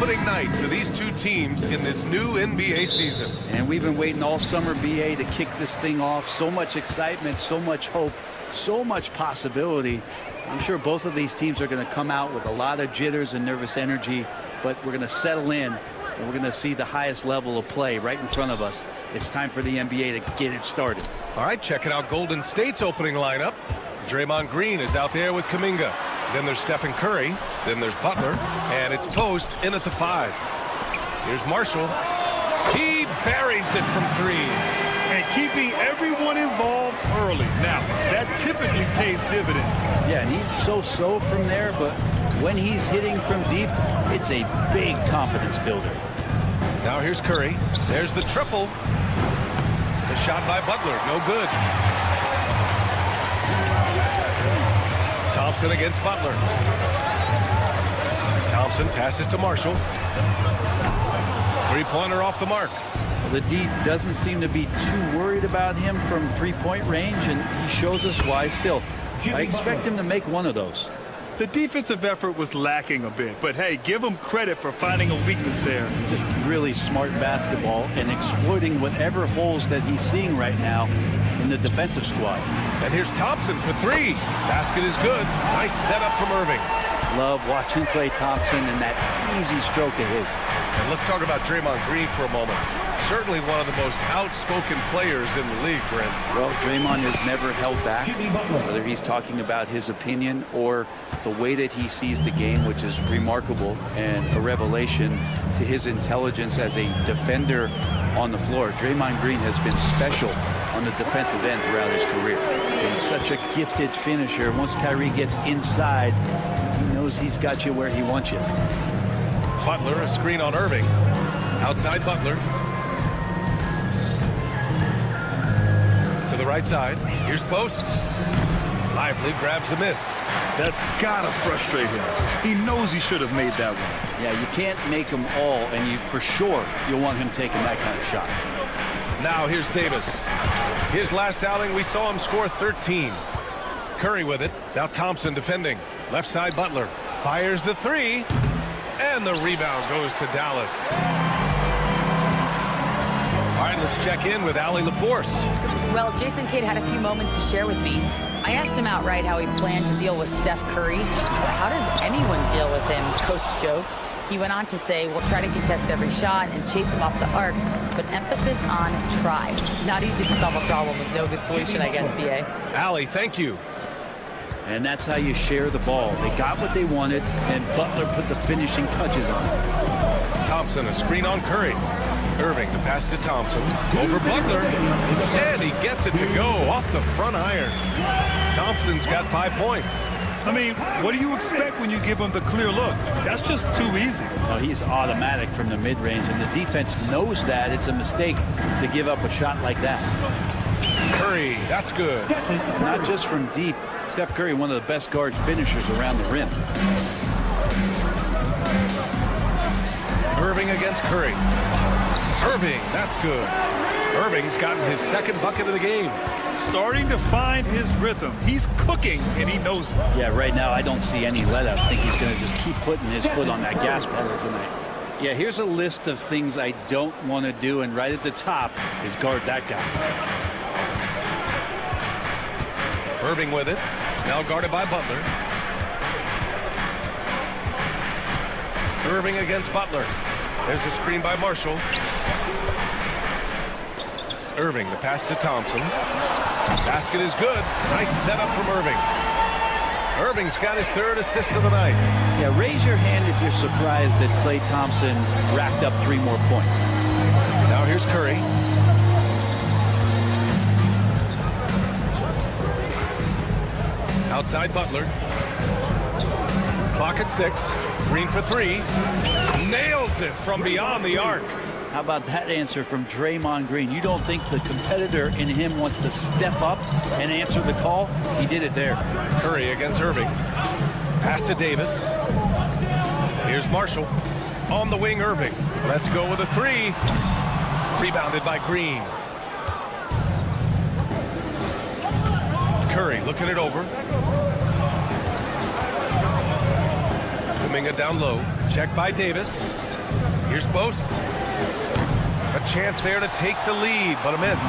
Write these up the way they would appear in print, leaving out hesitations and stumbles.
opening night for these two teams in this new NBA season. And we've been waiting all summer, BA, to kick this thing off. So much excitement, so much hope, so much possibility. I'm sure both of these teams are going to come out with a lot of jitters and nervous energy, but we're going to settle in, and we're going to see the highest level of play right in front of us. It's time for the NBA to get it started. All right, checking out Golden State's opening lineup. Draymond Green is out there with Kuminga. Then there's Stephen Curry. Then there's Butler. And it's Post in at the 5. Here's Marshall. He buries it from 3. And keeping everyone involved early. Now, that typically pays dividends. Yeah, and he's so-so from there, but when he's hitting from deep, it's a big confidence builder. Now here's Curry. There's the triple. The shot by Butler, no good. Thompson against Butler. Thompson passes to Marshall. Three-pointer off the mark. The D doesn't seem to be too worried about him from three-point range, and he shows us why still. I expect him to make one of those. The defensive effort was lacking a bit, but hey, give him credit for finding a weakness there. Just really smart basketball and exploiting whatever holes that he's seeing right now in the defensive squad. And here's Thompson for 3. Basket is good. Nice setup from Irving. Love watching Klay Thompson and that easy stroke of his. And let's talk about Draymond Green for a moment. Certainly one of the most outspoken players in the league, Brent. Well, Draymond has never held back, whether he's talking about his opinion or the way that he sees the game, which is remarkable and a revelation to his intelligence as a defender on the floor. Draymond Green has been special on the defensive end throughout his career. And such a gifted finisher. Once Kyrie gets inside, he knows he's got you where he wants you. Butler, a screen on Irving. Outside Butler. To the right side. Here's Post. Lively grabs a miss. That's gotta frustrate him. He knows he should have made that one. Yeah, you can't make them all, and you for sure you'll want him taking that kind of shot. Now here's Davis. His last outing, we saw him score 13. Curry with it. Now Thompson defending. Left side Butler. Fires the 3. And the rebound goes to Dallas. All right, let's check in with Allie LaForce. Well, Jason Kidd had a few moments to share with me. I asked him outright how he planned to deal with Steph Curry. How does anyone deal with him? Coach joked. He went on to say, we'll try to contest every shot and chase him off the arc, but emphasis on try. Not easy to solve a problem with no good solution, I guess, BA. Allie, thank you. And that's how you share the ball. They got what they wanted, and Butler put the finishing touches on it. Thompson, a screen on Curry. Irving, the pass to Thompson. Over Butler. And he gets it to go off the front iron. Thompson's got 5 points. I mean, what do you expect when you give him the clear look? That's just too easy. Oh, he's automatic from the mid-range, and the defense knows that. It's a mistake to give up a shot like that. Curry, that's good. Not just from deep. Steph Curry, one of the best guard finishers around the rim. Irving against Curry. Irving, that's good. Irving's gotten his 2nd bucket of the game. Starting to find his rhythm. He's cooking, and he knows it. Yeah, right now I don't see any let-up. I think he's going to just keep putting his foot on that gas pedal tonight. Yeah, here's a list of things I don't want to do, and right at the top is guard that guy. Irving with it. Now guarded by Butler. Irving against Butler. There's a screen by Marshall. Irving, the pass to Thompson. Basket is good. Nice setup from Irving. Irving's got his 3rd assist of the night. Yeah, raise your hand if you're surprised that Klay Thompson racked up 3 more points. Now here's Curry. Outside Butler. Clock at 6. Green for 3. Nails it from beyond the arc. How about that answer from Draymond Green? You don't think the competitor in him wants to step up and answer the call? He did it there. Curry against Irving. Pass to Davis. Here's Marshall. On the wing, Irving. Let's go with a 3. Rebounded by Green. Curry looking it over. Kuminga down low. Check by Davis. Here's Post. A chance there to take the lead, but a miss.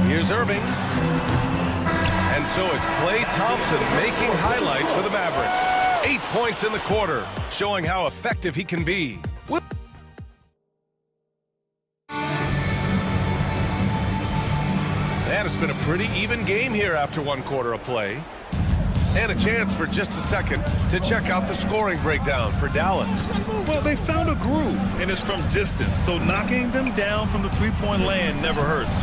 Here's Irving. And so it's Klay Thompson making highlights for the Mavericks. 8 points in the quarter, showing how effective he can be. And it's been a pretty even game here after 1 quarter of play. And a chance for just a second to check out the scoring breakdown for Dallas. Well, they found a groove, and it's from distance, so knocking them down from the three-point land never hurts.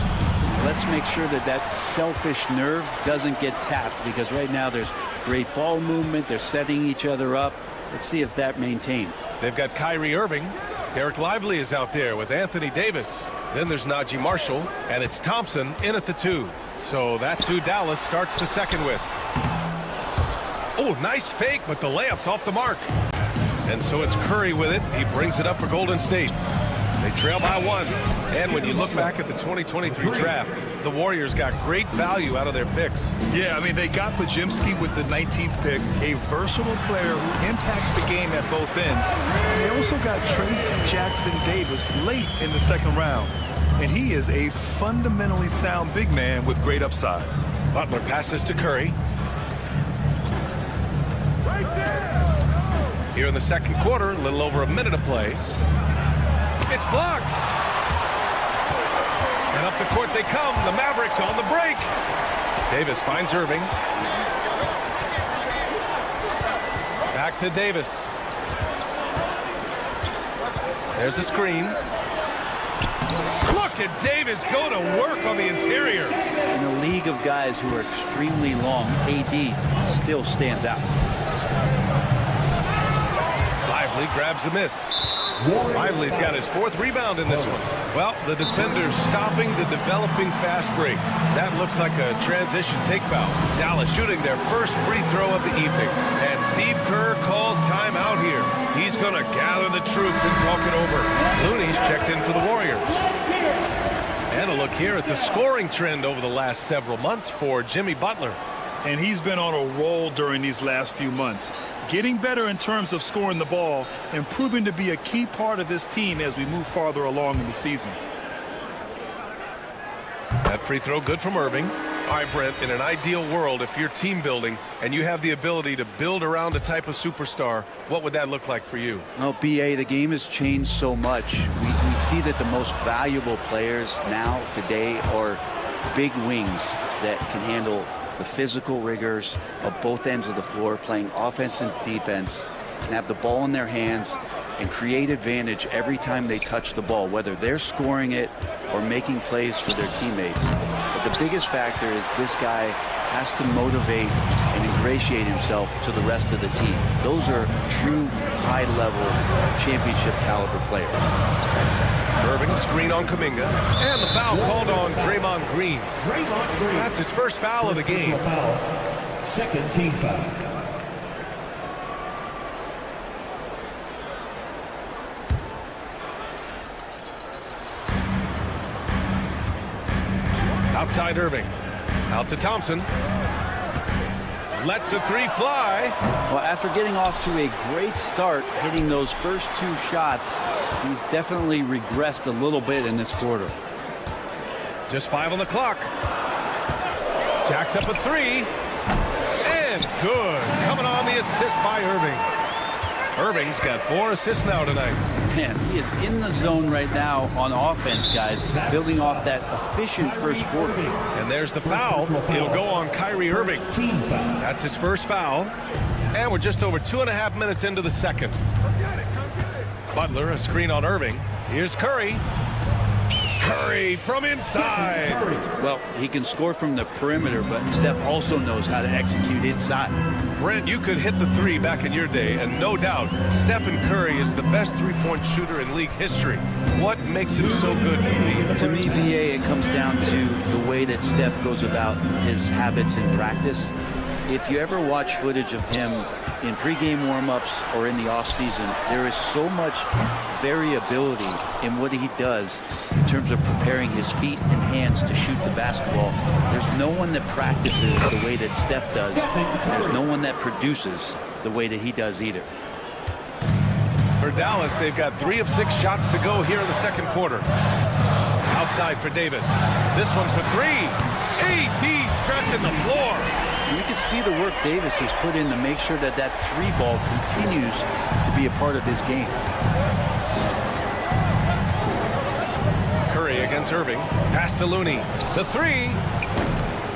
Let's make sure that that selfish nerve doesn't get tapped, because right now there's great ball movement. They're setting each other up. Let's see if that maintains. They've got Kyrie Irving. Derek Lively is out there with Anthony Davis. Then there's Najee Marshall, and it's Thompson in at the 2. So that's who Dallas starts the second with. Oh, nice fake, but the layup's off the mark. And so it's Curry with it. He brings it up for Golden State. They trail by 1. And when you look back at the 2023 draft, the Warriors got great value out of their picks. Yeah, I mean, they got Pajimski with the 19th pick, a versatile player who impacts the game at both ends. They also got Trace Jackson Davis late in the second round. And he is a fundamentally sound big man with great upside. Butler passes to Curry. Here in the second quarter, a little over a minute of play. It's blocked. And up the court they come. The Mavericks on the break. Davis finds Irving. Back to Davis. There's a screen. Look at Davis go to work on the interior. In a league of guys who are extremely long, AD still stands out. Lively grabs a miss. Lively's got his 4th rebound in this one. Well, the defender's stopping the developing fast break. That looks like a transition take foul. Dallas shooting their first free throw of the evening. And Steve Kerr calls timeout here. He's going to gather the troops and talk it over. Looney's checked in for the Warriors. And a look here at the scoring trend over the last several months for Jimmy Butler. And he's been on a roll during these last few months. Getting better in terms of scoring the ball and proving to be a key part of this team as we move farther along in the season. That free throw good from Irving. All right, Brent, in an ideal world, if you're team building and you have the ability to build around a type of superstar, what would that look like for you? Well, BA, the game has changed so much. We see that the most valuable players now, today, are big wings that can handle the physical rigors of both ends of the floor, playing offense and defense, can have the ball in their hands and create advantage every time they touch the ball, whether they're scoring it or making plays for their teammates. But the biggest factor is this guy has to motivate and ingratiate himself to the rest of the team. Those are true high-level championship caliber players. Irving, screen on Kuminga, and the foul called on Draymond Green. That's his first foul of the game. Second team foul. Outside Irving, out to Thompson. Lets the 3 fly. Well, after getting off to a great start, hitting those first 2 shots, he's definitely regressed a little bit in this quarter. Just 5 on the clock. Jacks up a 3. And good. Coming on the assist by Irving. Irving's got 4 assists now tonight. Man, he is in the zone right now on offense, guys, building off that efficient first quarter. And there's the foul. It'll go on Kyrie Irving. That's his first foul. And we're just over 2.5 minutes into the second. Butler, a screen on Irving. Here's Curry. Curry from inside. Well, he can score from the perimeter, but Steph also knows how to execute inside. Brent, you could hit the 3 back in your day, and no doubt, Stephen Curry is the best three-point shooter in league history. What makes him so good from deep? To me, BA, it comes down to the way that Steph goes about his habits in practice. If you ever watch footage of him in pregame warm-ups or in the offseason, there is so much variability in what he does in terms of preparing his feet and hands to shoot the basketball. There's no one that practices the way that Steph does. There's no one that produces the way that he does either. For Dallas, they've got 3 of 6 shots to go here in the second quarter. Outside for Davis. This one's for 3. AD stretching the floor. You can see the work Davis has put in to make sure that that 3 ball continues to be a part of his game. Curry against Irving. Pass to Looney. The 3.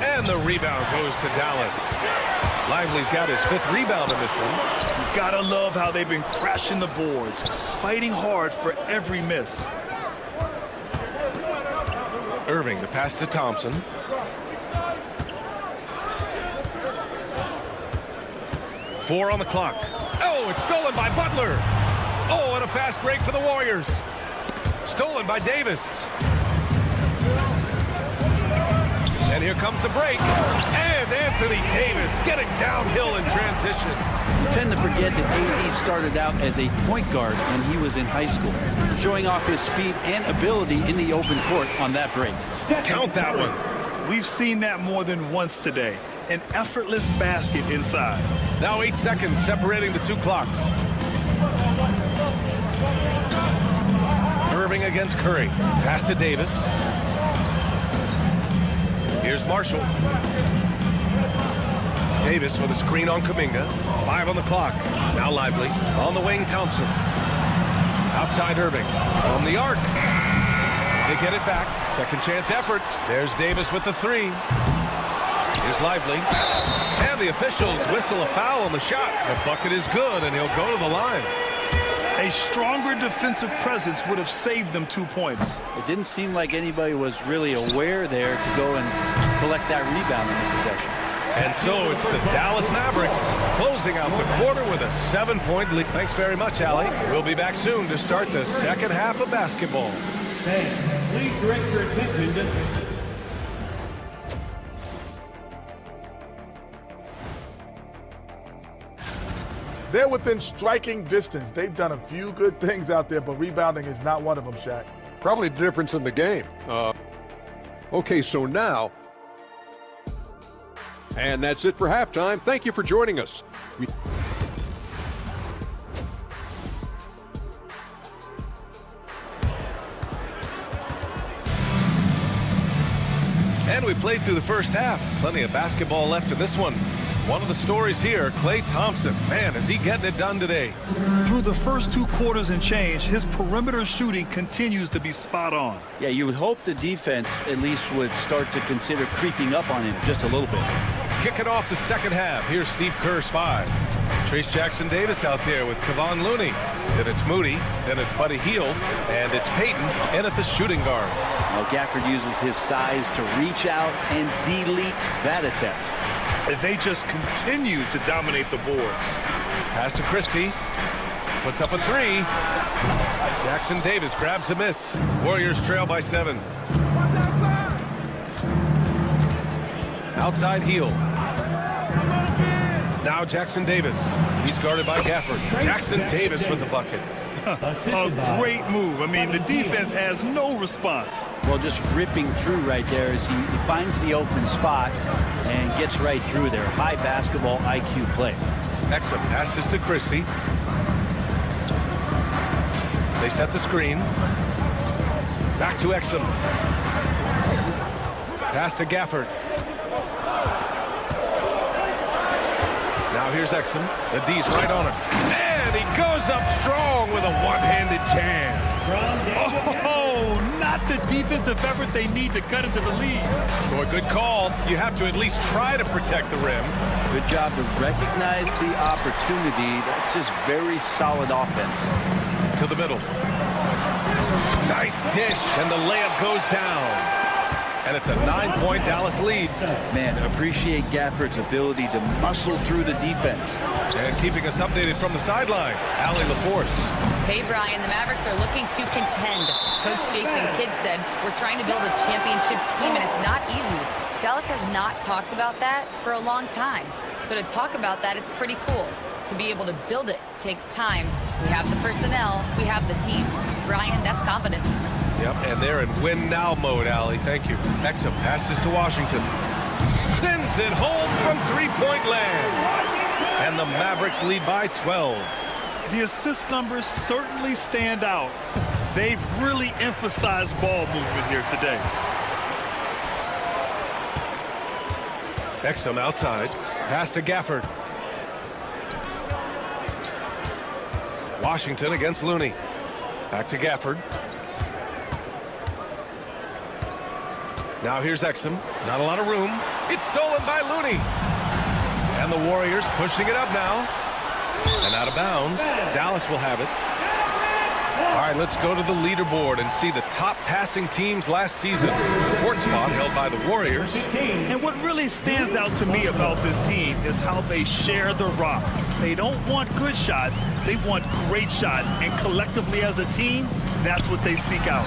And the rebound goes to Dallas. Lively's got his 5th rebound in this one. You gotta love how they've been crashing the boards, fighting hard for every miss. Irving, the pass to Thompson. Four on the clock. Oh, it's stolen by Butler. Oh, and a fast break for the Warriors. Stolen by Davis. And here comes the break. And Anthony Davis getting downhill in transition. You tend to forget that AD started out as a point guard when he was in high school, showing off his speed and ability in the open court on that break. Count that one. We've seen that more than once today. An effortless basket inside. Now 8 seconds separating the 2 clocks. Irving against Curry. Pass to Davis. Here's Marshall. Davis with a screen on Kuminga. 5 on the clock. Now Lively. On the wing, Thompson. Outside Irving. From the arc. They get it back. Second chance effort. There's Davis with the 3. Here's Lively. And the officials whistle a foul on the shot. The bucket is good, and he'll go to the line. A stronger defensive presence would have saved them 2 points. It didn't seem like anybody was really aware there to go and collect that rebound in the possession. And so it's the Dallas Mavericks closing out the quarter with a 7-point lead. Thanks very much, Allie. We'll be back soon to start the second half of basketball. Hey, please direct your attention to... They're within striking distance. They've done a few good things out there, but rebounding is not one of them, Shaq. Probably the difference in the game. Okay, so now... And that's it for halftime. Thank you for joining us. And we played through the first half. Plenty of basketball left in this one. One of the stories here, Klay Thompson. Man, is he getting it done today. Through the first 2 quarters and change, his perimeter shooting continues to be spot on. Yeah, you would hope the defense at least would start to consider creeping up on him just a little bit. Kicking off the second half. Here's Steve Kerr's 5. Trace Jackson Davis out there with Kevon Looney. Then it's Moody. Then it's Buddy Hield. And it's Payton in at the shooting guard. Now Gafford uses his size to reach out and delete that attempt. They just continue to dominate the boards. Pass to Christie. Puts up a 3. Jackson Davis grabs the miss. Warriors trail by 7. Outside Hield. Now Jackson Davis. He's guarded by Gafford. Jackson Davis with the bucket. A great move. I mean, the defense has no response. Well, just ripping through right there as he finds the open spot and gets right through there. High basketball IQ play. Exum passes to Christie. They set the screen. Back to Exum. Pass to Gafford. Now here's Exum. The D's right on him. And he goes up strong with a one-handed jam. Oh, not the defensive effort they need to cut into the lead. Boy, good call. You have to at least try to protect the rim. Good job to recognize the opportunity. That's just very solid offense. To the middle. Nice dish, and the layup goes down. And it's a 9-point Dallas lead. Man, appreciate Gafford's ability to muscle through the defense. And keeping us updated from the sideline, Allie LaForce. Hey, Brian, the Mavericks are looking to contend. Coach Jason Kidd said, we're trying to build a championship team, and it's not easy. Dallas has not talked about that for a long time. So to talk about that, it's pretty cool. To be able to build it takes time. We have the personnel, we have the team. Brian, that's confidence. Yep, and they're in win-now mode, Allie. Thank you. Exum passes to Washington. Sends it home from three-point land. And the Mavericks lead by 12. The assist numbers certainly stand out. They've really emphasized ball movement here today. Exum outside. Pass to Gafford. Washington against Looney. Back to Gafford. Now here's Exum. Not a lot of room. It's stolen by Looney. And the Warriors pushing it up now. And out of bounds. Dallas will have it. All right, let's go to the leaderboard and see the top passing teams last season. Fourth spot held by the Warriors. And what really stands out to me about this team is how they share the rock. They don't want good shots. They want great shots. And collectively as a team, that's what they seek out.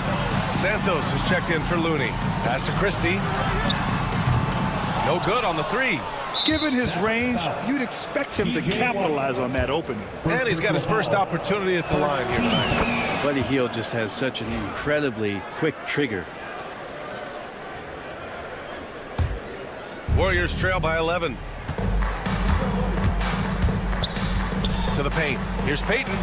Santos has checked in for Looney. Pass to Christie. No good on the three. Given his range, you'd expect him to capitalize on that opening. And he's got his first opportunity at the line here tonight. Buddy Hield just has such an incredibly quick trigger. Warriors trail by 11. To the paint. Here's Payton.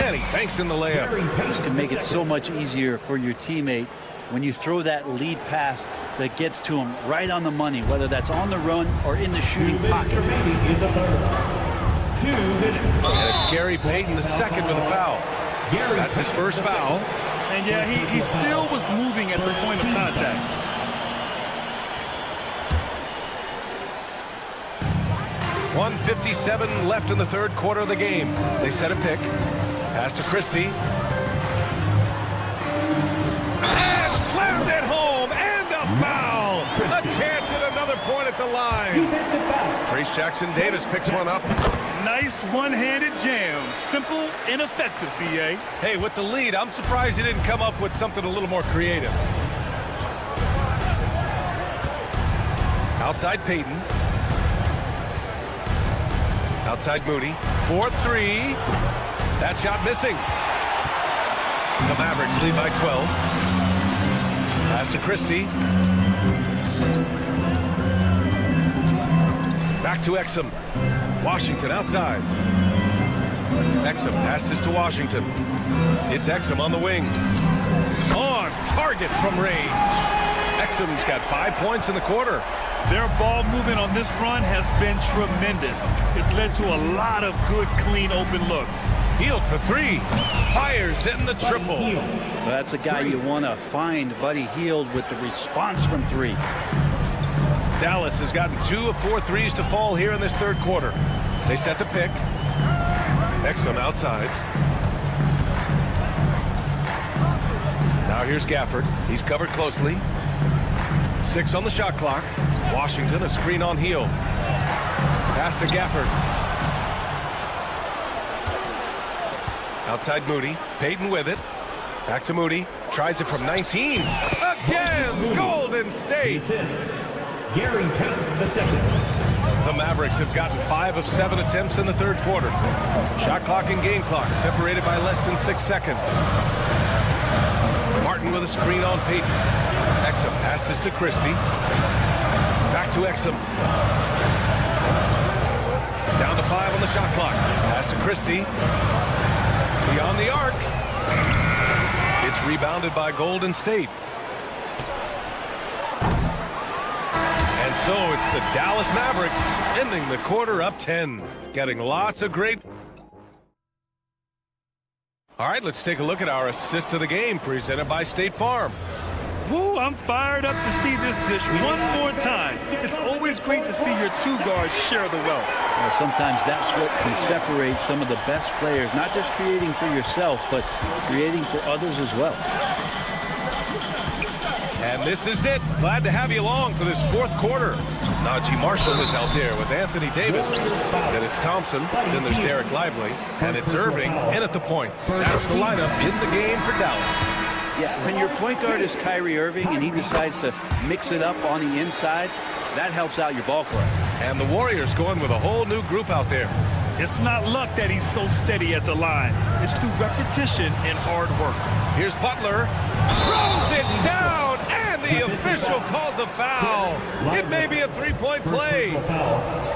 And he banks in the layup. This can make it so much easier for your teammate when you throw that lead pass that gets to him right on the money, whether that's on the run or in the shooting pocket. And it's Gary Payton the second with a foul. That's his first foul. And yeah, he still was moving at the point of contact. .157 left in the third quarter of the game. They set a pick. Pass to Christie. And slammed it home. And a foul. A chance at another point at the line. Trace Jackson-Davis picks one up. Nice one-handed jam. Simple and effective, B.A. Hey, with the lead, I'm surprised he didn't come up with something a little more creative. Outside Payton. Outside Moody. 4-3. That shot missing. The Mavericks lead by 12. Pass to Christie. Back to Exum. Washington outside. Exum passes to Washington. It's Exum on the wing. On target from range. Exum's got 5 points in the quarter. Their ball movement on this run has been tremendous. It's led to a lot of good, clean, open looks. Hield for three. Fires in the triple. Well, that's a guy you want to find, Buddy Hield, with the response from three. Dallas has gotten 2 of 4 threes to fall here in this third quarter. They set the pick. Exum outside. Now here's Gafford. He's covered closely. 6 on the shot clock. Washington, a screen on Hield. Pass to Gafford. Outside Moody. Payton with it. Back to Moody. Tries it from 19. Again! Golden State! Gary Payton the second. The Mavericks have gotten 5 of 7 attempts in the third quarter. Shot clock and game clock separated by less than 6 seconds. Martin with a screen on Payton. Exum passes to Christie. Back to Exum. Down to 5 on the shot clock. Pass to Christie. Beyond the arc. It's rebounded by Golden State. And so it's the Dallas Mavericks ending the quarter up 10. Getting lots of great... All right, let's take a look at our assist of the game presented by State Farm. Woo, I'm fired up to see this dish one more time. It's always great to see your two guards share the wealth. Well, sometimes that's what can separate some of the best players, not just creating for yourself, but creating for others as well. And this is it. Glad to have you along for this fourth quarter. Najee Marshall is out there with Anthony Davis. Then it's Thompson. Then there's Derek Lively. And it's Irving in at the point. That's the lineup in the game for Dallas. Yeah, when your point guard is Kyrie Irving and he decides to mix it up on the inside, that helps out your ball club. And the Warriors going with a whole new group out there. It's not luck that he's so steady at the line. It's through repetition and hard work. Here's Butler. Throws it down, and the official calls a foul. It may be a three-point 3-point play.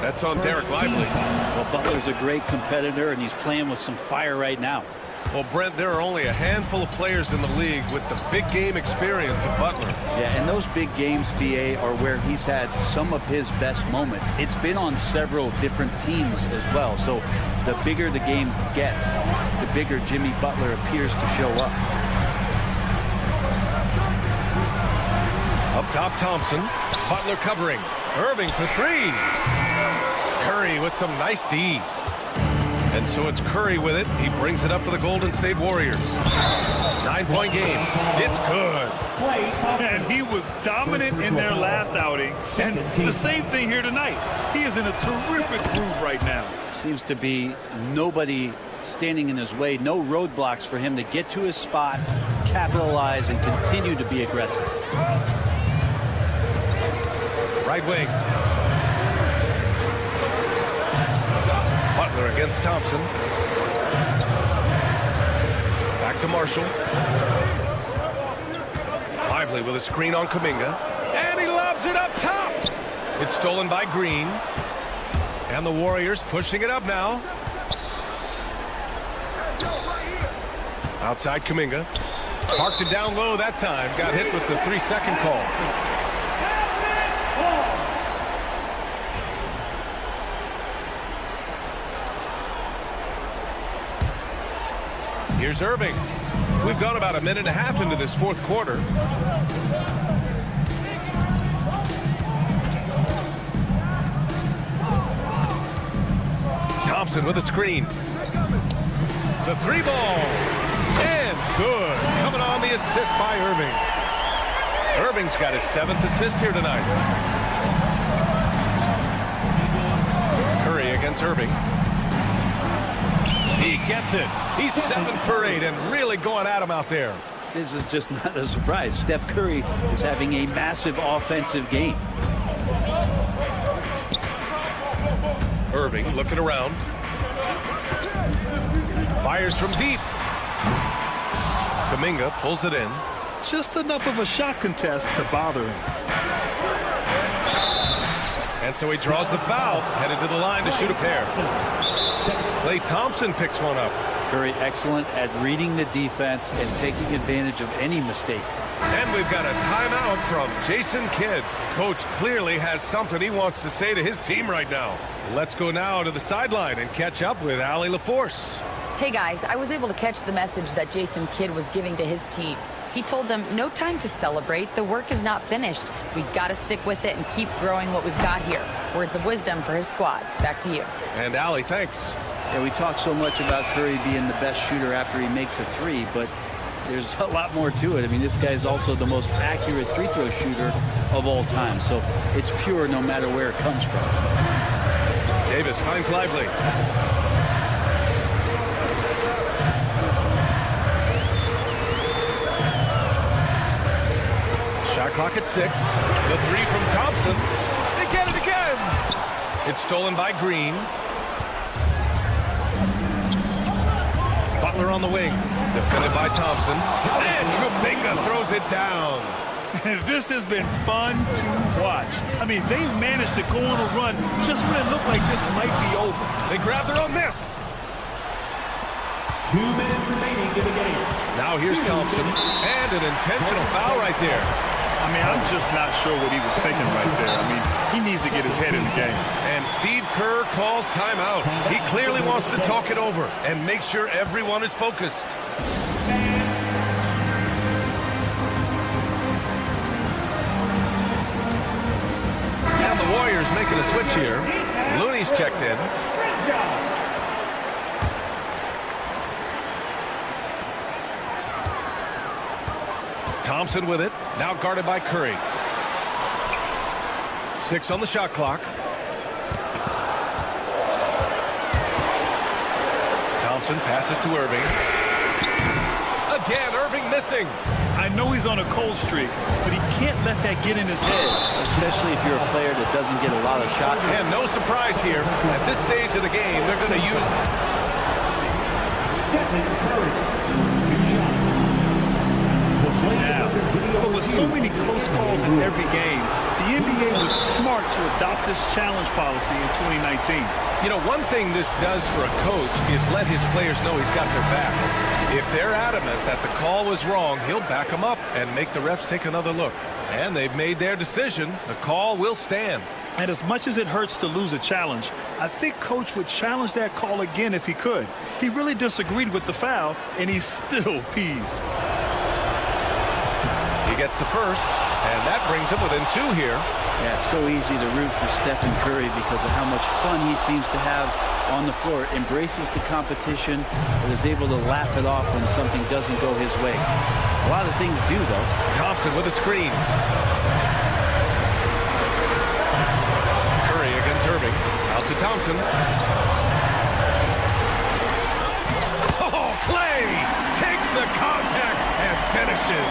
That's on Derek Lively. Well, Butler's a great competitor, and he's playing with some fire right now. Well, Brent, there are only a handful of players in the league with the big game experience of Butler. Yeah, and those big games, BA, are where he's had some of his best moments. It's been on several different teams as well. So the bigger the game gets, the bigger Jimmy Butler appears to show up. Up top, Thompson. Butler covering. Irving for three. Curry with some nice D. And so it's Curry with it. He brings it up for the Golden State Warriors. 9-point game. It's good. And he was dominant in their last outing. And the same thing here tonight. He is in a terrific groove right now. Seems to be nobody standing in his way. No roadblocks for him to get to his spot, capitalize, and continue to be aggressive. Right wing. Butler against Thompson. Back to Marshall. Lively with a screen on Kuminga. And he lobs it up top. It's stolen by Green. And the Warriors pushing it up now. Outside Kuminga. Parked it down low that time. Got hit with the 3-second call. Here's Irving. We've gone about a minute and a half into this fourth quarter. Thompson with a screen. The three ball. And good. Coming on the assist by Irving. Irving's got his 7th assist here tonight. Curry against Irving. He gets it. He's 7 for 8 and really going at him out there. This is just not a surprise. Steph Curry is having a massive offensive game. Irving looking around. Fires from deep. Kuminga pulls it in. Just enough of a shot contest to bother him. And so he draws the foul, headed to the line to shoot a pair. Klay Thompson picks one up. Curry excellent at reading the defense and taking advantage of any mistake. And we've got a timeout from Jason Kidd. Coach clearly has something he wants to say to his team right now. Let's go now to the sideline and catch up with Allie LaForce. Hey guys, I was able to catch the message that Jason Kidd was giving to his team. He told them, no time to celebrate. The work is not finished. We've got to stick with it and keep growing what we've got here. Words of wisdom for his squad. Back to you. And Allie, thanks. Yeah, we talk so much about Curry being the best shooter after he makes a three, but there's a lot more to it. I mean, this guy is also the most accurate free throw shooter of all time. So it's pure no matter where it comes from. Davis finds Lively. Shot clock at 6. The three from Thompson. They get it again. It's stolen by Green. Butler on the wing. Defended by Thompson. And Kuminga throws it down. This has been fun to watch. I mean, they've managed to go on a run just when it looked like this might be over. They grab their own miss. 2 minutes remaining in the game. Now here's Thompson. And an intentional foul right there. I mean, I'm just not sure what he was thinking right there. I mean, he needs to get his head in the game. And Steve Kerr calls timeout. He clearly wants to talk it over and make sure everyone is focused. And the Warriors making a switch here. Looney's checked in. Thompson with it. Now guarded by Curry. 6 on the shot clock. Thompson passes to Irving. Again, Irving missing. I know he's on a cold streak, but he can't let that get in his head. Especially if you're a player that doesn't get a lot of shots. And no surprise here. At this stage of the game, they're going to use it. Stephen Curry. 2 shots. Now, but with so many close calls in every game, the NBA was smart smart to adopt this challenge policy in 2019. You know, one thing this does for a coach is let his players know he's got their back. If they're adamant that the call was wrong, he'll back them up and make the refs take another look. And they've made their decision. The call will stand. And as much as it hurts to lose a challenge, I think Coach would challenge that call again if he could. He really disagreed with the foul, and he's still peeved. He gets the first, and that brings him within 2 here. Yeah, so easy to root for Stephen Curry because of how much fun he seems to have on the floor. Embraces the competition, but is able to laugh it off when something doesn't go his way. A lot of things do, though. Thompson with a screen. Curry against Irving. Out to Thompson. Oh, Clay takes the contact and finishes.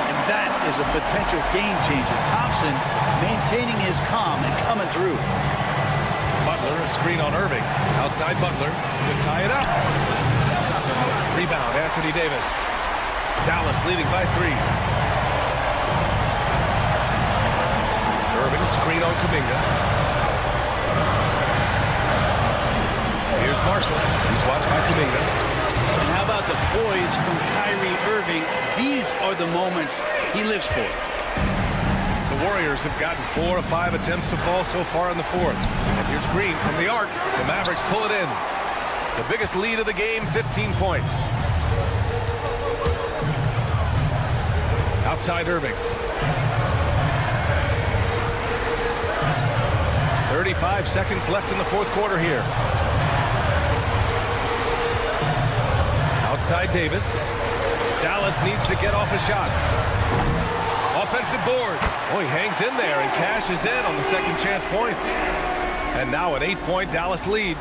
And that is a potential game changer. Thompson maintaining his calm and coming through. Butler, a screen on Irving. Outside Butler to tie it up. Rebound, Anthony Davis. Dallas leading by 3. Irving, screen on Kuminga. Here's Marshall. He's watched by Kuminga. And how about the poise from Kyrie Irving? These are the moments he lives for. The Warriors have gotten 4 of 5 attempts to fall so far in the 4th. And here's Green from the arc. The Mavericks pull it in. The biggest lead of the game, 15 points. Outside Irving. 35 seconds left in the 4th quarter here. Outside Davis. Dallas needs to get off a shot. Offensive board. Oh, he hangs in there and cashes in on the second chance points. And now an 8-point Dallas lead.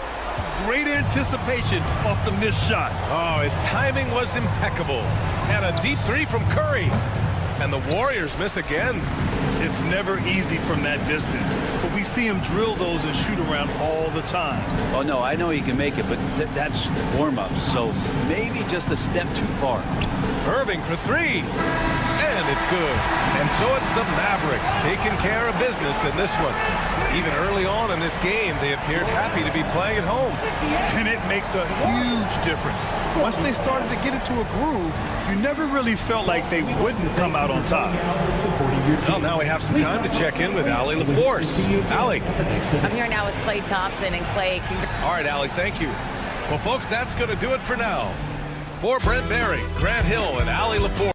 Great anticipation off the missed shot. Oh, his timing was impeccable. And a deep 3 from Curry. And the Warriors miss again. It's never easy from that distance, but we see him drill those and shoot around all the time. Oh, no, I know he can make it, but that's warm-ups, so maybe just a step too far. Irving for 3. And it's good. And so it's the Mavericks taking care of business in this one. Even early on in this game, they appeared happy to be playing at home. And it makes a huge difference. Once they started to get into a groove, you never really felt like they wouldn't come out on top. Well, now we have some time to check in with Allie LaForce. Allie. I'm here now with Klay Thompson, and Klay, All right, Allie, thank you. Well, folks, that's going to do it for now. For Brent Barry, Grant Hill, and Allie LaForce.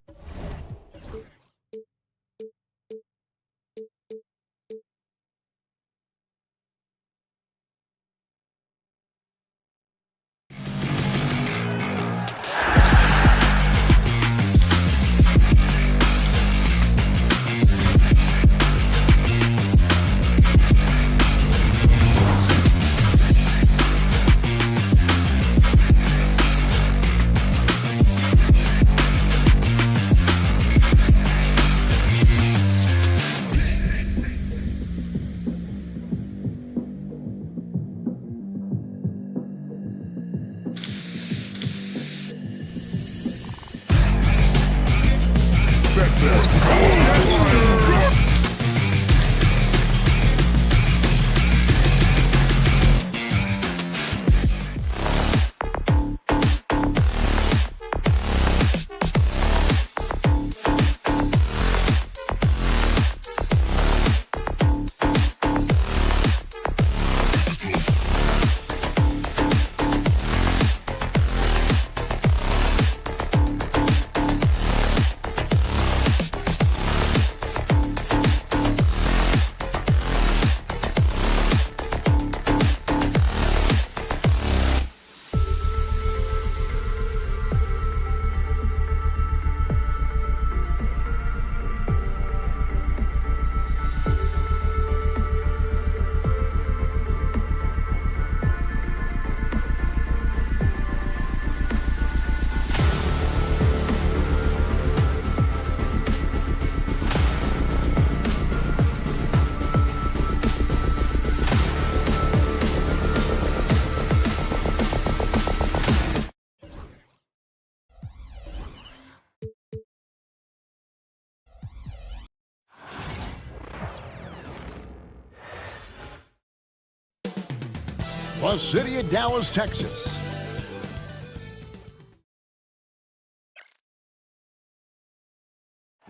the city of Dallas, Texas.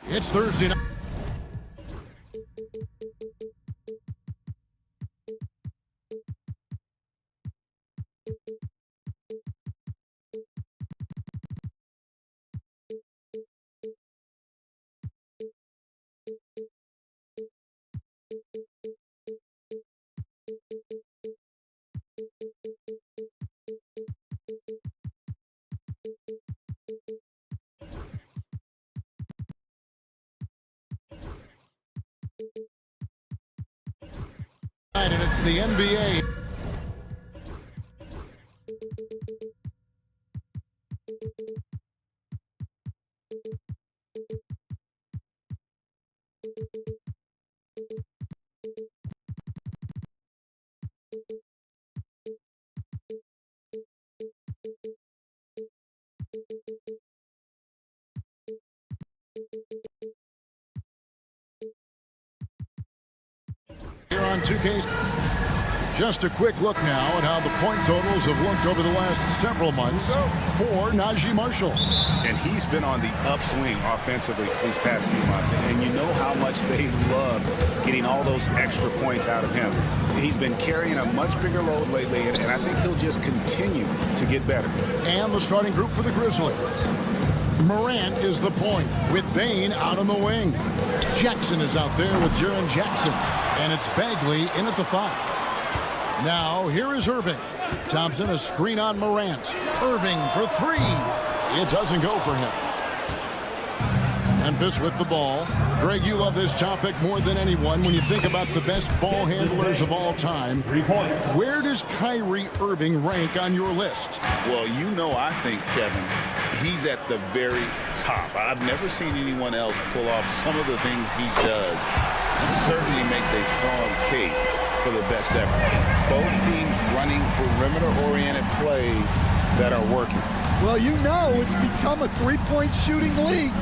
It's Thursday night. And it's the NBA. Here on 2K. Just a quick look now at how the point totals have looked over the last several months for Najee Marshall. And he's been on the upswing offensively these past few months. And you know how much they love getting all those extra points out of him. He's been carrying a much bigger load lately, and I think he'll just continue to get better. And the starting group for the Grizzlies. Morant is the point with Bane out on the wing. Jackson is out there with Jaren Jackson. And it's Bagley in at the 5. Now, here is Irving. Thompson, a screen on Morant. Irving for 3. It doesn't go for him. Memphis with the ball. Greg, you love this topic more than anyone when you think about the best ball handlers of all time. 3 points. Where does Kyrie Irving rank on your list? Well, you know, I think, Kevin, he's at the very top. I've never seen anyone else pull off some of the things he does. Certainly makes a strong case for the best ever. Both teams running perimeter-oriented plays that are working. Well, you know it's become a three-point shooting league.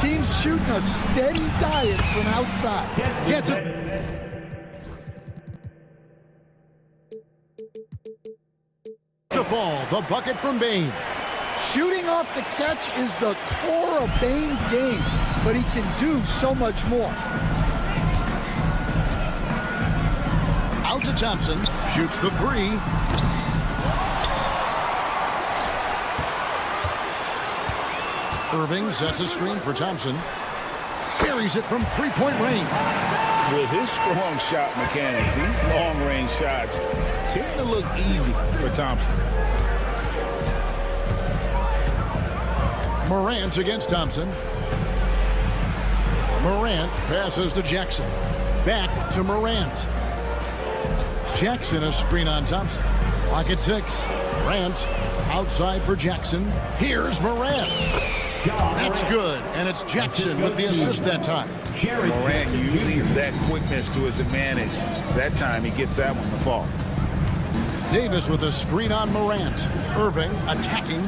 Teams shooting a steady diet from outside. Gets it. To fall, the bucket from Bane. Shooting off the catch is the core of Bane's game, but he can do so much more. Out to Thompson, shoots the 3. Irving sets a screen for Thompson. Buries it from 3-point range. With his strong shot mechanics, these long-range shots tend to look easy for Thompson. Morant against Thompson. Morant passes to Jackson. Back to Morant. Jackson, a screen on Thompson. Clock at 6. Morant outside for Jackson. Here's Morant. That's good, and it's Jackson with the assist that time. Morant using that quickness to his advantage. That time he gets that one to fall. Davis with a screen on Morant. Irving attacking,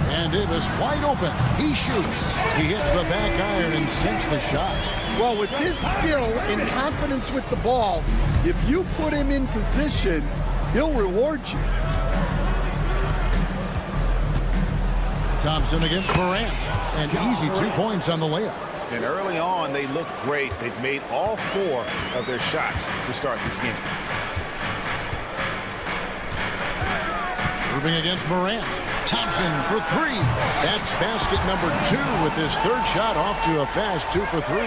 and Davis wide open. He shoots. He hits the back iron and sinks the shot. Well, with his skill and confidence with the ball, if you put him in position, he'll reward you. Thompson against Morant. And easy 2 points on the layup. And early on, they looked great. They've made all 4 of their shots to start this game. Irving against Morant. Thompson for 3. That's basket number 2 with his 3rd shot off to a fast 2 for 3.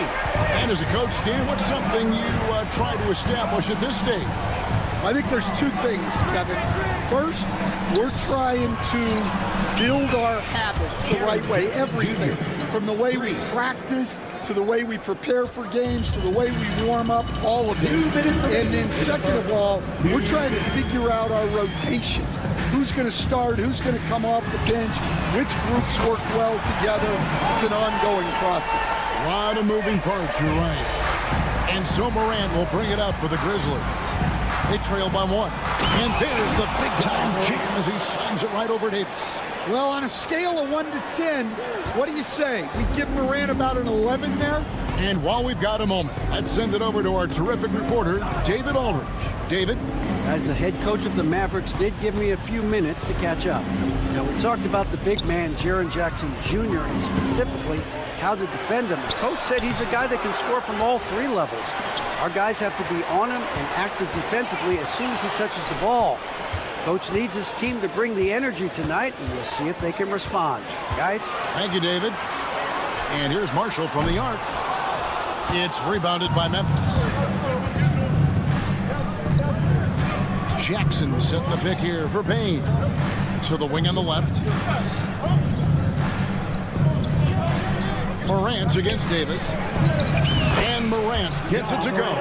And as a coach, Dan, what's something you try to establish at this stage? I think there's 2 things, Kevin. First, we're trying to build our habits the right way, everything. From the way we practice, to the way we prepare for games, to the way we warm up, all of it. And then second of all, we're trying to figure out our rotation. Who's going to start, who's going to come off the bench, which groups work well together. It's an ongoing process. A lot of moving parts, you're right. And so Morant will bring it up for the Grizzlies. They trail by 1. And there's the big-time jam as he slams it right over Davis. Well, on a scale of 1 to 10, what do you say? We give Morant about an 11 there? And while we've got a moment, let's send it over to our terrific reporter, David Aldridge. David? As the head coach of the Mavericks did give me a few minutes to catch up. Now, we talked about the big man, Jaren Jackson Jr., and specifically how to defend him. The coach said he's a guy that can score from all three levels. Our guys have to be on him and active defensively as soon as he touches the ball. Coach needs his team to bring the energy tonight, and we'll see if they can respond. Guys? Thank you, David. And here's Marshall from the arc. It's rebounded by Memphis. Jackson set the pick here for Payne. To the wing on the left. Morant against Davis. And Morant gets it to go.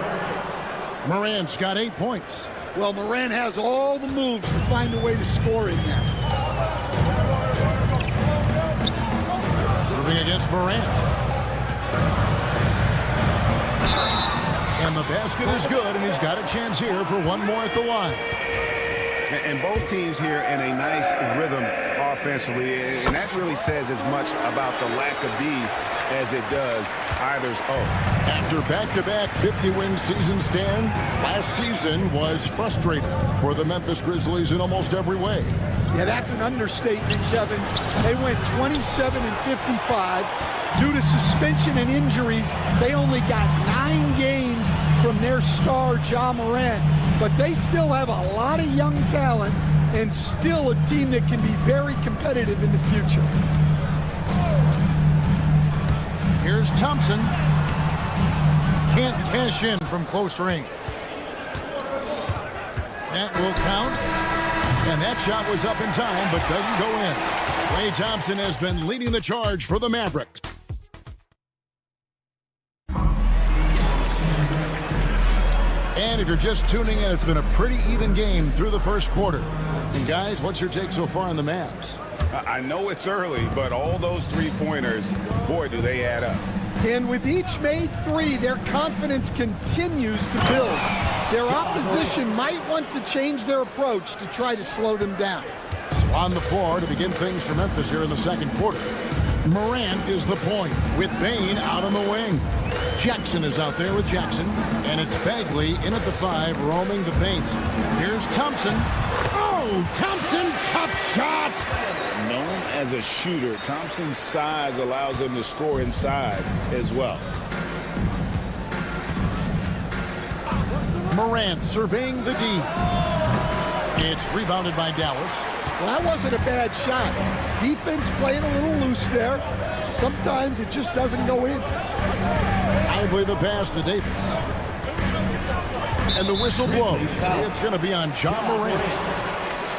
Morant's got 8 points. Well, Morant has all the moves to find a way to score in there. Moving against Morant. And the basket is good, and he's got a chance here for one more at the line. And both teams here in a nice rhythm offensively, and that really says as much about the lack of D as it does either's O. After back-to-back 50-win seasons, Stan, last season was frustrating for the Memphis Grizzlies in almost every way. Yeah, that's an understatement, Kevin. They went 27-55. Due to suspension and injuries, they only got 9 games from their star, Ja Morant. But they still have a lot of young talent and still a team that can be very competitive in the future. Here's Thompson. Can't cash in from close range. That will count. And that shot was up in time, but doesn't go in. Klay Thompson has been leading the charge for the Mavericks. And if you're just tuning in, it's been a pretty even game through the first quarter. And guys, what's your take so far on the Mavs? I know it's early, but all those three-pointers, boy, do they add up. And with each made three, their confidence continues to build. Their opposition might want to change their approach to try to slow them down. So on the floor to begin things for Memphis here in the second quarter. Morant is the point with Bane out on the wing. Jackson is out there with Jackson, and it's Bagley in at the 5, roaming the paint. Here's Thompson. Oh, Thompson, tough shot! Known as a shooter, Thompson's size allows him to score inside as well. Morant surveying the D. It's rebounded by Dallas. Well, that wasn't a bad shot. Defense playing a little loose there. Sometimes it just doesn't go in. Lively the pass to Davis. And the whistle blows. It's going to be on Ja Morant.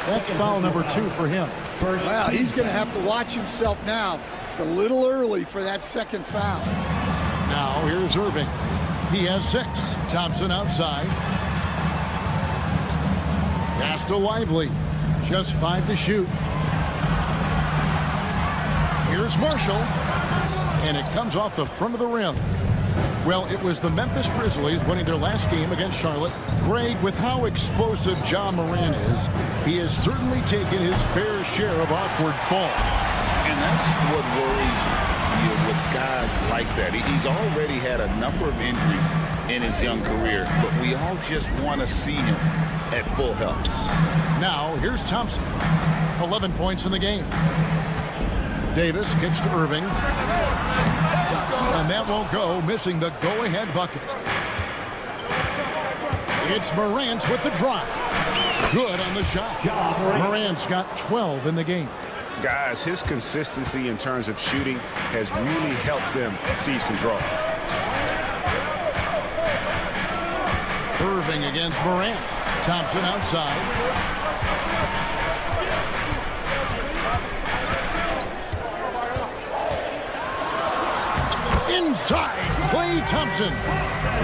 That's foul number 2 for him. Well, he's going to have to watch himself now. It's a little early for that second foul. Now here's Irving. He has 6. Thompson outside. Pass to Lively. Just 5 to shoot. Here's Marshall. And it comes off the front of the rim. Well, it was the Memphis Grizzlies winning their last game against Charlotte. Greg, with how explosive Ja Morant is, he has certainly taken his fair share of awkward falls. And that's what worries you with guys like that. He's already had a number of injuries in his young career, but we all just want to see him at full health. Now, here's Thompson. 11 points in the game. Davis kicks to Irving. And that won't go, missing the go-ahead bucket. It's Morant with the drive. Good on the shot. Morant's got 12 in the game. Guys, his consistency in terms of shooting has really helped them seize control. Irving against Morant. Thompson outside. Inside, Klay Thompson.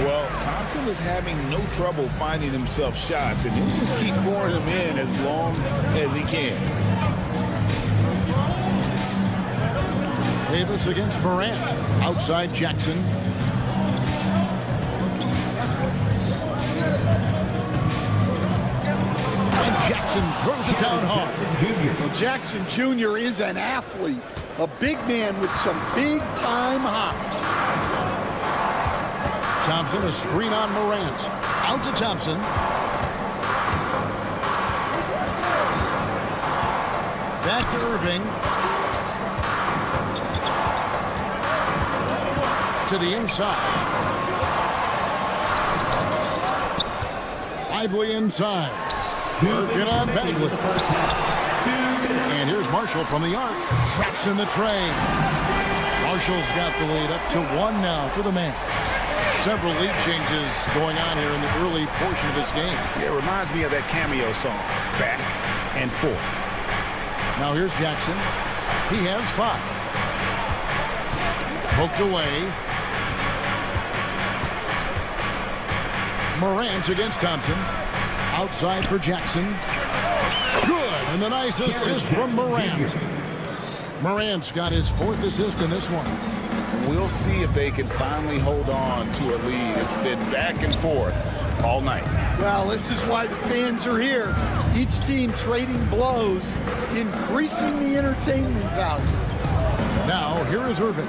Well, Thompson is having no trouble finding himself shots, and he'll just keep pouring them in as long as he can. Davis against Morant. Outside Jackson. And Jackson throws it down hard. Well, Jackson Jr. is an athlete. A big man with some big-time hops. Thompson, a screen on Morant. Out to Thompson. Back to Irving. To the inside. Lively inside. Working on Bagley. And here's Marshall from the arc. Traps in the tray. Marshall's got the lead up to 1 now for the Mavs. Several lead changes going on here in the early portion of this game. Yeah, it reminds me of that cameo song, Back and Forth. Now here's Jackson. He has 5. Poked away. Morant against Thompson. Outside for Jackson. Good, and the nice assist from Morant. Morant's got his 4th assist in this one. We'll see if they can finally hold on to a lead. It's been back and forth all night. Well, this is why the fans are here. Each team trading blows, increasing the entertainment value. Now, here is Irving.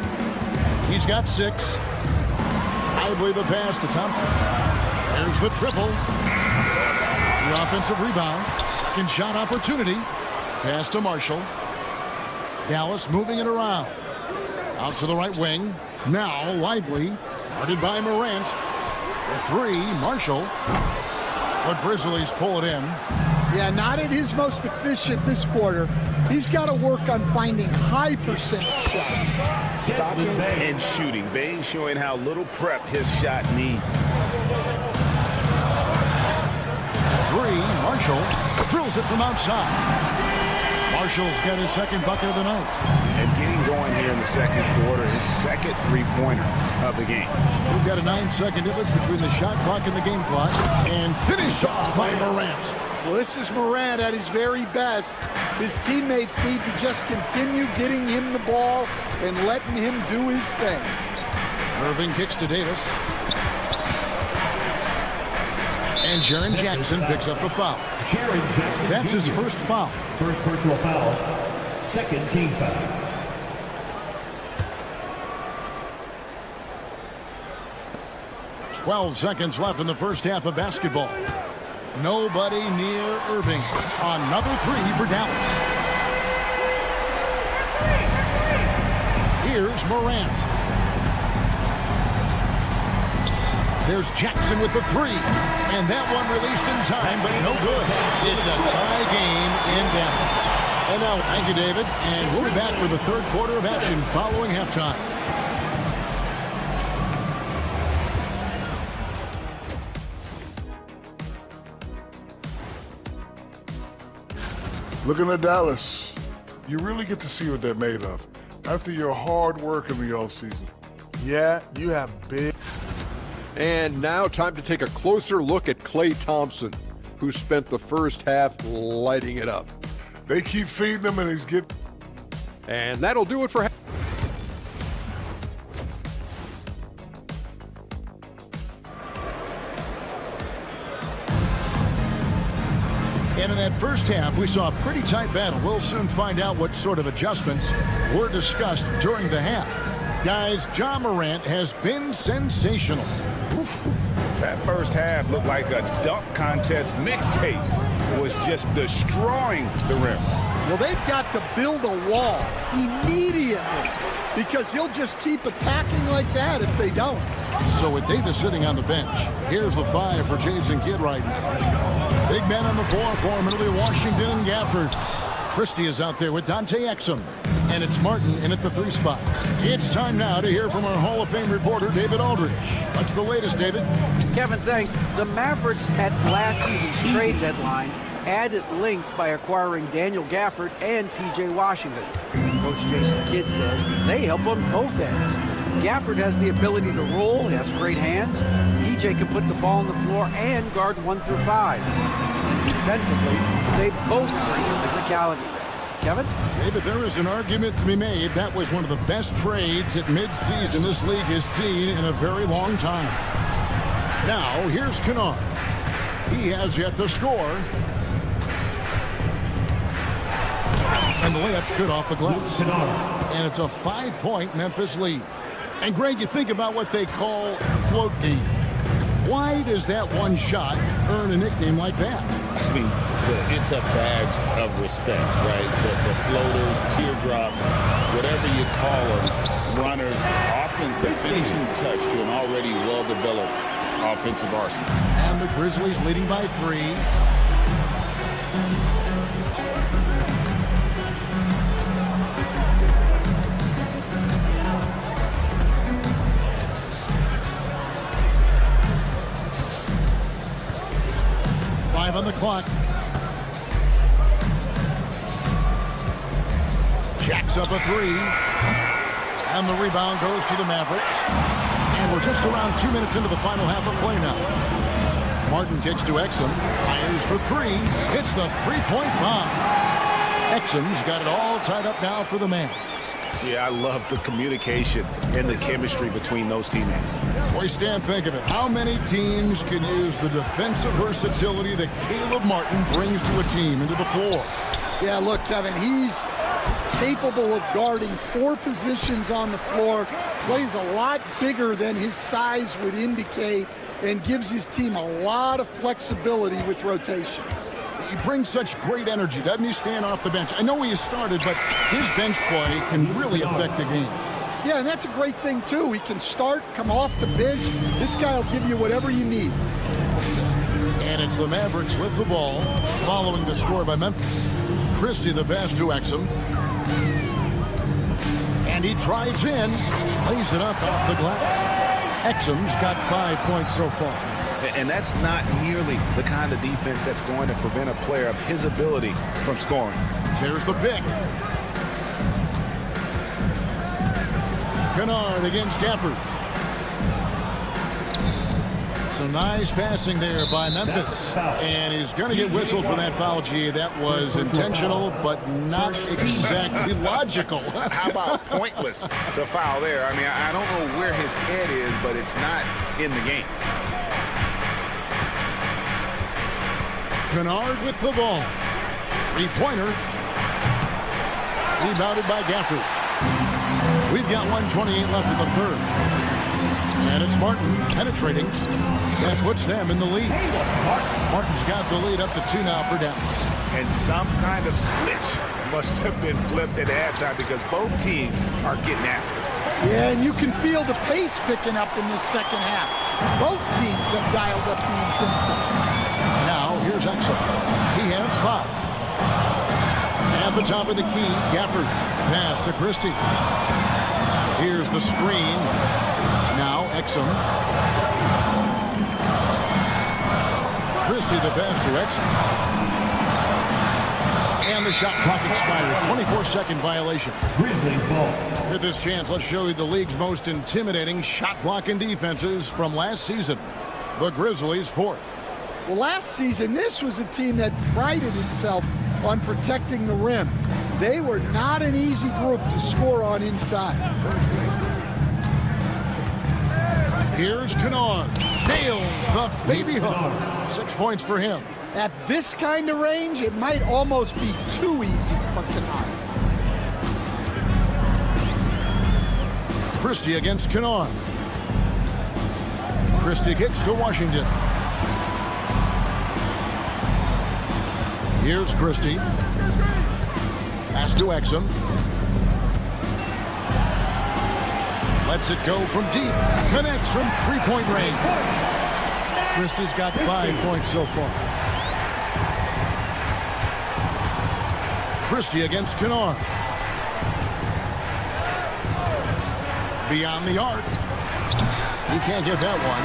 He's got 6. I believe the pass to Thompson. There's the triple. The offensive rebound. Second shot opportunity. Pass to Marshall. Dallas moving it around. Out to the right wing. Now Lively. Guarded by Morant. The 3, Marshall. The Grizzlies pull it in. Yeah, not at his most efficient this quarter. He's got to work on finding high percentage shots. Stopping and shooting. Bane showing how little prep his shot needs. 3, Marshall drills it from outside. Marshall's got his 2nd bucket of the night. And getting going here in the 2nd quarter, his 2nd 3-pointer of the game. We've got a 9-second difference between the shot clock and the game clock. And finished off by Morant. Well, this is Morant at his very best. His teammates need to just continue getting him the ball and letting him do his thing. Irving kicks to Davis. And Jaren Jackson picks up the foul. That's his first foul. First personal foul. 2nd team foul. "12 seconds left in the first half of basketball. Nobody near Irving. Another 3 for Dallas. Here's Morant. There's Jackson with the 3. And that one released in time, but no good. It's a tie game in Dallas. And now, thank you, David. And we'll be back for the 3rd quarter of action following halftime. Looking at Dallas, you really get to see what they're made of after your hard work in the offseason. Yeah, you have big. And now time to take a closer look at Klay Thompson, who spent the first half lighting it up. They keep feeding him and he's getting. And that'll do it for And in that first half, we saw a pretty tight battle. We'll soon find out what sort of adjustments were discussed during the half. Guys, Ja Morant has been sensational. That first half looked like a dunk contest mixtape. Was just destroying the rim. Well, they've got to build a wall immediately because he'll just keep attacking like that if they don't. So with Davis sitting on the bench, here's the 5 for Jason Kidd right now. Big man on the 4 for Middle Washington and Gafford. Christie is out there with Dante Exum. And it's Martin in at the 3 spot. It's time now to hear from our Hall of Fame reporter, David Aldridge. What's the latest, David? Kevin, thanks. The Mavericks at last season's trade deadline added length by acquiring Daniel Gafford and P.J. Washington. Coach Jason Kidd says they help on both ends. Gafford has the ability to roll, he has great hands. P.J. can put the ball on the floor and guard 1 through 5. And defensively, they both bring physicality. Kevin? David, there is an argument to be made. That was one of the best trades at mid-season this league has seen in a very long time. Now, here's Kennard. He has yet to score. And the layup's good off the glass. And it's a 5-point Memphis lead. And Greg, you think about what they call float game. Why does that one shot earn a nickname like that? I mean, it's a badge of respect, right? The floaters, teardrops, whatever you call them, runners, often the finishing touch to an already well-developed offensive arsenal. And the Grizzlies leading by 3. On the clock. Jacks up a 3. And the rebound goes to the Mavericks. And we're just around 2 minutes into the final half of play now. Martin kicks to Exum. Fires for 3. Hits the three-point bomb. Exum's got it all tied up now for the Mavs. Yeah, I love the communication and the chemistry between those teammates. Boy, Stan, think of it. How many teams can use the defensive versatility that Caleb Martin brings to a team into the floor? Yeah, look, Kevin, he's capable of guarding 4 positions on the floor, plays a lot bigger than his size would indicate, and gives his team a lot of flexibility with rotations. He brings such great energy, doesn't he, stand off the bench? I know he has started, but his bench play can really affect the game. Yeah, and that's a great thing, too. He can start, come off the bench. This guy will give you whatever you need. And it's the Mavericks with the ball, following the score by Memphis. Christie the pass to Exum. And he drives in, lays it up off the glass. Exum's got 5 points so far. And that's not nearly the kind of defense that's going to prevent a player of his ability from scoring. There's the pick. Kennard against Gafford. Some nice passing there by Memphis. And he's going to get whistled for that foul, G. That was intentional, but not exactly logical. How about pointless to foul there? I mean, I don't know where his head is, but it's not in the game. Kennard with the ball. 3-pointer. Rebounded by Gafford. We've got 1:28 left in the third. And it's Martin penetrating. That puts them in the lead. Martin's got the lead up to 2 now for Dallas. And some kind of switch must have been flipped at halftime because both teams are getting after it. Yeah, and you can feel the pace picking up in this second half. Both teams have dialed up the intensity. Now, here's Exum. He has 5. At the top of the key, Gafford. Pass to Christie. Here's the screen. Now, Exum. Christie the pass to Exum. And the shot clock expires. 24-second violation. Grizzlies ball. With this chance, let's show you the league's most intimidating shot blocking defenses from last season. The Grizzlies 4th. Well, last season, this was a team that prided itself on protecting the rim. They were not an easy group to score on inside. Here's Kennard. Nails the baby hook. 6 points for him. At this kind of range, it might almost be too easy for Kennard. Christie against Kennard. Christie kicks to Washington. Here's Christie. Pass to Exum. Lets it go from deep. Connects from 3-point range. Christie's got 5 points so far. Christie against Kennard. Beyond the arc. He can't get that one.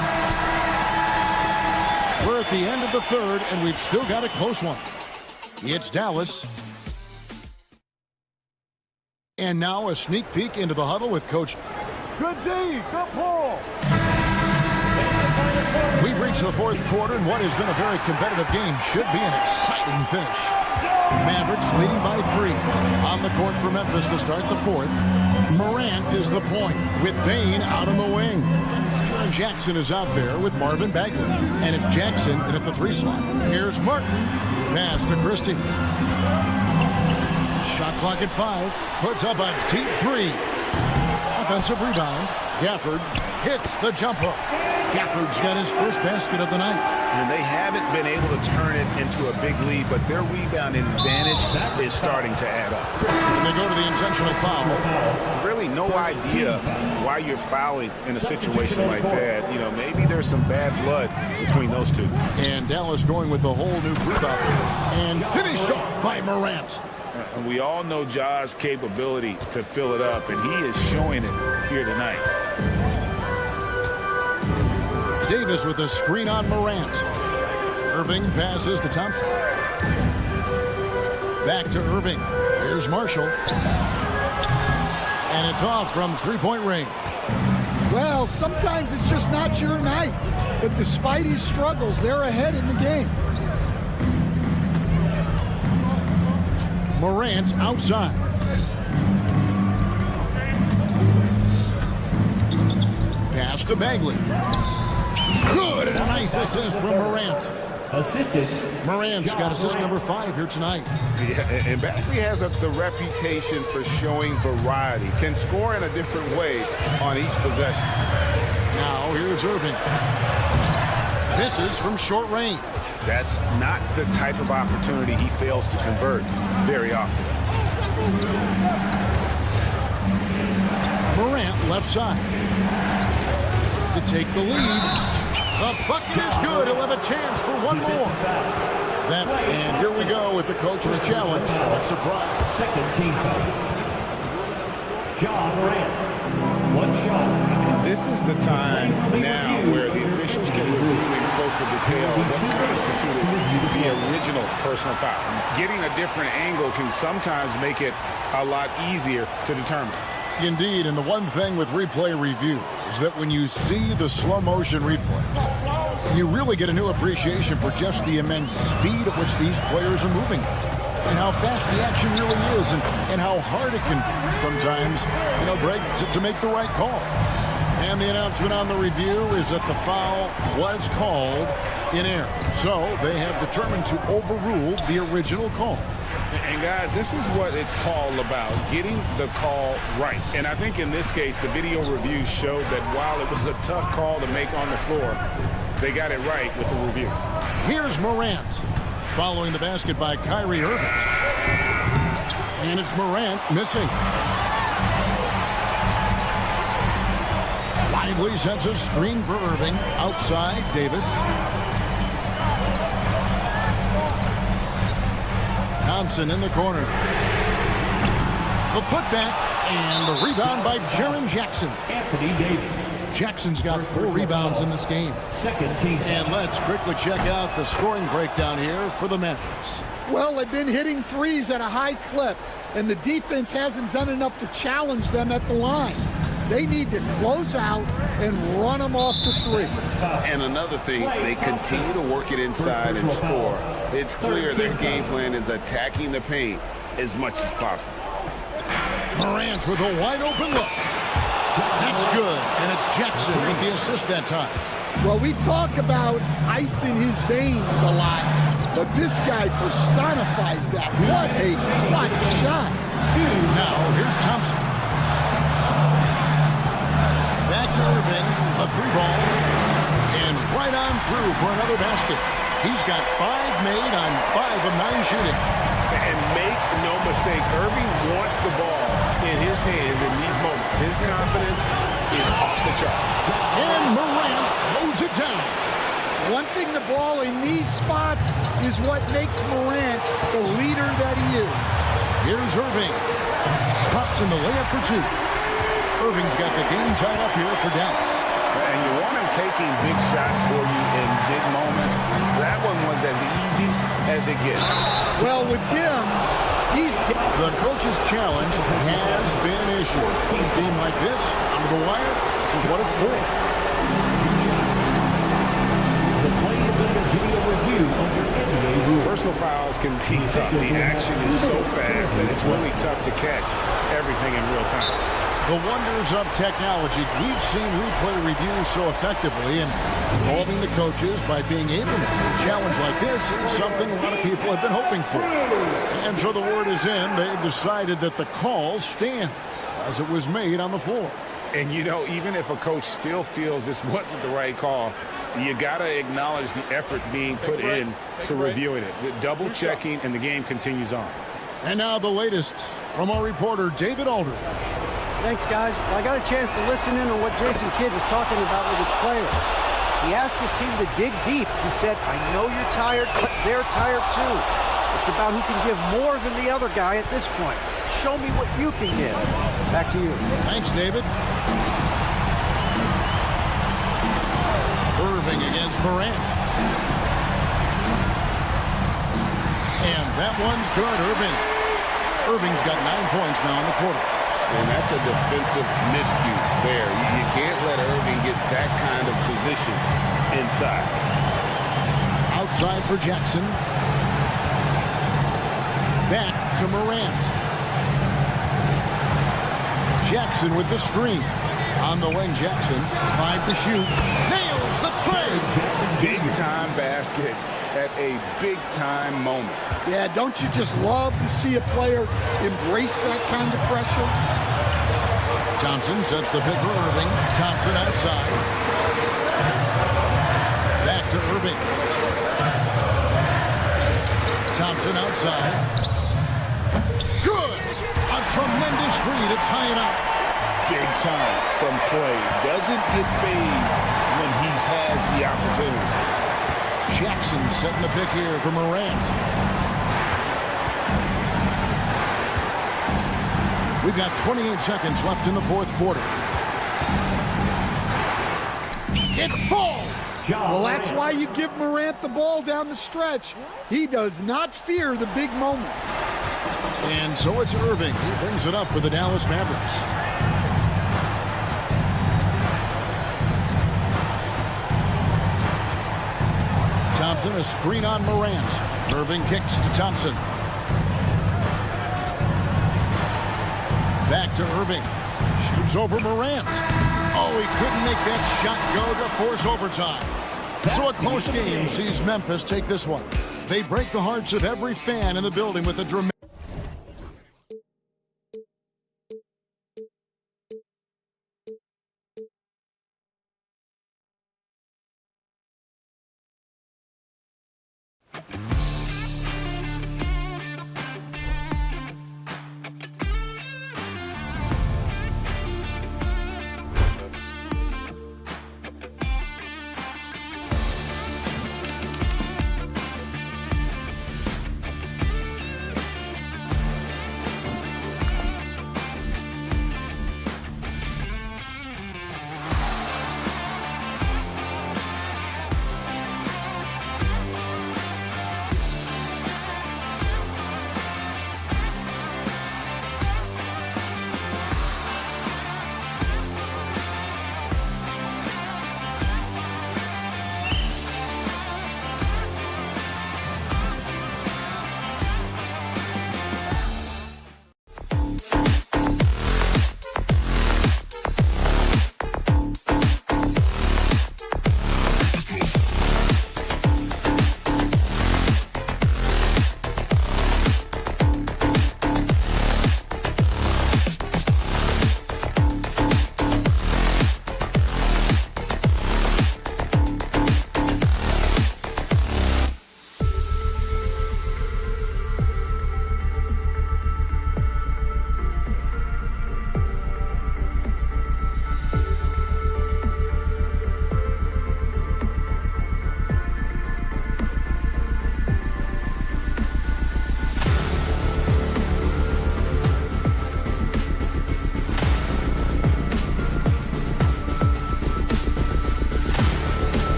We're at the end of the third, and we've still got a close one. It's Dallas. And now a sneak peek into the huddle with Coach. Good D, good pull. We've reached the fourth quarter, and what has been a very competitive game should be an exciting finish. Mavericks leading by 3. On the court for Memphis to start the fourth. Morant is the point with Bane out on the wing. Jaren Jackson is out there with Marvin Bagley. And it's Jackson in at the 3 slot. Here's Martin. Pass to Christie. Shot clock at 5. Puts up a deep 3. Offensive rebound. Gafford hits the jump hook. Gafford's got his first basket of the night. And they haven't been able to turn it into a big lead, but their rebounding advantage is starting to add up. And they go to the intentional foul. Really no idea why you're fouling in a situation like that. You know, maybe there's some bad blood between those two. And Dallas going with a whole new group out there. And finished off by Morant. And we all know Ja's capability to fill it up, and he is showing it here tonight. Davis with a screen on Morant. Irving passes to Thompson. Back to Irving. Here's Marshall. And it's off from three-point range. Well, sometimes it's just not your night. But despite his struggles, they're ahead in the game. Morant outside. Pass to Bagley. Good, and a nice assist from Morant. Assisted. Morant's got assist number 5 here tonight. Yeah, and Bagley has the reputation for showing variety. Can score in a different way on each possession. Now here's Irving. Misses from short range. That's not the type of opportunity he fails to convert very often. Morant left side. To take the lead. The bucket is good. He'll have a chance for one more. And here we go with the coach's challenge. What surprise. Second team foul. John Morant. One shot. This is the time now where the officials can review in closer detail what constituted the original personal foul. Getting a different angle can sometimes make it a lot easier to determine. Indeed, and the one thing with replay review is that when you see the slow motion replay, you really get a new appreciation for just the immense speed at which these players are moving and how fast the action really is and how hard it can sometimes, Greg, to make the right call. And the announcement on the review is that the foul was called in error. So they have determined to overrule the original call. And guys, this is what it's all about, getting the call right. And I think in this case, the video review showed that while it was a tough call to make on the floor, they got it right with the review. Here's Morant following the basket by Kyrie Irving. And it's Morant missing. Lively sets a screen for Irving. Outside, Davis. Thompson in the corner. The putback and the rebound by Jaren Jackson. Anthony Davis. Jackson's got 4 rebounds in this game. Second team. And let's quickly check out the scoring breakdown here for the Mavericks. Well, they've been hitting threes at a high clip, and the defense hasn't done enough to challenge them at the line. They need to close out and run them off the three. And another thing, they continue to work it inside and score. It's clear their game plan is attacking the paint as much as possible. Morant with a wide open look. That's good, and it's Jackson with the assist that time. Well, we talk about ice in his veins a lot, but this guy personifies that. What a clutch shot. Now, here's Thompson. Back to Irving, a 3-ball, and right on through for another basket. He's got 5 made on 5 of 9 shooting. And make no mistake, Irving wants the ball in his hands in these moments. His confidence is off the chart. And Morant throws it down. Wanting the ball in these spots is what makes Morant the leader that he is. Here's Irving. Drops in the layup for 2. Irving's got the game tied up here for Dallas. And you want him taking big shots for you in big moments. That one was as easy as it gets. Well, with him, the coach's challenge has been issued. A game like this, under the wire, this is what it's for. The play is under video review under NBA rules. Personal fouls can be tough. The action is so fast that it's really tough to catch everything in real time. The wonders of technology. We've seen replay reviews so effectively, and involving the coaches by being able to a challenge like this is something a lot of people have been hoping for. And so the word is in. They've decided that the call stands as it was made on the floor. And, you know, even if a coach still feels this wasn't the right call, you got to acknowledge the effort being put in to reviewing it. With double checking, and the game continues on. And now the latest from our reporter, David Aldridge. Thanks, guys. Well, I got a chance to listen in on what Jason Kidd was talking about with his players. He asked his team to dig deep. He said, I know you're tired, but they're tired too. It's about who can give more than the other guy at this point. Show me what you can give. Back to you. Thanks, David. Irving against Morant. And that one's good, Irving. Irving's got 9 points now in the quarter. And that's a defensive miscue there. You can't let Irving get that kind of position inside. Outside for Jackson. Back to Morant. Jackson with the screen. On the wing, Jackson. 5 to shoot. Nails the tray. Big-time basket at a big-time moment. Yeah, don't you just love to see a player embrace that kind of pressure? Thompson sets the pick for Irving. Thompson outside. Back to Irving. Thompson outside. Good! A tremendous three to tie it up. Big time from Clay. Doesn't get phased when he has the opportunity. Jackson setting the pick here for Morant. We've got 28 seconds left in the fourth quarter. It falls! Well, that's why you give Morant the ball down the stretch. He does not fear the big moments. And so it's Irving. He brings it up for the Dallas Mavericks. Thompson, a screen on Morant. Irving kicks to Thompson. Back to Irving. Shoots over Morant. Oh, he couldn't make that shot go to force overtime. So a close game sees Memphis take this one. They break the hearts of every fan in the building with a dramatic...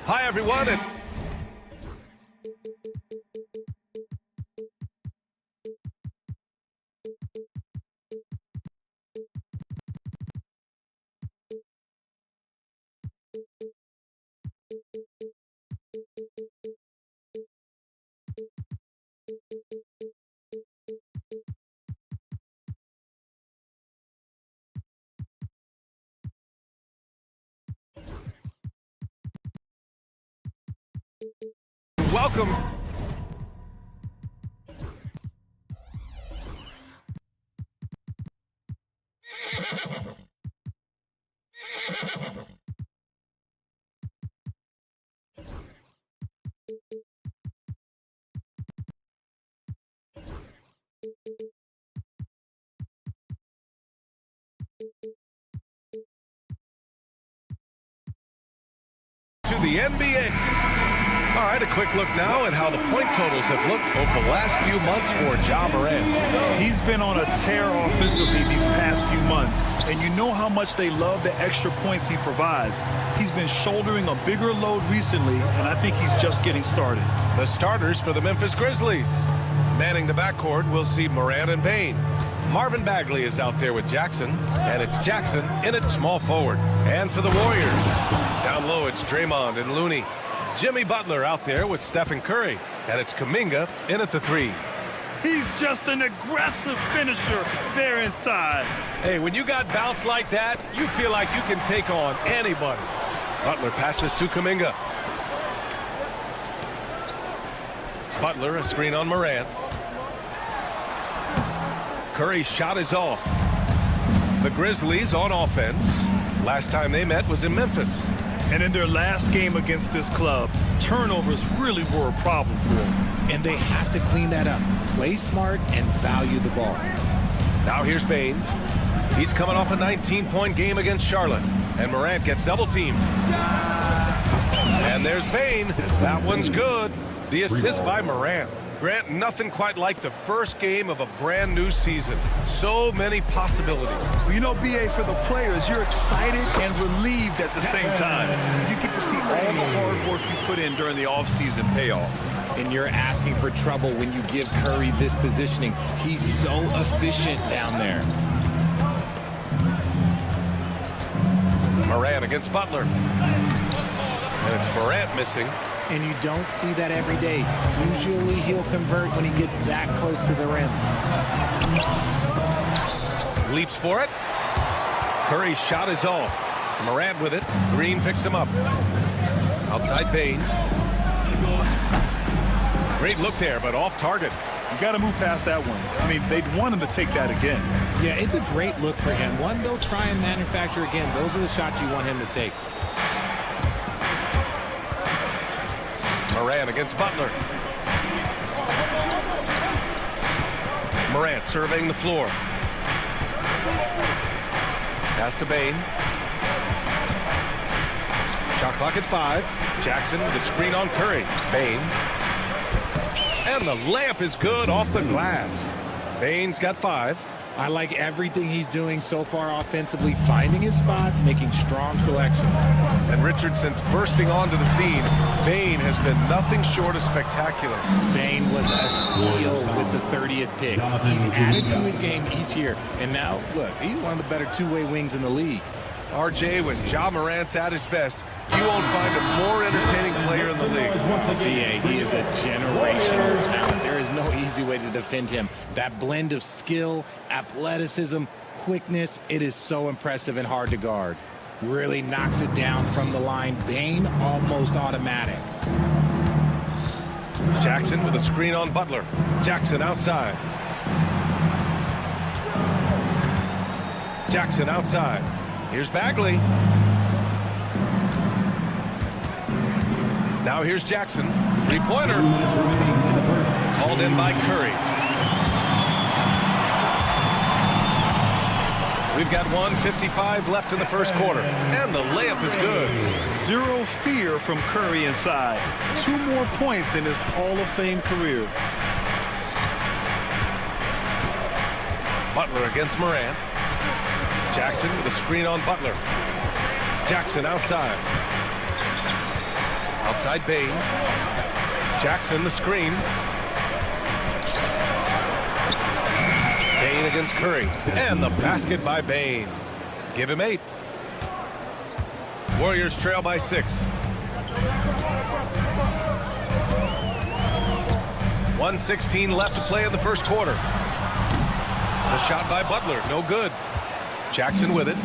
Hi, everyone. Welcome. To the NBA. All right, a quick look now at how the point totals have looked over the last few months for Ja Morant. He's been on a tear offensively these past few months, and you know how much they love the extra points he provides. He's been shouldering a bigger load recently, and I think he's just getting started. The starters for the Memphis Grizzlies. Manning the backcourt, we'll see Morant and Payne. Marvin Bagley is out there with Jackson, and it's Jackson in at small forward. And for the Warriors, down low it's Draymond and Looney. Jimmy Butler out there with Stephen Curry, and it's Kuminga in at the 3. He's just an aggressive finisher there inside. Hey, when you got bounce like that, you feel like you can take on anybody. Butler passes to Kuminga. Butler, a screen on Morant. Curry's shot is off. The Grizzlies on offense. Last time they met was in Memphis. And in their last game against this club, turnovers really were a problem for them. And they have to clean that up. Play smart and value the ball. Now here's Payne. He's coming off a 19-point game against Charlotte. And Morant gets double-teamed. And there's Payne. That one's good. The assist by Morant. Grant, nothing quite like the first game of a brand new season. So many possibilities. Well, you know, BA, for the players, you're excited and relieved at the same time. You get to see all the hard work you put in during the offseason pay off. And you're asking for trouble when you give Curry this positioning. He's so efficient down there. Morant against Butler. And it's Morant missing. And you don't see that every day. Usually he'll convert when he gets that close to the rim. Leaps for it. Curry's shot is off. Morant with it. Green picks him up. Outside Payne. Great look there, but off target. You got to move past that one. I mean, they'd want him to take that again. Yeah, it's a great look for him. One they'll try and manufacture again. Those are the shots you want him to take. Morant against Butler. Morant surveying the floor. Pass to Payne. Shot clock at 5. Jackson with a screen on Curry. Payne. And the layup is good off the glass. Payne's got 5. I like everything he's doing so far offensively, finding his spots, making strong selections. And Richardson's bursting onto the scene. Payne has been nothing short of spectacular. Payne was a steal with the 30th pick. He's added to his game each year. And now, look, he's one of the better two-way wings in the league. RJ, when Ja Morant's at his best, you won't find a more entertaining player in the league. Yeah, he is a generational talent. There is no easy way to defend him. That blend of skill, athleticism, quickness, it is so impressive and hard to guard. Really knocks it down from the line. Payne, almost automatic. Jackson with a screen on Butler. Jackson outside. Jackson outside. Here's Bagley. Now here's Jackson. Three-pointer. Called in by Curry. We've got 1:55 left in the first quarter. And the layup is good. Zero fear from Curry inside. 2 more points in his Hall of Fame career. Butler against Morant. Jackson with a screen on Butler. Jackson outside. Outside Bain. Jackson the screen. Bain against Curry. And the basket by Bain. Give him 8. Warriors trail by 6. 1:16 left to play in the first quarter. The shot by Butler, no good. Jackson with it,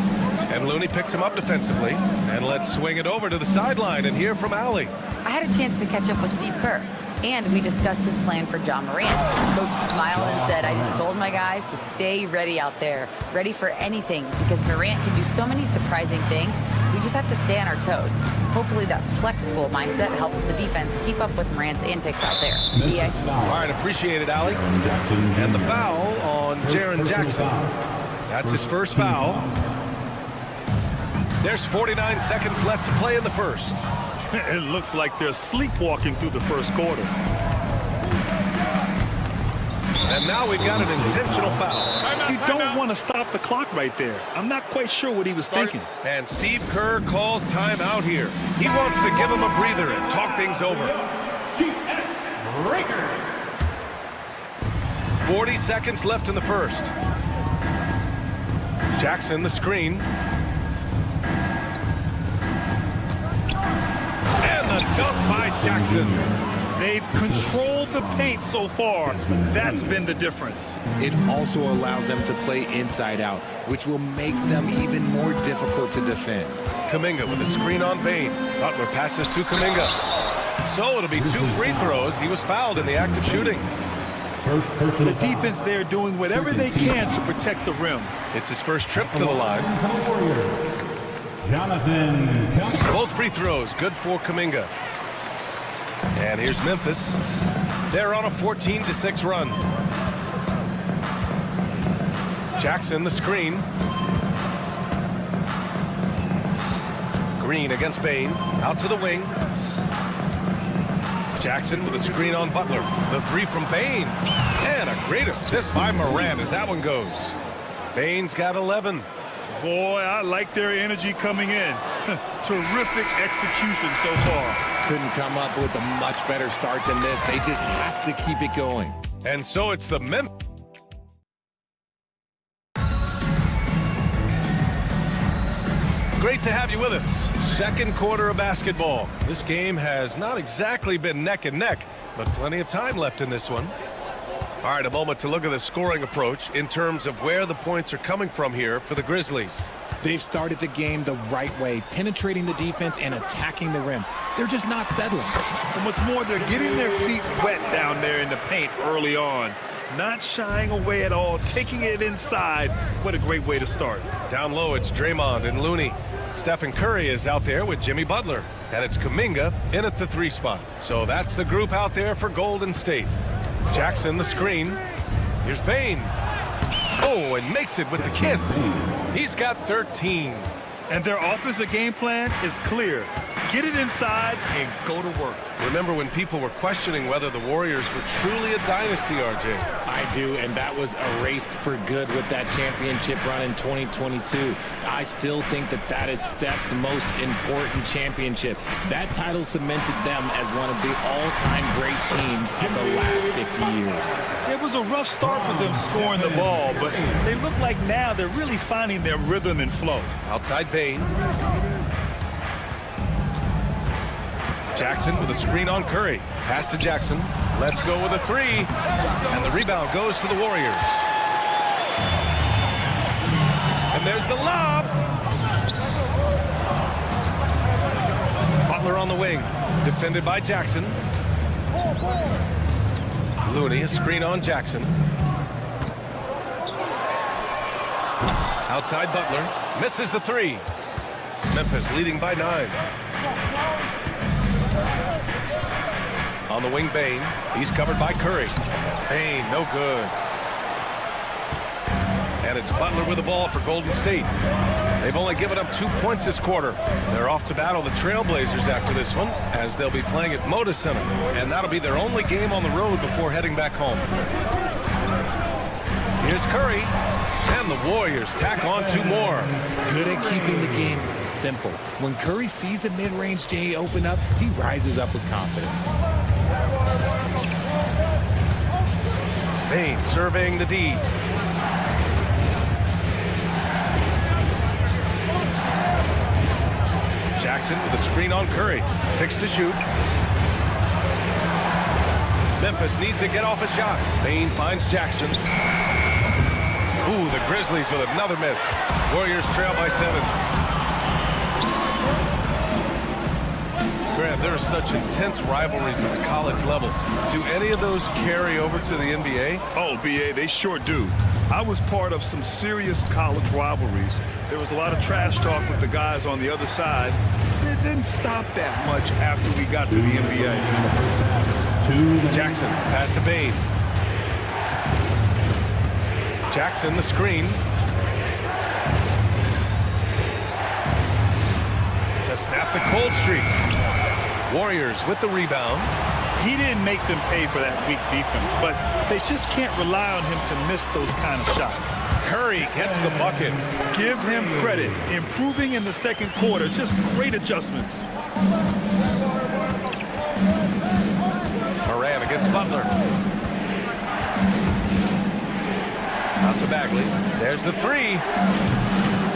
and Looney picks him up defensively. And let's swing it over to the sideline and hear from Allie. I had a chance to catch up with Steve Kerr, and we discussed his plan for John Morant. Coach smiled and said, I just told my guys to stay ready out there, ready for anything, because Morant can do so many surprising things. We just have to stay on our toes. Hopefully that flexible mindset helps the defense keep up with Morant's antics out there. All right, appreciate it, Allie. And the foul on Jaren Jackson. That's his first foul. There's 49 seconds left to play in the first. It looks like they're sleepwalking through the first quarter. And now we've got an intentional foul. You don't want to stop the clock right there. I'm not quite sure what he was thinking. And Steve Kerr calls timeout here. He wants to give him a breather and talk things over. 40 seconds left in the first. Jackson the screen. And the dunk by Jackson. They've controlled the paint so far. That's been the difference. It also allows them to play inside out, which will make them even more difficult to defend. Kuminga with a screen on Bain. Butler passes to Kuminga. So it'll be 2 free throws. He was fouled in the act of shooting. The defense there doing whatever they can to protect the rim. It's his first trip to the line. Jonathan. Both free throws good for Kuminga. And here's Memphis. They're on a 14-6 run. Jackson the screen. Green against Bain. Out to the wing. Jackson with a screen on Butler. The 3 from Bain. And a great assist by Morant as that one goes. Bain's got 11. Boy, I like their energy coming in. Terrific execution so far. Couldn't come up with a much better start than this. They just have to keep it going. And so it's the Memphis. Great to have you with us. Second quarter of basketball. This game has not exactly been neck and neck, but plenty of time left in this one. All right, a moment to look at the scoring approach in terms of where the points are coming from here for the Grizzlies. They've started the game the right way, penetrating the defense and attacking the rim. They're just not settling. And what's more, they're getting their feet wet down there in the paint early on. Not shying away at all, taking it inside. What a great way to start. Down low, it's Draymond and Looney. Stephen Curry is out there with Jimmy Butler. And it's Kuminga in at the 3 spot. So that's the group out there for Golden State. Jackson the screen. Here's Bain. Oh, and makes it with the kiss. He's got 13. And their offensive game plan is clear. Get it inside and go to work. Remember when people were questioning whether the Warriors were truly a dynasty, RJ? I do, and that was erased for good with that championship run in 2022. I still think that that is Steph's most important championship. That title cemented them as one of the all-time great teams of the last 50 years. It was a rough start for them scoring the ball, but they look like now they're really finding their rhythm and flow. Outside Bain. Jackson with a screen on Curry. Pass to Jackson. Let's go with a 3. And the rebound goes to the Warriors. And there's the lob. Butler on the wing. Defended by Jackson. Looney, a screen on Jackson. Outside Butler. Misses the 3. Memphis leading by 9. On the wing, Bain. He's covered by Curry. Bain, no good. And it's Butler with the ball for Golden State. They've only given up 2 points this quarter. They're off to battle the Trailblazers after this one, as they'll be playing at Moda Center. And that'll be their only game on the road before heading back home. Here's Curry. And the Warriors tack on 2 more. Good at keeping the game simple. When Curry sees the mid-range J open up, he rises up with confidence. Bane surveying the D. Jackson with a screen on Curry. 6 to shoot. Memphis needs to get off a shot. Bane finds Jackson. Ooh, the Grizzlies with another miss. Warriors trail by 7. Grant, there are such intense rivalries at the college level. Do any of those carry over to the NBA? Oh, BA, they sure do. I was part of some serious college rivalries. There was a lot of trash talk with the guys on the other side. It didn't stop that much after we got to the NBA. Jackson, pass to Bane. Jackson, the screen. To snap the cold streak. Warriors with the rebound. He didn't make them pay for that weak defense, but they just can't rely on him to miss those kind of shots. Curry gets the bucket. Give him credit. Improving in the second quarter. Just great adjustments. Moran against Butler. Out to Bagley. There's the 3.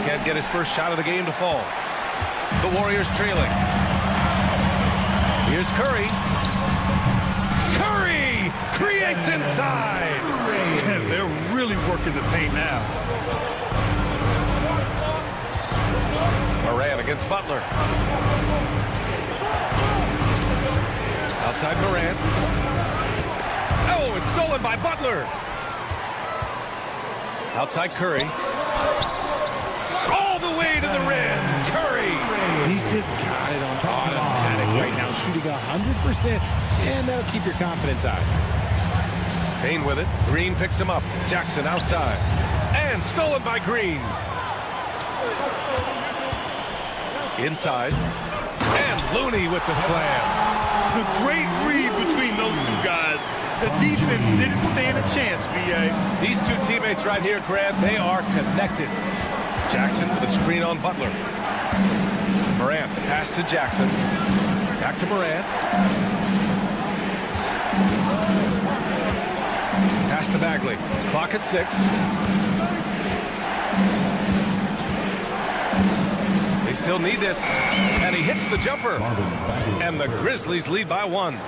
Can't get his first shot of the game to fall. The Warriors trailing. Here's Curry. Curry creates inside. They're really working the paint now. Moran against Butler. Outside Moran. Oh, it's stolen by Butler. Outside Curry. All the way to the rim. Curry. He's just got it on automatic right now, shooting 100%, and that'll keep your confidence high. Bane with it. Green picks him up. Jackson outside. And stolen by Green. Inside. And Looney with the slam. The great read between those 2 guys. The defense didn't stand a chance, B.A. These 2 teammates right here, Grant, they are connected. Jackson with a screen on Butler. Morant, the pass to Jackson. Back to Morant. Pass to Bagley. Clock at 6. They still need this. And he hits the jumper. And the Grizzlies lead by 1.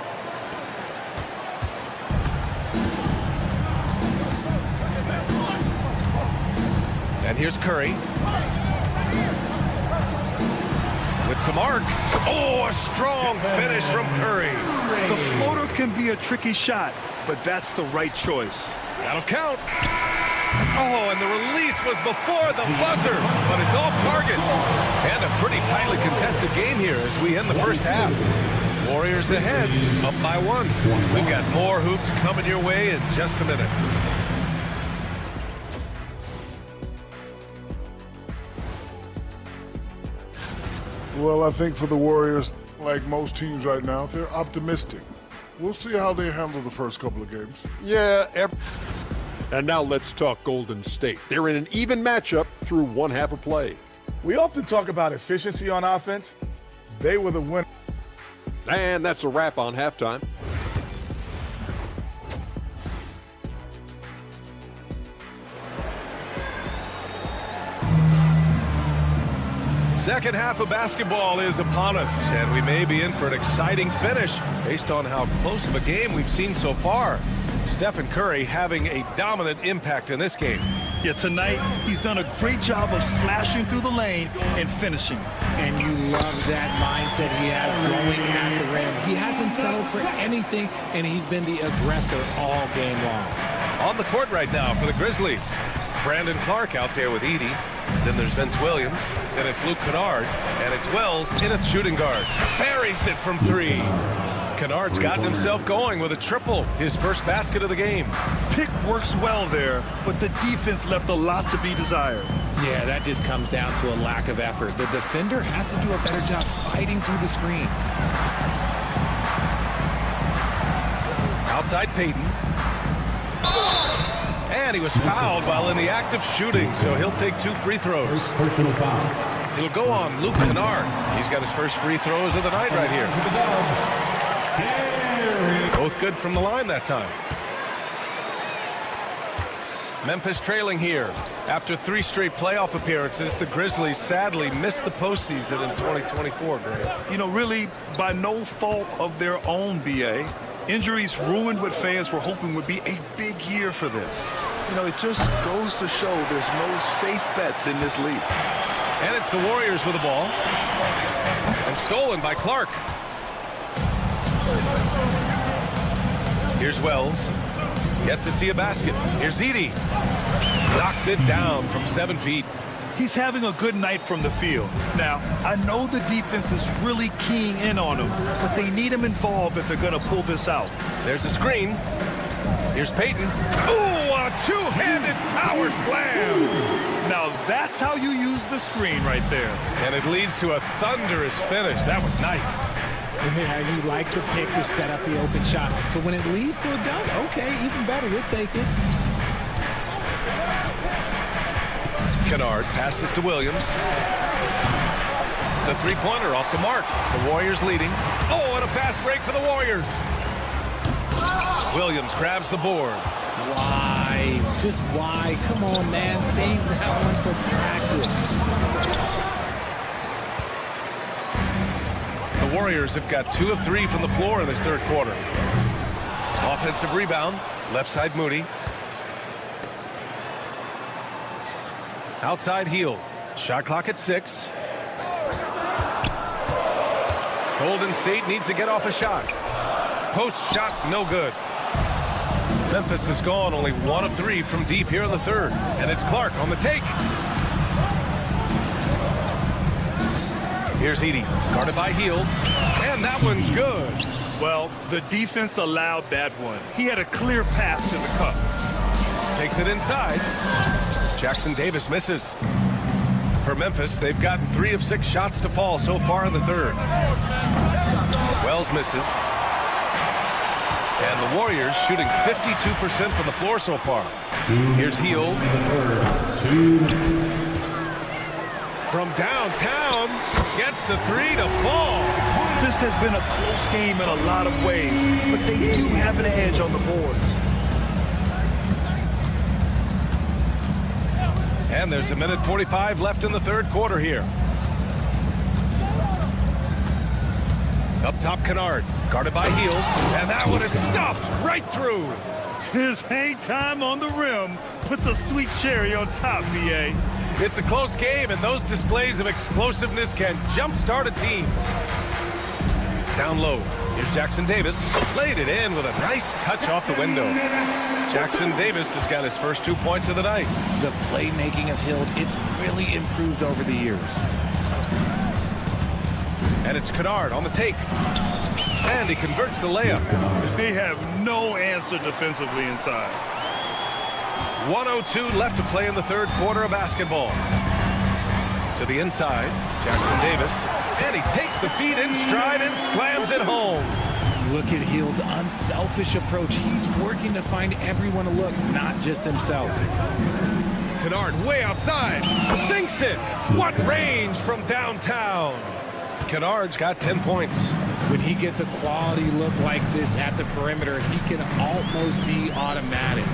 And here's Curry. With some arc. Oh, a strong finish from Curry. The floater can be a tricky shot, but that's the right choice. That'll count. Oh, and the release was before the buzzer, but it's off target. And a pretty tightly contested game here as we end the first half. Warriors ahead, up by 1. We've got more hoops coming your way in just a minute. Well, I think for the Warriors, like most teams right now, they're optimistic. We'll see how they handle the first couple of games. Yeah, and now let's talk Golden State. They're in an even matchup through 1 half of play. We often talk about efficiency on offense. They were the winner. And that's a wrap on halftime. Second half of basketball is upon us, and we may be in for an exciting finish based on how close of a game we've seen so far. Stephen Curry having a dominant impact in this game. Yeah, tonight he's done a great job of slashing through the lane and finishing. And you love that mindset he has going at the rim. He hasn't settled for anything, and he's been the aggressor all game long. On the court right now for the Grizzlies. Brandon Clark out there with Edey. Then there's Vince Williams. Then it's Luke Kennard. And it's Wells in at shooting guard. Buries it from 3. Kennard's gotten himself going with a triple, his first basket of the game. Pick works well there, but the defense left a lot to be desired. Yeah, that just comes down to a lack of effort. The defender has to do a better job fighting through the screen. Outside Payton. And he was fouled while in the act of shooting, so he'll take 2 free throws. Personal foul. It'll go on Luke Kennard. He's got his first free throws of the night right here. Both good from the line that time. Memphis trailing here. After 3 straight playoff appearances, the Grizzlies sadly missed the postseason in 2024, Graham. You know, really, by no fault of their own, B.A., injuries ruined what fans were hoping would be a big year for them. You know, it just goes to show there's no safe bets in this league. And it's the Warriors with the ball. And stolen by Clark. Here's Wells. Yet to see a basket. Here's Edey. Knocks it down from 7 feet. He's having a good night from the field. Now, I know the defense is really keying in on him, but they need him involved if they're going to pull this out. There's a screen. Here's Payton. Ooh, a 2-handed power slam. Now, that's how you use the screen right there. And it leads to a thunderous finish. That was nice. Yeah, you like the pick to set up the open shot, but when it leads to a dunk, okay, even better, we'll take it. Kennard passes to Williams. The three-pointer off the mark. The Warriors leading. Oh, and a fast break for the Warriors. Williams grabs the board. Why? Just why? Come on, man. Save that one for practice. The Warriors have got 2 of 3 from the floor in this third quarter. Offensive rebound. Left side Moody. Outside Hield. Shot clock at 6. Golden State needs to get off a shot. Post shot, no good. Memphis has gone only 1 of 3 from deep here in the third. And it's Clark on the take. Here's Edey, guarded by Hield. And that one's good. Well, the defense allowed that one. He had a clear path to the cup. Takes it inside. Jackson Davis misses. For Memphis, they've gotten 3 of 6 shots to fall so far in the third. Wells misses. And the Warriors shooting 52% from the floor so far. Here's Hield. From downtown, gets the 3 to fall. This has been a close game in a lot of ways, but they do have an edge on the boards. And there's 1:45 left in the third quarter here. Up top, Kennard, guarded by Hield, and that one is stuffed right through. His hang time on the rim puts a sweet cherry on top, B.A. It's a close game, and those displays of explosiveness can jumpstart a team. Down low, here's Jackson Davis. Laid it in with a nice touch off the window. Jackson Davis has got his first 2 points of the night. The playmaking of Hield, it's really improved over the years. And it's Kennard on the take. And he converts the layup. They have no answer defensively inside. 1:02 left to play in the third quarter of basketball. To the inside, Jackson Davis. And he takes the feet in stride and slams it home. Look at Hield's unselfish approach. He's working to find everyone to look, not just himself. Kennard way outside. Sinks it. What range from downtown. Kennard's got 10 points. When he gets a quality look like this at the perimeter, he can almost be automatic.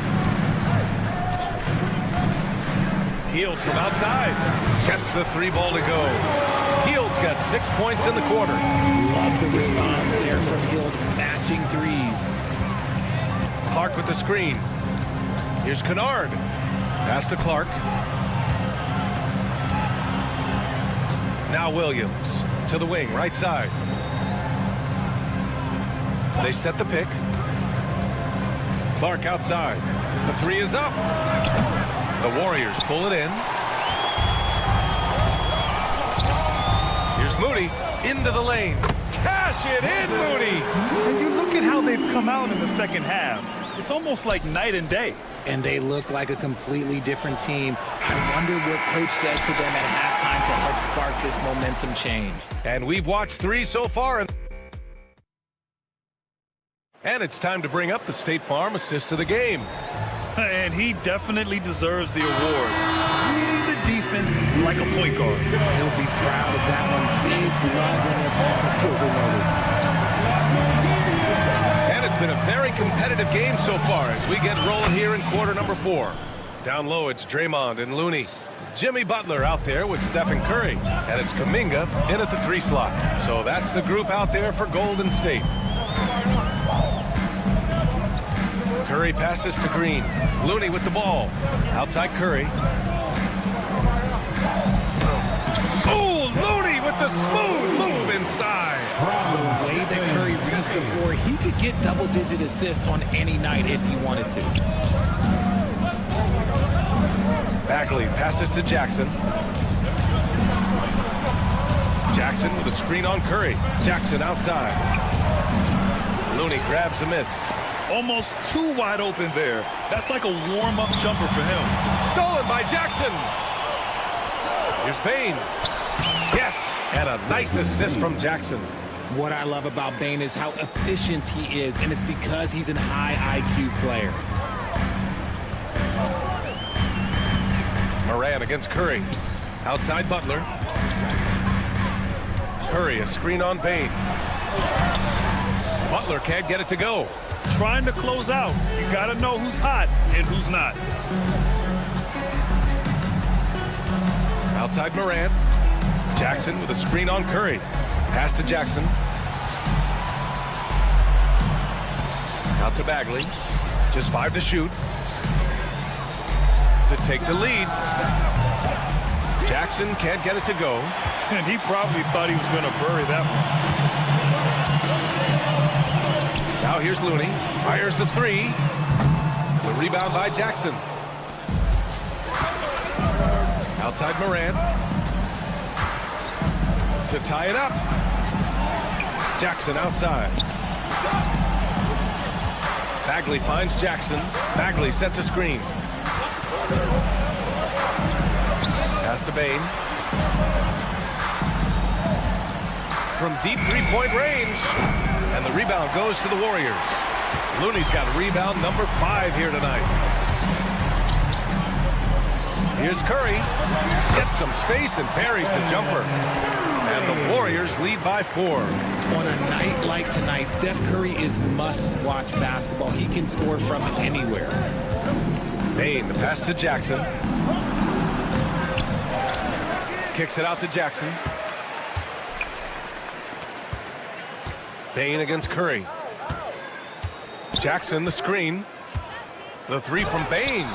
Hield from outside. Gets the 3 ball to go. Hield's got 6 points in the quarter. Love the response there from Hield, matching threes. Clark with the screen. Here's Kennard. Pass to Clark. Now Williams to the wing, right side. They set the pick. Clark outside. The 3 is up. The Warriors pull it in. Here's Moody into the lane. Cash it in, Moody. And you look at how they've come out in the second half. It's almost like night and day. And they look like a completely different team. I wonder what coach said to them at halftime to help spark this momentum change. And we've watched 3 so far. And it's time to bring up the State Farm assist of the game. And he definitely deserves the award. Reading the defense like a point guard. He'll be proud of that one. Bigs love when their passing skills are noticed. And it's been a very competitive game so far as we get rolling here in quarter number 4. Down low, it's Draymond and Looney. Jimmy Butler out there with Stephen Curry. And it's Kuminga in at the 3 slot. So that's the group out there for Golden State. Curry passes to Green. Looney with the ball. Outside Curry. Oh, Looney with the smooth move inside. The way that Curry reads the floor, he could get double-digit assists on any night if he wanted to. Bagley passes to Jackson. Jackson with a screen on Curry. Jackson outside. Looney grabs a miss. Almost too wide open there. That's like a warm-up jumper for him. Stolen by Jackson. Here's Bane. Yes, and a nice assist from Jackson. What I love about Bane is how efficient he is, and it's because he's a high IQ player. Moran against Curry. Outside Butler. Curry, a screen on Bane. Butler can't get it to go. Trying to close out. You got to know who's hot and who's not. Outside Moran. Jackson with a screen on Curry. Pass to Jackson. Out to Bagley. Just 5 to shoot. To take the lead. Jackson can't get it to go. And he probably thought he was going to bury that one. Now here's Looney. Fires the 3. The rebound by Jackson. Outside Moran. To tie it up. Jackson outside. Bagley finds Jackson. Bagley sets a screen. Pass to Bane. From deep 3-point range. And the rebound goes to the Warriors. Looney's got rebound number 5 here tonight. Here's Curry. Gets some space and parries the jumper. And the Warriors lead by 4. On a night like tonight, Steph Curry is must-watch basketball. He can score from anywhere. Bane, the pass to Jackson. Kicks it out to Jackson. Bane against Curry. Jackson, the screen. The 3 from Bane.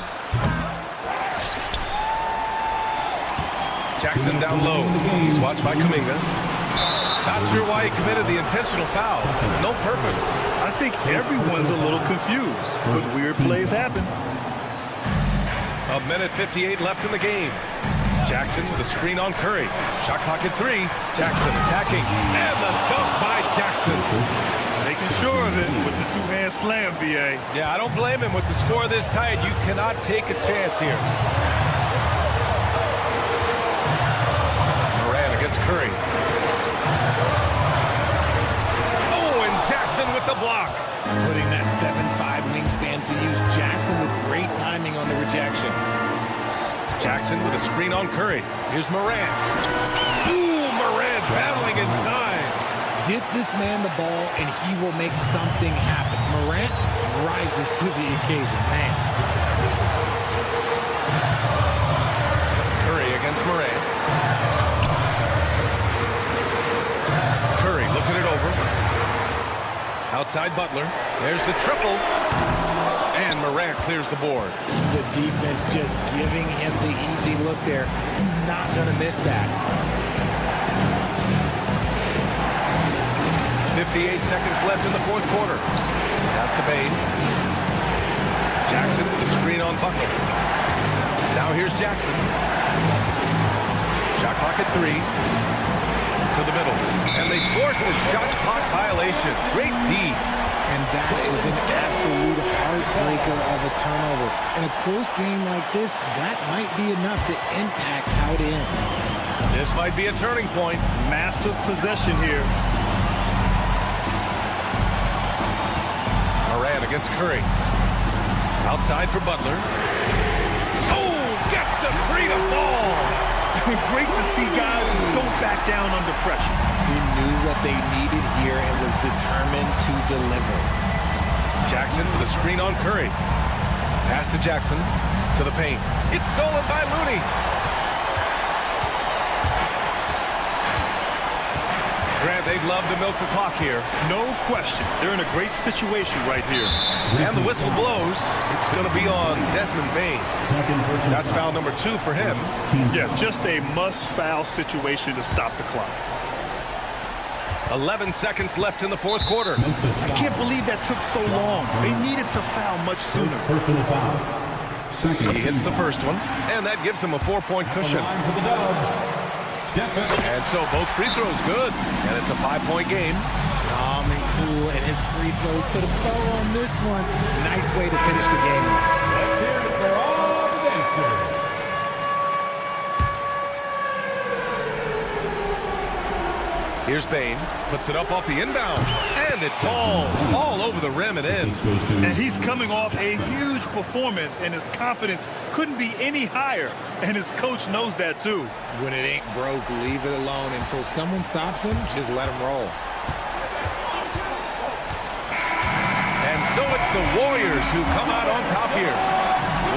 Jackson down low. He's watched by Kuminga. Not sure why he committed the intentional foul. No purpose. I think everyone's a little confused, but weird plays happen. 1:58 left in the game. Jackson with a screen on Curry. Shot clock at 3. Jackson attacking. And the dunk by Jackson. Making sure of it with the 2-hand slam, B.A. Yeah, I don't blame him with the score this tight. You cannot take a chance here. Moran against Curry. Oh, and Jackson with the block. Putting that 7'5" wingspan to use. Jackson with great timing on the rejection. Jackson with a screen on Curry. Here's Moran. Ooh, Moran battling inside. Get this man the ball and he will make something happen. Morant rises to the occasion. Man. Curry against Moran. Curry looking it over. Outside Butler. There's the triple. And Morant clears the board. The defense just giving him the easy look there. He's not going to miss that. 58 seconds left in the 4th quarter. Pass to Bane. Jackson with the screen on Butler. Now here's Jackson. Shot clock at 3. To the middle. And they force the shot clock violation. Great D. And that is an absolute heartbreaker of a turnover. In a close game like this, that might be enough to impact how it ends. This might be a turning point. Massive possession here. Moran against Curry. Outside for Butler. Oh, gets the three to fall. Great to see guys who don't back down under pressure. He knew what they needed here and was determined to deliver. Jackson for the screen on Curry. Pass to Jackson to the paint. It's stolen by Looney. Grant, they'd love to milk the clock here. No question. They're in a great situation right here. And the whistle blows. It's going to be on Desmond Bane. That's foul number 2 for him. Yeah, just a must-foul situation to stop the clock. 11 seconds left in the fourth quarter. I can't believe that took so long. They needed to foul much sooner. He hits the first one, and that gives him a 4-point cushion. And so both free throws good, and it's a 5-point game. Calm and cool, and his free throw put a bow on this one. Nice way to finish the game. Let's hear it for all the dancers. Here's Bane, puts it up off the inbound, and it falls all over the rim and in. And he's coming off a huge performance, and his confidence couldn't be any higher. And his coach knows that too. When it ain't broke, leave it alone. Until someone stops him, just let him roll. And so it's the Warriors who come out on top here.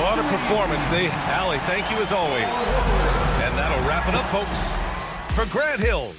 What a performance. Allie, thank you as always. And that'll wrap it up, folks. For Grant Hill.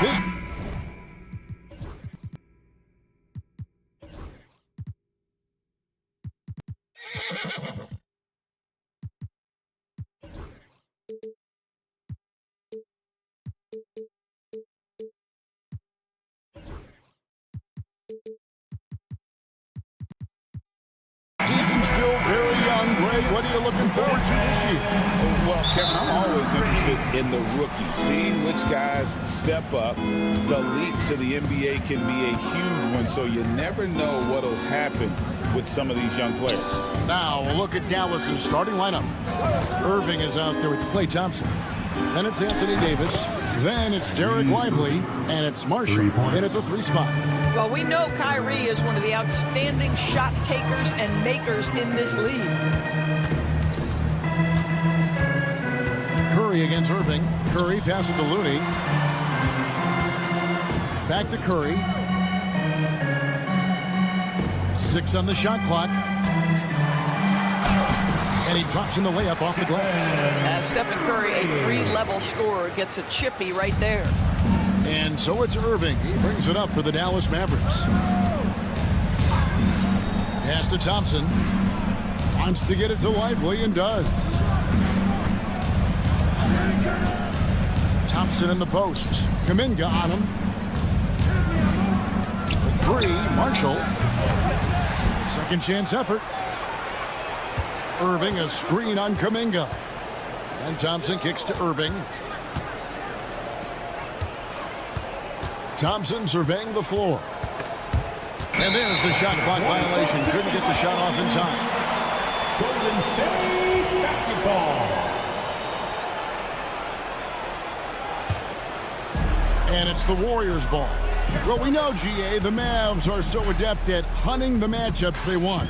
This season's still very young. Greg, what are you looking forward to this year? Well, Kevin, I'm always interested in the rookies, seeing which guys step up. The leap to the NBA can be a huge one, so you never know what will happen with some of these young players. Now, a look at Dallas's starting lineup. Irving is out there with Klay Thompson. Then it's Anthony Davis. Then it's Derek Lively. And it's Marshall in at the 3 spot. Well, we know Kyrie is one of the outstanding shot takers and makers in this league. Curry against Irving. Curry passes to Looney. Back to Curry. 6 on the shot clock. And he drops in the layup off the glass. Stephen Curry, a 3-level scorer, gets a chippy right there. And so it's Irving. He brings it up for the Dallas Mavericks. Pass to Thompson. Wants to get it to Lively and does. Thompson in the posts. Kuminga on him. For 3, Marshall. Second chance effort. Irving, a screen on Kuminga. And Thompson kicks to Irving. Thompson surveying the floor. And there's the shot clock violation. Couldn't get the shot off in time. Golden State basketball. And it's the Warriors' ball. Well, we know, GA, the Mavs are so adept at hunting the matchups they want.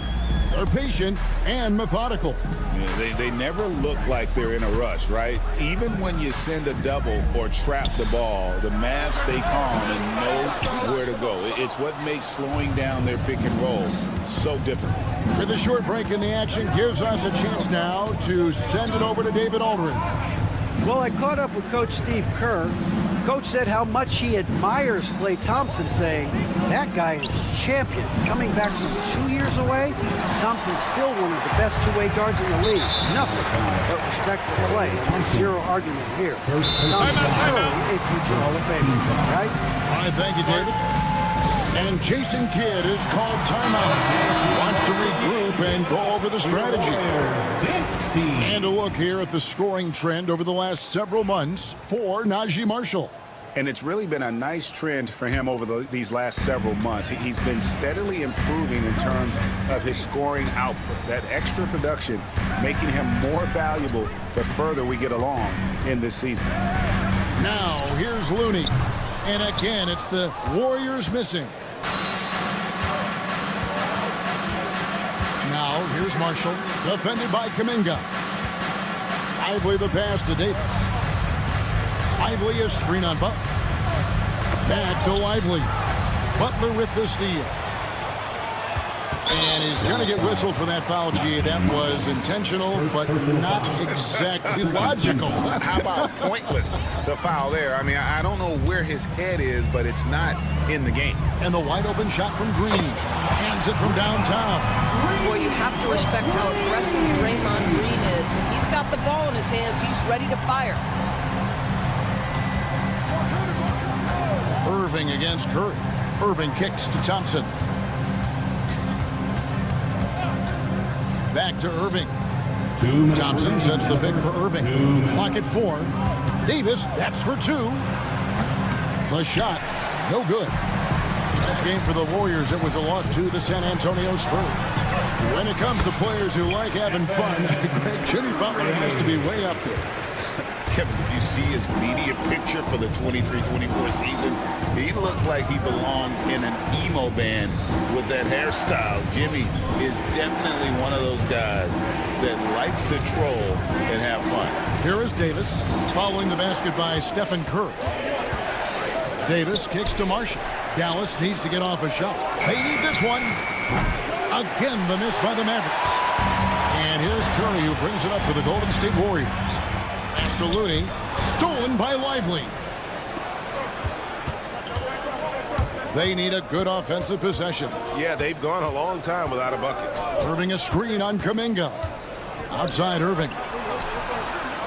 They're patient and methodical. Yeah, they never look like they're in a rush, right? Even when you send a double or trap the ball, the Mavs stay calm and know where to go. It's what makes slowing down their pick and roll so difficult. With a short break in the action, gives us a chance now to send it over to David Aldridge. Well, I caught up with Coach Steve Kerr. Coach said how much he admires Klay Thompson, saying that guy is a champion. Coming back from 2 years away, Thompson's still one of the best two-way guards in the league. Nothing but respect for Klay. Zero argument here. Thompson surely a future Hall of Famer. Guys? All right, thank you, David. And Jason Kidd is called timeout. Wants to regroup and go over the strategy. And a look here at the scoring trend over the last several months for Najee Marshall. And it's really been a nice trend for him over these last several months. He's been steadily improving in terms of his scoring output. That extra production making him more valuable the further we get along in this season. Now, here's Looney. And again, it's the Warriors missing. Now, here's Marshall, defended by Kuminga. Lively the pass to Davis. Lively is screen on Butler. Back to Lively. Butler with the steal. And he's going to get whistled for that foul, G. That was intentional, but not exactly logical. How about pointless to foul there? I mean, I don't know where his head is, but it's not in the game. And the wide open shot from Green. Hands it from downtown. Boy, you have to respect how aggressive Draymond Green is. If he's got the ball in his hands, he's ready to fire. Irving against Curry. Irving kicks to Thompson. Back to Irving. Thompson sets the pick for Irving. Clock at 4. Davis, that's for 2. The shot, no good. Last game for the Warriors, it was a loss to the San Antonio Spurs. When it comes to players who like having fun, Jimmy Butler has to be way up there. Kevin, did you see his media picture for the 23-24 season? He looked like he belonged in an emo band with that hairstyle. Jimmy is definitely one of those guys that likes to troll and have fun. Here is Davis, following the basket by Stephen Curry. Davis kicks to Marshall. Dallas needs to get off a shot. They need this one. Again, the miss by the Mavericks. And here's Curry, who brings it up for the Golden State Warriors. Pass to Looney, stolen by Lively. They need a good offensive possession. Yeah, they've gone a long time without a bucket. Irving a screen on Kuminga. Outside Irving.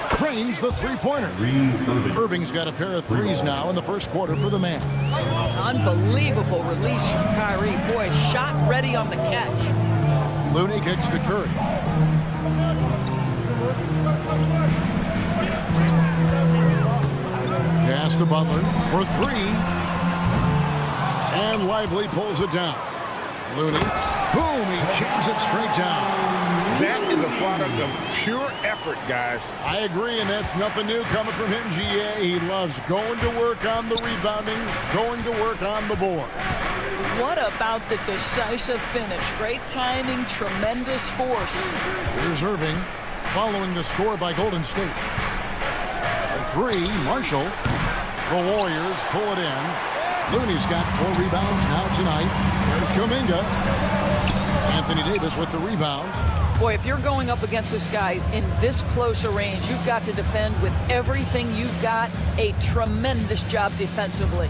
Cranes the three-pointer. Irving's got a pair of threes now in the first quarter for the Mavs. Unbelievable release from Kyrie. Boy, shot ready on the catch. Looney kicks to Curry. Pass to Butler for three. And Lively pulls it down. Looney, boom, he jams it straight down. That is a product of pure effort, guys. I agree, and that's nothing new coming from him, GA. He loves going to work on the rebounding, going to work on the board. What about the decisive finish? Great timing, tremendous force. Here's Irving following the score by Golden State. A three, Marshall. The Warriors pull it in. Looney's got 4 rebounds now tonight. There's Kuminga. Anthony Davis with the rebound. Boy, if you're going up against this guy in this close a range, you've got to defend with everything you've got. A tremendous job defensively.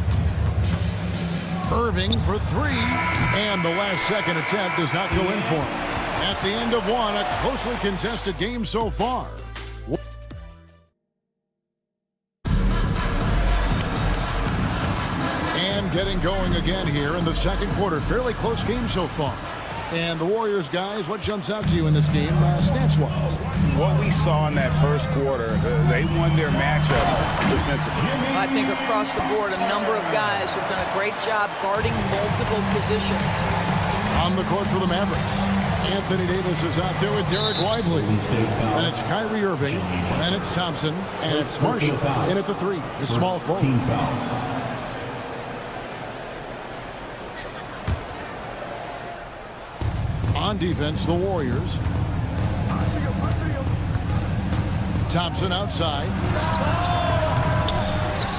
Irving for three. And the last second attempt does not go in for him. At the end of one, a closely contested game so far. And getting going again here in the second quarter. Fairly close game so far. And the Warriors, guys, what jumps out to you in this game, stats-wise? What we saw in that first quarter, they won their matchups defensively. I think across the board, a number of guys have done a great job guarding multiple positions. On the court for the Mavericks, Anthony Davis is out there with Derek Lively. And it's Kyrie Irving, and it's Thompson, and it's Marshall in at the three, the small forward. On defense, the Warriors. Thompson outside.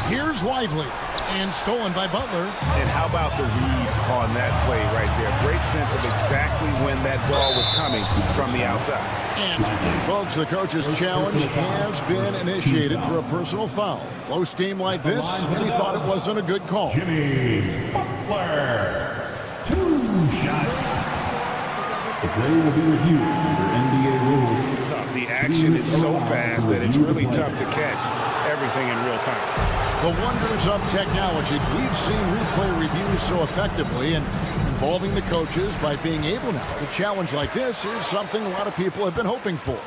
Here's Lively. And stolen by Butler. And how about the read on that play right there? Great sense of exactly when that ball was coming from the outside. And, folks, the coach's challenge has been initiated for a personal foul. Close game like this, and he thought it wasn't a good call. Jimmy Butler. 2 shots. The play will be reviewed under NBA rules. Tough. The action is so fast that it's really tough to catch everything in real time. The wonders of technology. We've seen replay reviews so effectively, and involving the coaches by being able now to challenge like this is something a lot of people have been hoping for.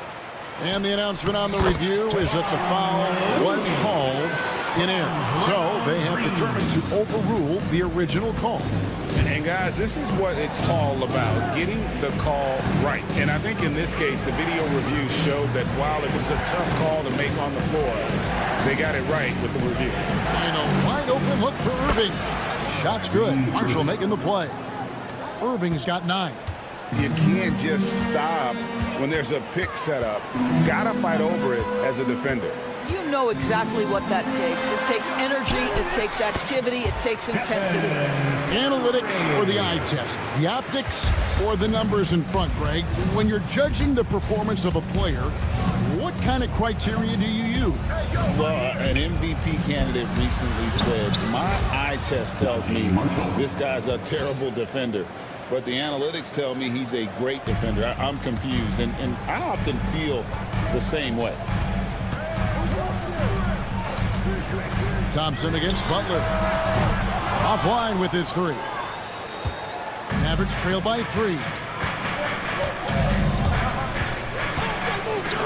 And the announcement on the review is that the foul was called in error. So they have determined to overrule the original call. And guys, this is what it's all about, getting the call right. And I think in this case, the video review showed that while it was a tough call to make on the floor, they got it right with the review. And a wide open look for Irving. Shot's good. Marshall making the play. Irving's got 9. You can't just stop when there's a pick set up. Gotta fight over it as a defender. You know exactly what that takes. It takes energy, it takes activity, it takes intensity. Analytics or the eye test? The optics or the numbers in front, Greg? When you're judging the performance of a player, what kind of criteria do you use? Well, an MVP candidate recently said, my eye test tells me this guy's a terrible defender, but the analytics tell me he's a great defender. I'm confused, and I often feel the same way. Thompson against Butler. Offline with his 3. Mavericks trail by 3.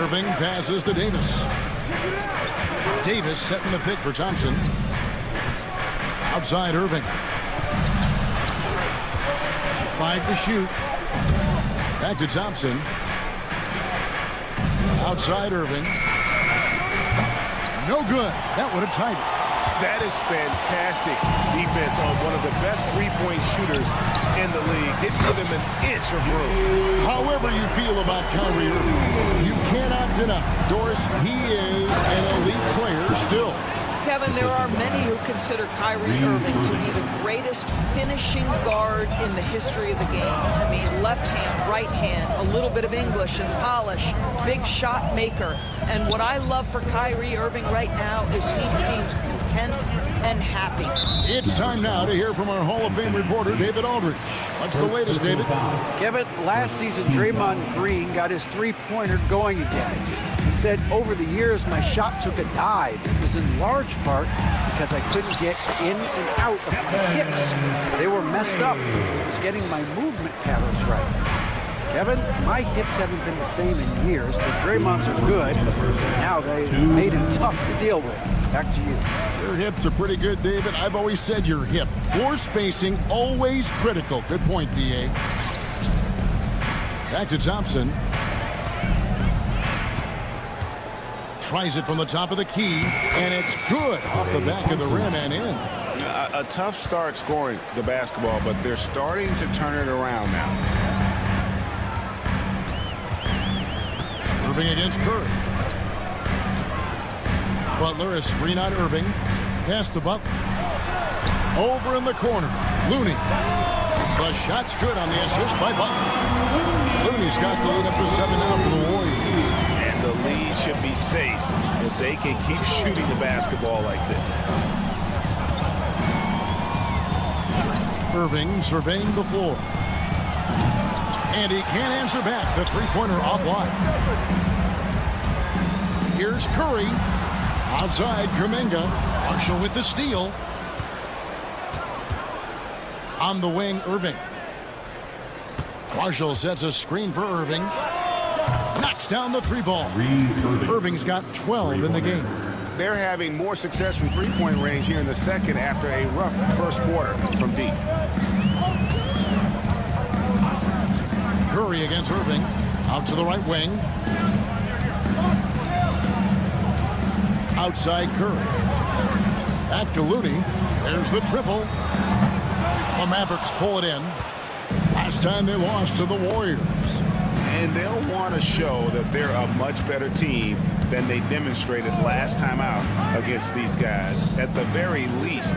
Irving passes to Davis. Davis setting the pick for Thompson. Outside Irving. 5 to shoot. Back to Thompson. Outside Irving. No good. That would have tied it. That is fantastic defense on one of the best three-point shooters in the league. Didn't give him an inch of room. However you feel about Kyrie Irving, you cannot deny, Doris, he is an elite player still. Kevin, there are many who consider Kyrie Irving to be the greatest finishing guard in the history of the game. I mean, left hand, right hand, a little bit of English and polish, big shot maker. And what I love for Kyrie Irving right now is he seems content and happy. It's time now to hear from our Hall of Fame reporter, David Aldridge. What's the latest, David? Kevin, last season, Draymond Green got his three-pointer going again. He said, over the years, my shot took a dive. It was in large part because I couldn't get in and out of my hips. They were messed up. I was getting my movement patterns right. Kevin, my hips haven't been the same in years, but Draymond's are good. Now they made him tough to deal with. Back to you. Your hips are pretty good, David. I've always said your hip. Floor spacing, always critical. Good point, D.A. Back to Thompson. Tries it from the top of the key, and it's good off the back of the rim and in. A tough start scoring the basketball, but they're starting to turn it around now. Irving against Curry. Butler, a screen on Irving. Pass to Butler. Over in the corner. Looney. The shot's good on the assist by Butler. Looney's got the lead up to 7 now for the Warriors. And the lead should be safe if they can keep shooting the basketball like this. Irving surveying the floor. And he can't answer back. The three-pointer offline. Here's Curry. Outside, Kuminga. Marshall with the steal. On the wing, Irving. Marshall sets a screen for Irving. Knocks down the three ball. Irving's got 12 in the game. They're having more success from three-point range here in the second after a rough first quarter from deep. Curry against Irving. Out to the right wing. Outside Curry. At Looney. There's the triple. The Mavericks pull it in. Last time they lost to the Warriors. And they'll want to show that they're a much better team than they demonstrated last time out against these guys. At the very least,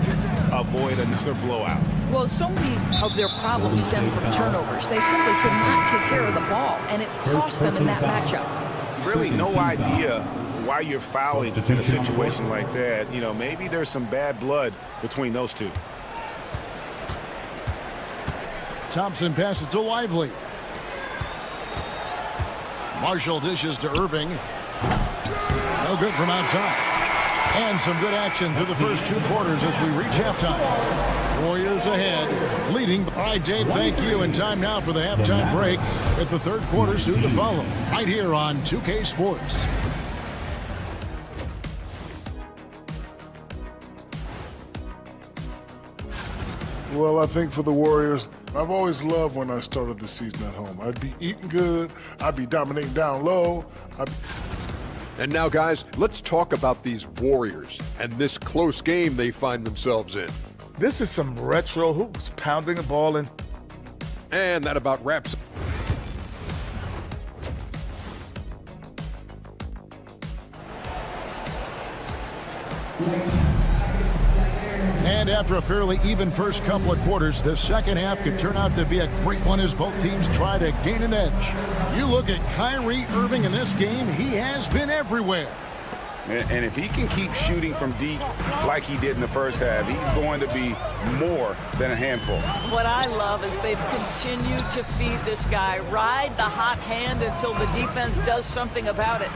avoid another blowout. Well, so many of their problems stem from turnovers. They simply could not take care of the ball, and it cost them in that matchup. Really no idea why you're fouling in a situation like that. You know, maybe there's some bad blood between those two. Thompson passes to Lively. Marshall dishes to Irving. No good from outside. And some good action through the first 2 quarters as we reach halftime. Warriors ahead, leading. All right, Dave, thank you. And time now for the halftime break with the third quarter soon to follow. Right here on 2K Sports. Well, I think for the Warriors, I've always loved when I started the season at home. I'd be eating good. I'd be dominating down low. And now, guys, let's talk about these Warriors and this close game they find themselves in. This is some retro hoops, pounding the ball in. And that about wraps it. And after a fairly even first couple of quarters, the second half could turn out to be a great one as both teams try to gain an edge. You look at Kyrie Irving in this game, he has been everywhere. And if he can keep shooting from deep like he did in the first half, he's going to be more than a handful. What I love is they've continued to feed this guy, ride the hot hand until the defense does something about it.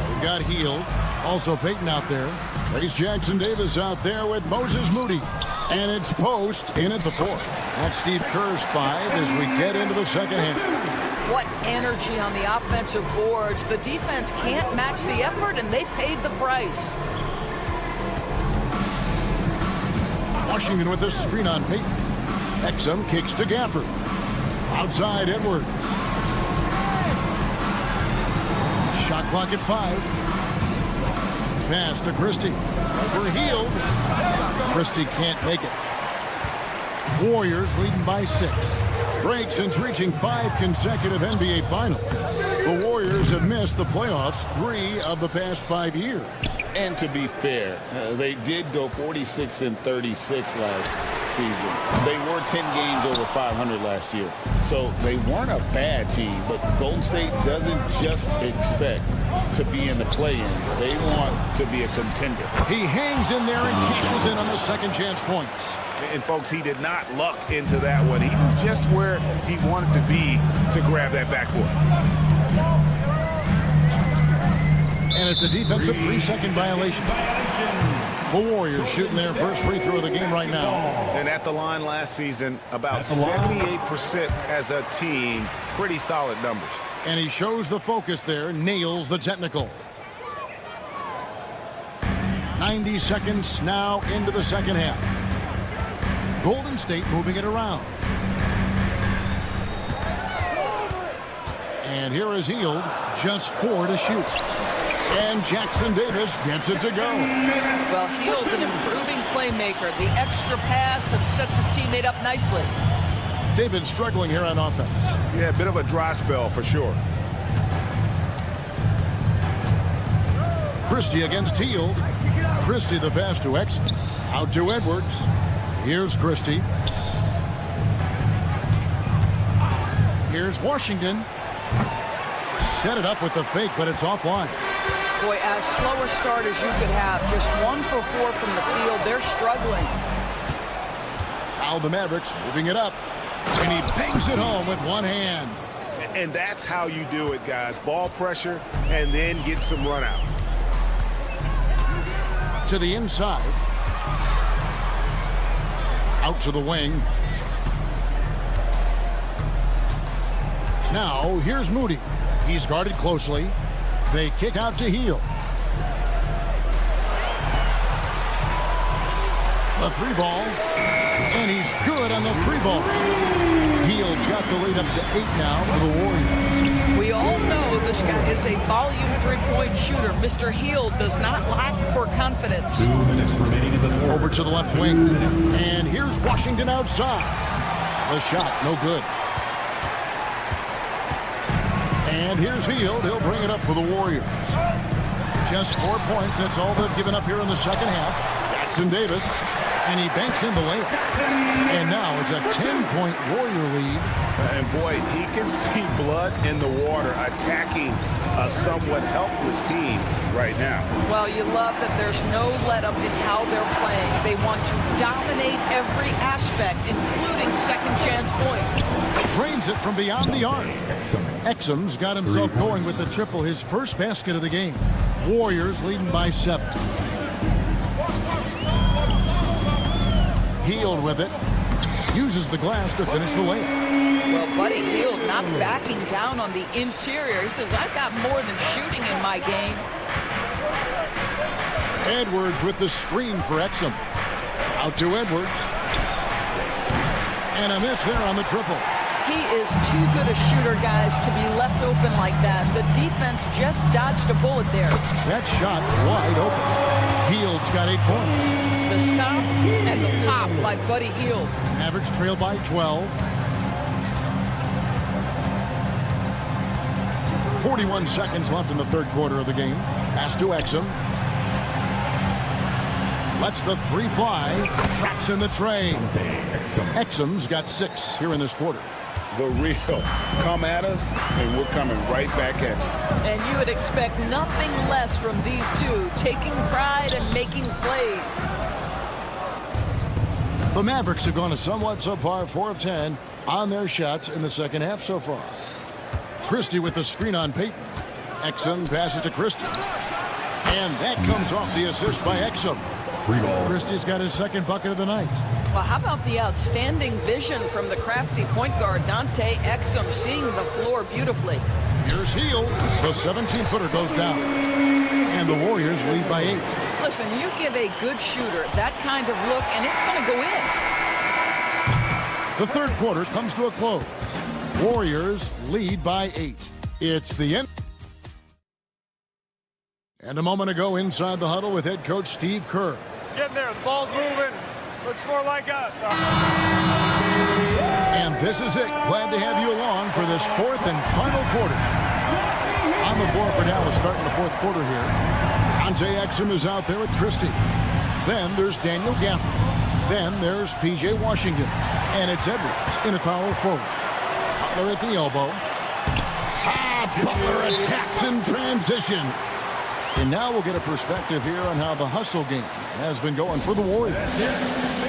We've got Hield, also Peyton out there. Trace Jackson-Davis out there with Moses Moody. And it's post in at the 4. That's Steve Kerr's 5 as we get into the second half. What energy on the offensive boards. The defense can't match the effort, and they paid the price. Washington with the screen on Peyton. Exum kicks to Gafford. Outside Edwards. Shot clock at 5. Pass to Christie. For Hield. Christie can't make it. Warriors leading by 6. Break since reaching 5 consecutive NBA Finals. The Warriors have missed the playoffs 3 of the past 5 years. And to be fair, they did go 46-36 last season. They were 10 games over 500 last year. So they weren't a bad team, but Golden State doesn't just expect to be in the play-in. They want to be a contender. He hangs in there and cashes in on the second chance points. And, folks, he did not luck into that one. He knew just where he wanted to be to grab that backboard. And it's a defensive 3-second violation. The Warriors shooting their first free throw of the game right now. And at the line last season, about 78% as a team. Pretty solid numbers. And he shows the focus there, nails the technical. 90 seconds now into the second half. Golden State moving it around. And here is Hield, just 4 to shoot. And Jackson Davis gets it to go. Well, Hield, an improving playmaker. The extra pass and sets his teammate up nicely. David struggling here on offense. Yeah, a bit of a dry spell for sure. Christie against Hield. Christie the pass to Exum. Out to Edwards. Here's Christie. Here's Washington. Set it up with the fake, but it's offline. Boy, as slow a start as you could have. Just 1 for 4 from the field. They're struggling. Now the Mavericks moving it up. And he bangs it home with one hand. And that's how you do it, guys. Ball pressure and then get some runouts. To the inside. Out to the wing. Now here's Moody. He's guarded closely. They kick out to Hield. The 3-ball. And he's good on the 3-ball. Hield's got the lead up to 8 now for the Warriors. We all know this guy is a volume 3-point shooter. Mr. Hield does not lack for confidence. 2 minutes remaining in the fourth. Over to the left wing. And here's Washington outside. The shot, no good. And here's Hield. He'll bring it up for the Warriors. Just 4 points. That's all they've given up here in the second half. Jackson Davis. And he banks in the layup. And now it's a 10-point Warrior lead. And boy, he can see blood in the water attacking a somewhat helpless team right now. Well, you love that there's no let-up in how they're playing. They want to dominate every aspect, including second chance points. Drains it from beyond the arc. Exum's got himself going with the triple, his first basket of the game. Warriors leading by 7. Hield with it. Uses the glass to finish the layup. Well, Buddy Hield not backing down on the interior. He says, I've got more than shooting in my game. Edwards with the screen for Exum. Out to Edwards. And a miss there on the triple. He is too good a shooter, guys, to be left open like that. The defense just dodged a bullet there. That shot wide open. Hield's got 8 points. The stop and the pop by Buddy Hield. Mavericks trail by 12. 41 seconds left in the third quarter of the game. Pass to Exum. Lets the 3 fly. Traps in the tray. Exum's got 6 here in this quarter. The real come at us, and we're coming right back at you. And you would expect nothing less from these two, taking pride and making plays. The Mavericks have gone a somewhat subpar 4 of 10 on their shots in the second half so far. Christie with the screen on Payton. Exum passes to Christie. And that comes off the assist by Exum. Christie's got his second bucket of the night. Well, how about the outstanding vision from the crafty point guard, Dante Exum, seeing the floor beautifully. Here's Hield. The 17-footer goes down. And the Warriors lead by 8. Listen, you give a good shooter that kind of look, and it's going to go in. The third quarter comes to a close. Warriors lead by 8. It's the end. And a moment ago inside the huddle with head coach Steve Kerr. Getting there, the ball's moving. Looks more like us. And this is it. Glad to have you along for this fourth and final quarter. On the floor for Dallas starting the fourth quarter here. Ante Exum is out there with Christie. Then there's Daniel Gafford. Then there's P.J. Washington. And it's Edwards in a power forward. Butler at the elbow. Butler attacks in transition. And now we'll get a perspective here on how the hustle game has been going for the Warriors.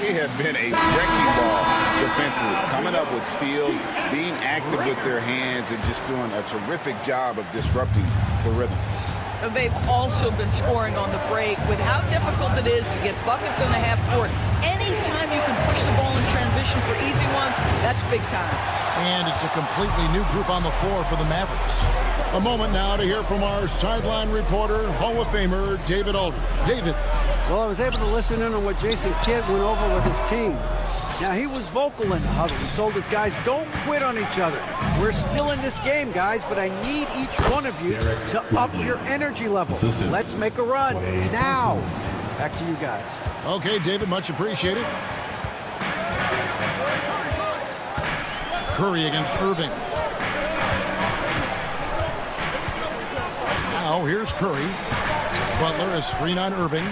They have been a wrecking ball defensively, coming up with steals, being active with their hands, and just doing a terrific job of disrupting the rhythm. They've also been scoring on the break with how difficult it is to get buckets in the half court. Anytime you can push the ball in transition for easy ones, that's big time. And it's a completely new group on the floor for the Mavericks. A moment now to hear from our sideline reporter, Hall of Famer David Aldridge. David. Well, I was able to listen in on what Jason Kidd went over with his team. Now, he was vocal in the huddle. He told his guys, don't quit on each other. We're still in this game, guys, but I need each one of you to up your energy level. Let's make a run now. Back to you guys. Okay, David, much appreciated. Curry against Irving. Now here's Curry. Butler, a screen on Irving.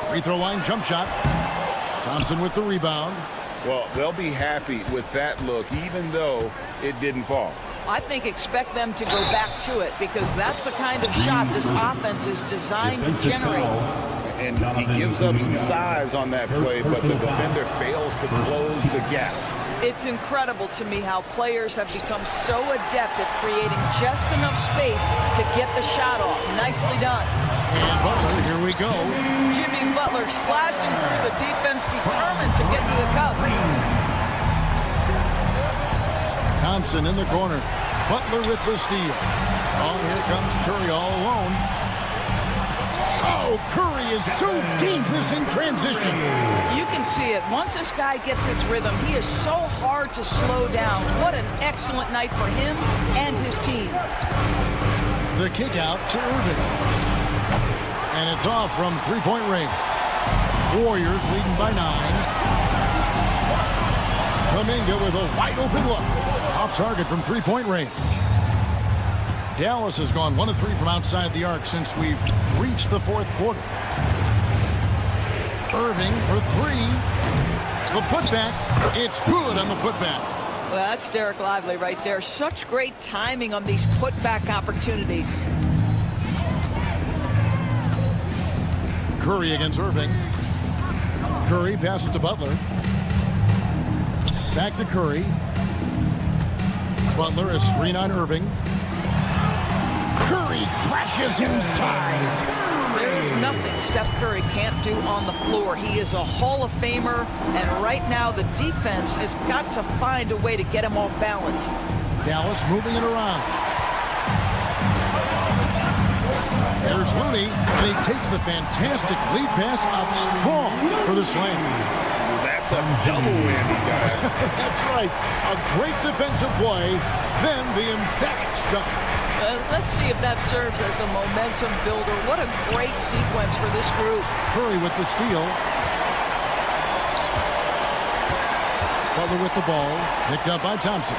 Free throw line jump shot. Thompson with the rebound. Well, they'll be happy with that look, even though it didn't fall. I think expect them to go back to it because that's the kind of shot this offense is designed to generate. And he gives up some size on that play, but the defender fails to close the gap. It's incredible to me how players have become so adept at creating just enough space to get the shot off. Nicely done. And Butler, here we go. Jimmy Butler slashing through the defense, determined to get to the cup. Thompson in the corner. Butler with the steal. Oh, here comes Curry all alone. Oh, Curry is so dangerous in transition. You can see it. Once this guy gets his rhythm, he is so hard to slow down. What an excellent night for him and his team. The kick out to Irving. And it's off from three-point range. Warriors leading by 9. Kuminga with a wide-open look. Off target from three-point range. Dallas has gone 1 of 3 from outside the arc since we've reached the fourth quarter. Irving for 3. The putback. It's good on the putback. Well, that's Derek Lively right there. Such great timing on these putback opportunities. Curry against Irving. Curry passes to Butler. Back to Curry. Butler, a screen on Irving. Curry crashes inside. There is nothing Steph Curry can't do on the floor. He is a Hall of Famer, and right now the defense has got to find a way to get him off balance. Dallas moving it around. There's Looney, and he takes the fantastic lead pass up strong for the slam. That's a double whammy, guys. That's right. A great defensive play, then the emphatic stuff. Let's see if that serves as a momentum builder. What a great sequence for this group. Curry with the steal. Butler with the ball. Picked up by Thompson.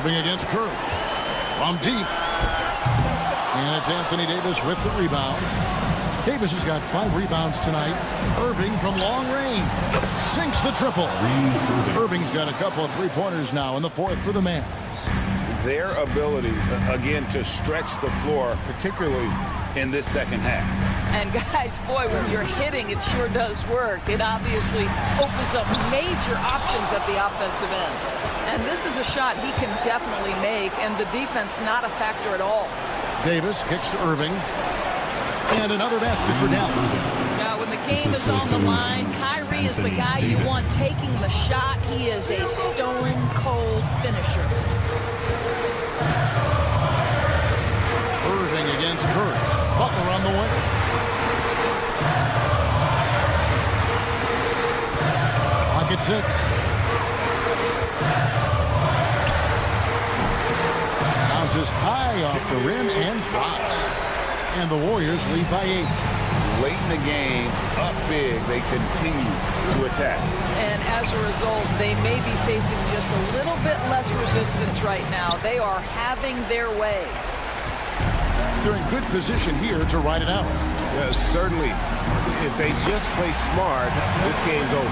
Irving against Curry. From deep. And it's Anthony Davis with the rebound. Davis has got 5 rebounds tonight. Irving from long range sinks the triple. Irving's got a couple of three-pointers now in the fourth for the Mavs. Their ability, again, to stretch the floor, particularly in this second half. And guys, boy, when you're hitting, it sure does work. It obviously opens up major options at the offensive end. And this is a shot he can definitely make, and the defense not a factor at all. Davis kicks to Irving. And another basket for Dallas. Now, when the game is on the line, Kyrie is the guy you want taking the shot. He is a stone-cold finisher. Irving against Curry. Butler on the way. Pocket 6. Bounces high off the rim and drops. And the Warriors lead by 8. Late in the game, up big, they continue to attack. And as a result, they may be facing just a little bit less resistance right now. They are having their way. They're in good position here to ride it out. Yeah, certainly. If they just play smart, this game's over.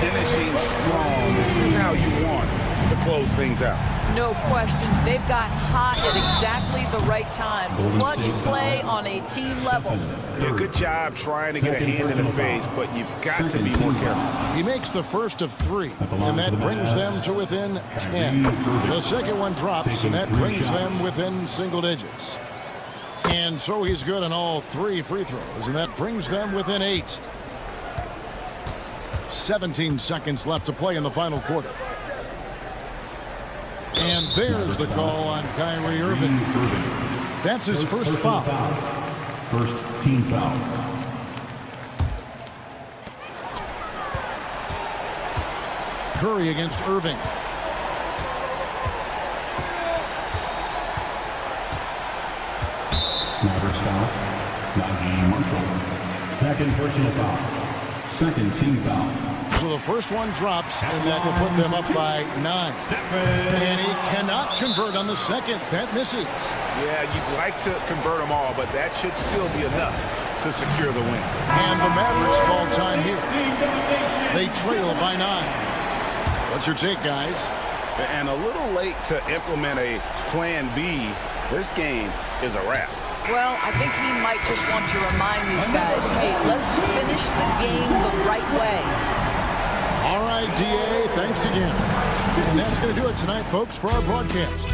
Finishing strong. This is how you want to close things out. No question. They've got hot at exactly the right time. Clutch play on a team level. Yeah, good job trying to get a hand in the face, but you've got to be more careful. He makes the first of 3, and that brings them to within 10. The second one drops, and that brings them within single digits. And so he's good on all 3 free throws, and that brings them within 8. 17 seconds left to play in the final quarter. And there's the call on Kyrie Irving. That's his first foul. First team foul. Curry against Irving. Mavericks foul. Najee Marshall. Second personal foul. Second team foul. So the first one drops, and that will put them up by 9. And he cannot convert on the second. That misses. Yeah, you'd like to convert them all, but that should still be enough to secure the win. And the Mavericks call time here. They trail by 9. What's your take, guys? And a little late to implement a plan B. This game is a wrap. Well, I think he might just want to remind these guys, hey, let's finish the game the right way. All right, DA, thanks again. And that's going to do it tonight, folks, for our broadcast.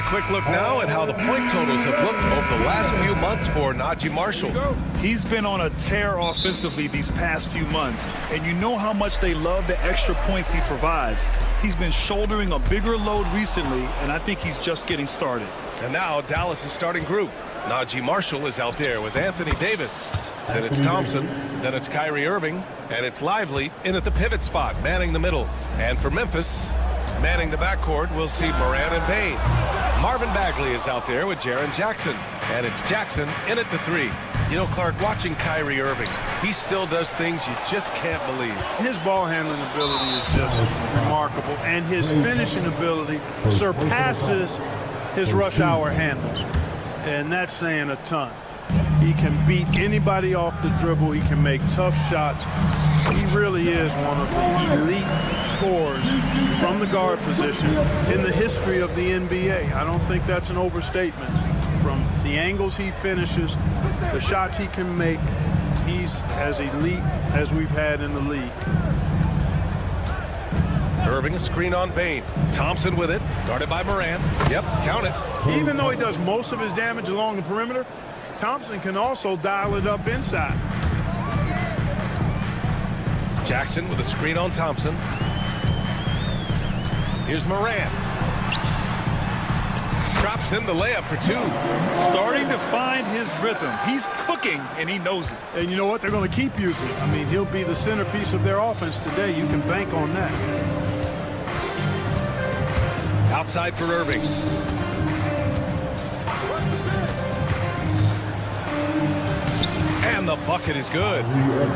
quick look now at how the point totals have looked over the last few months for Najee Marshall. He's been on a tear offensively these past few months, and you know how much they love the extra points he provides. He's been shouldering a bigger load recently, and I think he's just getting started. And now Dallas' starting group. Najee Marshall is out there with Anthony Davis. Then it's Thompson. Then it's Kyrie Irving. And it's Lively in at the pivot spot, manning the middle. And for Memphis, manning the backcourt, we'll see Morant and Bane. Marvin Bagley is out there with Jaren Jackson. And it's Jackson in at the 3. You know, Clark, watching Kyrie Irving, he still does things you just can't believe. His ball handling ability is just remarkable, and his finishing ability surpasses his rush hour handles, and that's saying a ton. He can beat anybody off the dribble. He can make tough shots. He really is one of the elite scorers from the guard position in the history of the NBA. I don't think that's an overstatement. From the angles he finishes, the shots he can make, he's as elite as we've had in the league. Irving, a screen on Bane. Thompson with it, guarded by Morant. Yep, count it. Even though he does most of his damage along the perimeter, Thompson can also dial it up inside. Jackson with a screen on Thompson. Here's Morant. Drops in the layup for 2. Starting to find his rhythm. He's cooking, and he knows it. And you know what? They're going to keep using it. I mean, he'll be the centerpiece of their offense today. You can bank on that. Outside for Irving. And the bucket is good.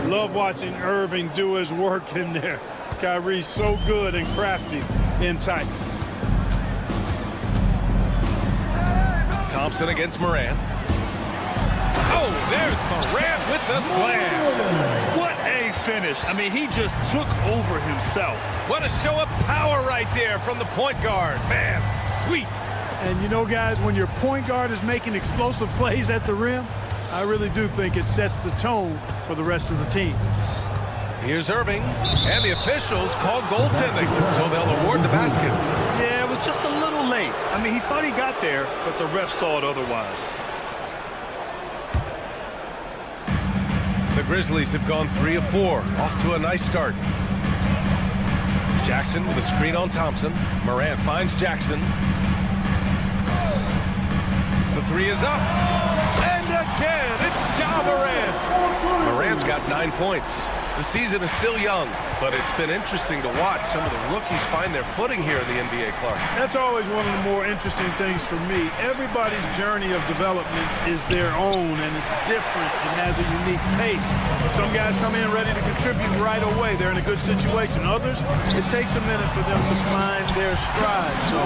Love watching Irving do his work in there. Kyrie's so good and crafty in tight. Thompson against Morant. Oh, there's Morant with the slam. What a finish. I mean, he just took over himself. What a show of power right there from the point guard. Man, sweet. And you know, guys, when your point guard is making explosive plays at the rim, I really do think it sets the tone for the rest of the team. Here's Irving, and the officials called goaltending, so they'll award the basket. Yeah, it was just a little late. I mean, he thought he got there, but the ref saw it otherwise. The Grizzlies have gone 3 of 4, off to a nice start. Jackson with a screen on Thompson. Morant finds Jackson. The 3 is up. And again, it's Ja Morant. Morant's got 9 points. The season is still young, but it's been interesting to watch some of the rookies find their footing here in the NBA, Clark. That's always one of the more interesting things for me. Everybody's journey of development is their own, and it's different and has a unique pace. Some guys come in ready to contribute right away. They're in a good situation. Others, it takes a minute for them to find their stride. So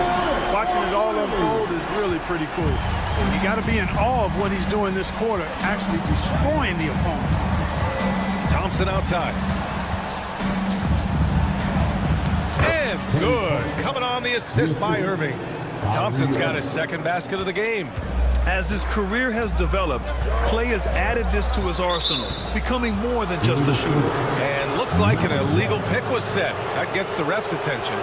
watching it all unfold is really pretty cool. You got to be in awe of what he's doing this quarter, actually destroying the opponent. Thompson outside. And good. Coming on the assist by Irving. Thompson's got his second basket of the game. As his career has developed, Klay has added this to his arsenal, becoming more than just a shooter. And looks like an illegal pick was set. That gets the ref's attention.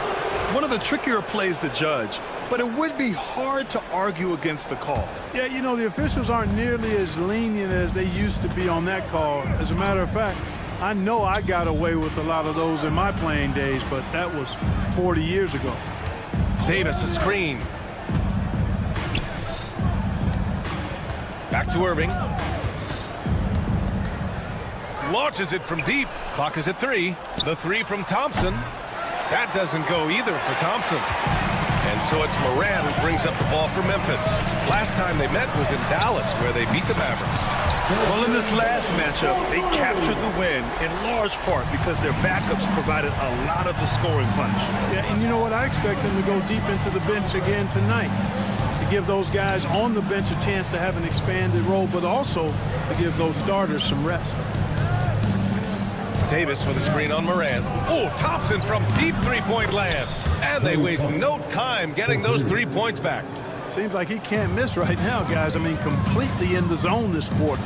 One of the trickier plays to judge, but it would be hard to argue against the call. Yeah, you know, the officials aren't nearly as lenient as they used to be on that call. As a matter of fact, I know I got away with a lot of those in my playing days, but that was 40 years ago. Davis, a screen. Back to Irving. Launches it from deep. Clock is at 3. The 3 from Thompson. That doesn't go either for Thompson. And so it's Morant who brings up the ball for Memphis. Last time they met was in Dallas, where they beat the Mavericks. Well, in this last matchup, they captured the win in large part because their backups provided a lot of the scoring punch. Yeah, and you know what? I expect them to go deep into the bench again tonight, to give those guys on the bench a chance to have an expanded role, but also to give those starters some rest. Davis with a screen on Morant. Oh, Thompson from deep three-point land. And they waste no time getting those 3 points back. Seems like he can't miss right now, guys. I mean, completely in the zone this quarter.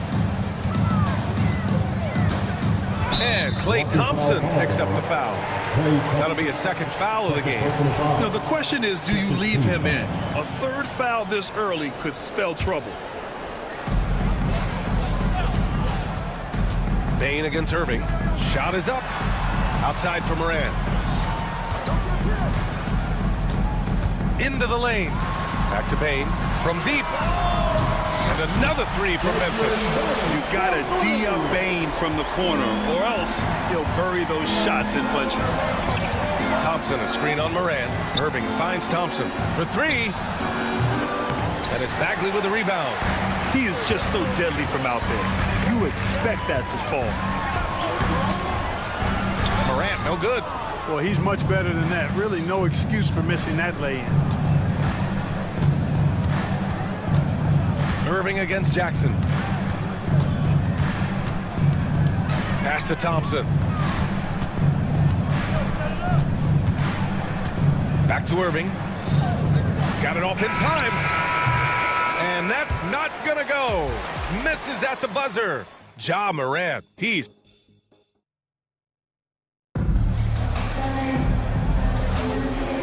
And Klay Thompson picks up the foul. That'll be a second foul of the game. You know, the question is, do you leave him in? A third foul this early could spell trouble. Bane against Irving. Shot is up. Outside for Moran. Into the lane. Back to Bane. From deep. And another three from Memphis. You got to D-up Bane from the corner, or else he'll bury those shots in bunches. Thompson, a screen on Moran. Irving finds Thompson for three. And it's Bagley with the rebound. He is just so deadly from out there. You expect that to fall. Morant, no good. Well, he's much better than that. Really no excuse for missing that lay-in. Irving against Jackson. Pass to Thompson. Back to Irving. Got it off in time. And that's not gonna go. Misses at the buzzer. Ja Morant. He's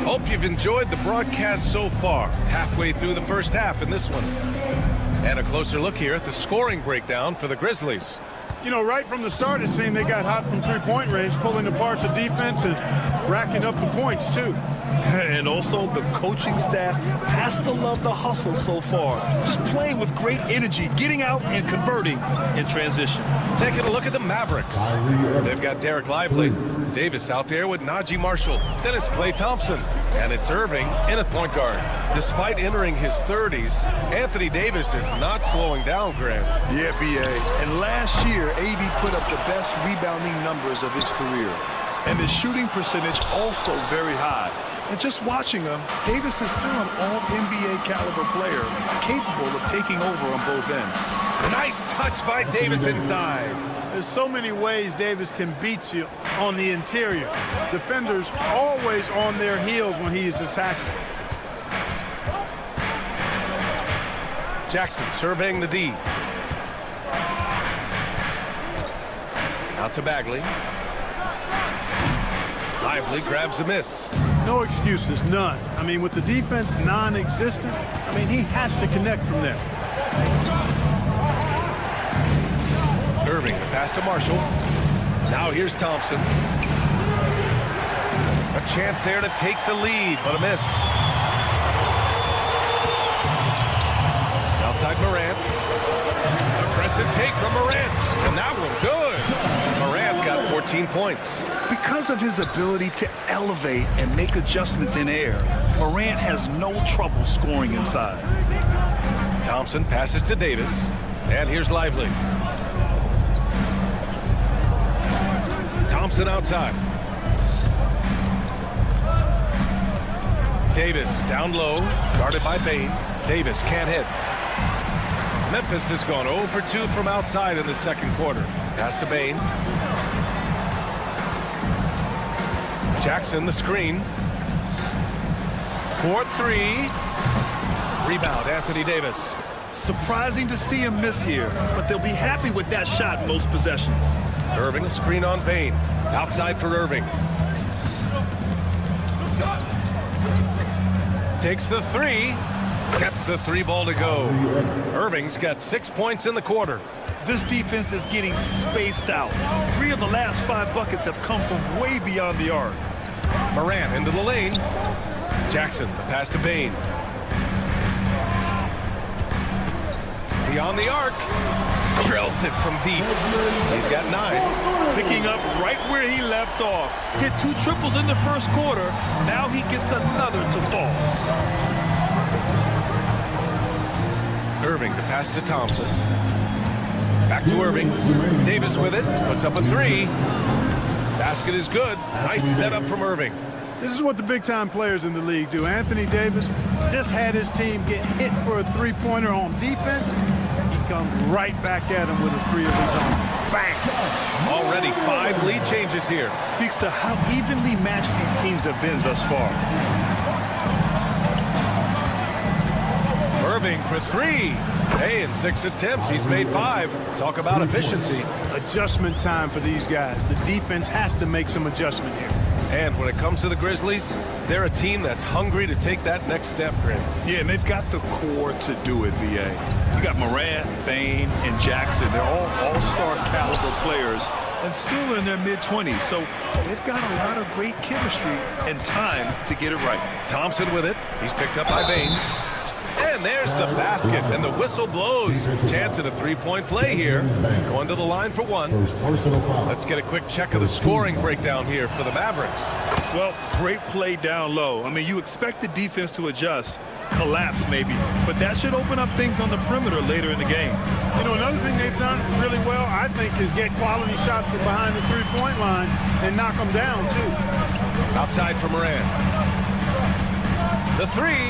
hope you've enjoyed the broadcast so far. Halfway through the first half in this one. And a closer look here at the scoring breakdown for the Grizzlies. You know, right from the start, it seemed they got hot from three-point range, pulling apart the defense and racking up the points, too. And also, the coaching staff has to love the hustle so far. Just playing with great energy, getting out and converting in transition. Taking a look at the Mavericks. They've got Derek Lively. Davis out there with Najee Marshall. Then it's Klay Thompson. And it's Irving in a point guard. Despite entering his 30s, Anthony Davis is not slowing down, Grant. Yeah, B.A. And last year, AD put up the best rebounding numbers of his career. And his shooting percentage also very high. And just watching him, Davis is still an all-NBA caliber player, capable of taking over on both ends. Nice touch by Davis inside. There's so many ways Davis can beat you on the interior. Defenders always on their heels when he is attacking. Jackson surveying the D. Out to Bagley. Lively grabs a miss. No excuses, none. I mean, with the defense non-existent, I mean, he has to connect from there. Irving, the pass to Marshall. Now here's Thompson. A chance there to take the lead, but a miss. Outside Morant. Aggressive take from Morant. And that one good. Morant's got 14 points. Because of his ability to elevate and make adjustments in air, Morant has no trouble scoring inside. Thompson passes to Davis. And here's Lively. Thompson outside. Davis down low, guarded by Bane. Davis can't hit. Memphis has gone 0 for 2 from outside in the second quarter. Pass to Bane. Jackson, the screen. 4-3. Rebound, Anthony Davis. Surprising to see him miss here, but they'll be happy with that shot most possessions. Irving, a screen on Bane. Outside for Irving. Takes the three. Gets the three ball to go. Irving's got 6 points in the quarter. This defense is getting spaced out. 3 of the last 5 buckets have come from way beyond the arc. Morant into the lane. Jackson, the pass to Bane. Beyond the arc. Drills it from deep. He's got 9. Picking up right where he left off. Hit 2 triples in the first quarter. Now he gets another to fall. Irving, the pass to Thompson. Back to Irving. Davis with it. Puts up a 3. Basket is good. Nice setup from Irving. This is what the big-time players in the league do. Anthony Davis just had his team get hit for a three-pointer on defense. He comes right back at him with a 3 of his own. Bang! Already 5 lead changes here. Speaks to how evenly matched these teams have been thus far. Irving for 3. Hey, in 6 attempts, he's made 5. Talk about efficiency. Adjustment time for these guys. The defense has to make some adjustment here. And when it comes to the Grizzlies, they're a team that's hungry to take that next step, Grant. Yeah, and they've got the core to do it, VA. You got Morant, Bane, and Jackson. They're all all-star caliber players and still in their mid-20s. So they've got a lot of great chemistry and time to get it right. Thompson with it. He's picked up by Bane. And there's the basket, and the whistle blows. Chance at a three-point play here. Going to the line for one. Let's get a quick check of the scoring breakdown here for the Mavericks. Well, great play down low. I mean, you expect the defense to adjust, collapse maybe, but that should open up things on the perimeter later in the game. You know, another thing they've done really well, I think, is get quality shots from behind the three-point line and knock them down, too. Outside for Morant. The three.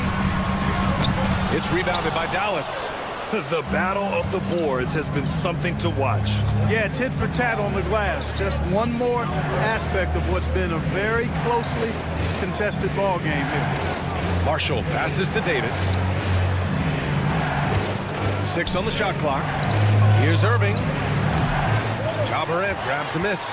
It's rebounded by Dallas. The battle of the boards has been something to watch. Yeah, tit for tat on the glass. Just one more aspect of what's been a very closely contested ball game here. Marshall passes to Davis. 6 on the shot clock. Here's Irving. Ja Morant grabs the miss.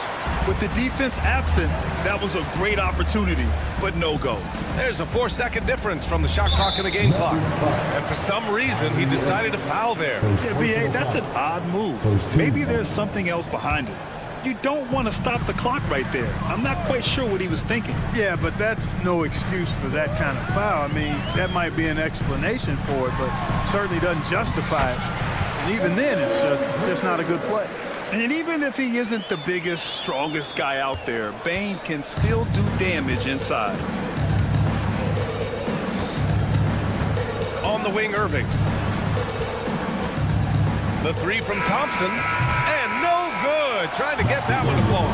With the defense absent, that was a great opportunity, but no go. There's a 4-second difference from the shot clock and the game clock. And for some reason, he decided to foul there. Yeah, BA, that's an odd move. Maybe there's something else behind it. You don't want to stop the clock right there. I'm not quite sure what he was thinking. Yeah, but that's no excuse for that kind of foul. I mean, that might be an explanation for it, but certainly doesn't justify it. And even then, it's just not a good play. And even if he isn't the biggest, strongest guy out there, Bane can still do damage inside. On the wing, Irving. The three from Thompson. And no good. Trying to get that one to fall.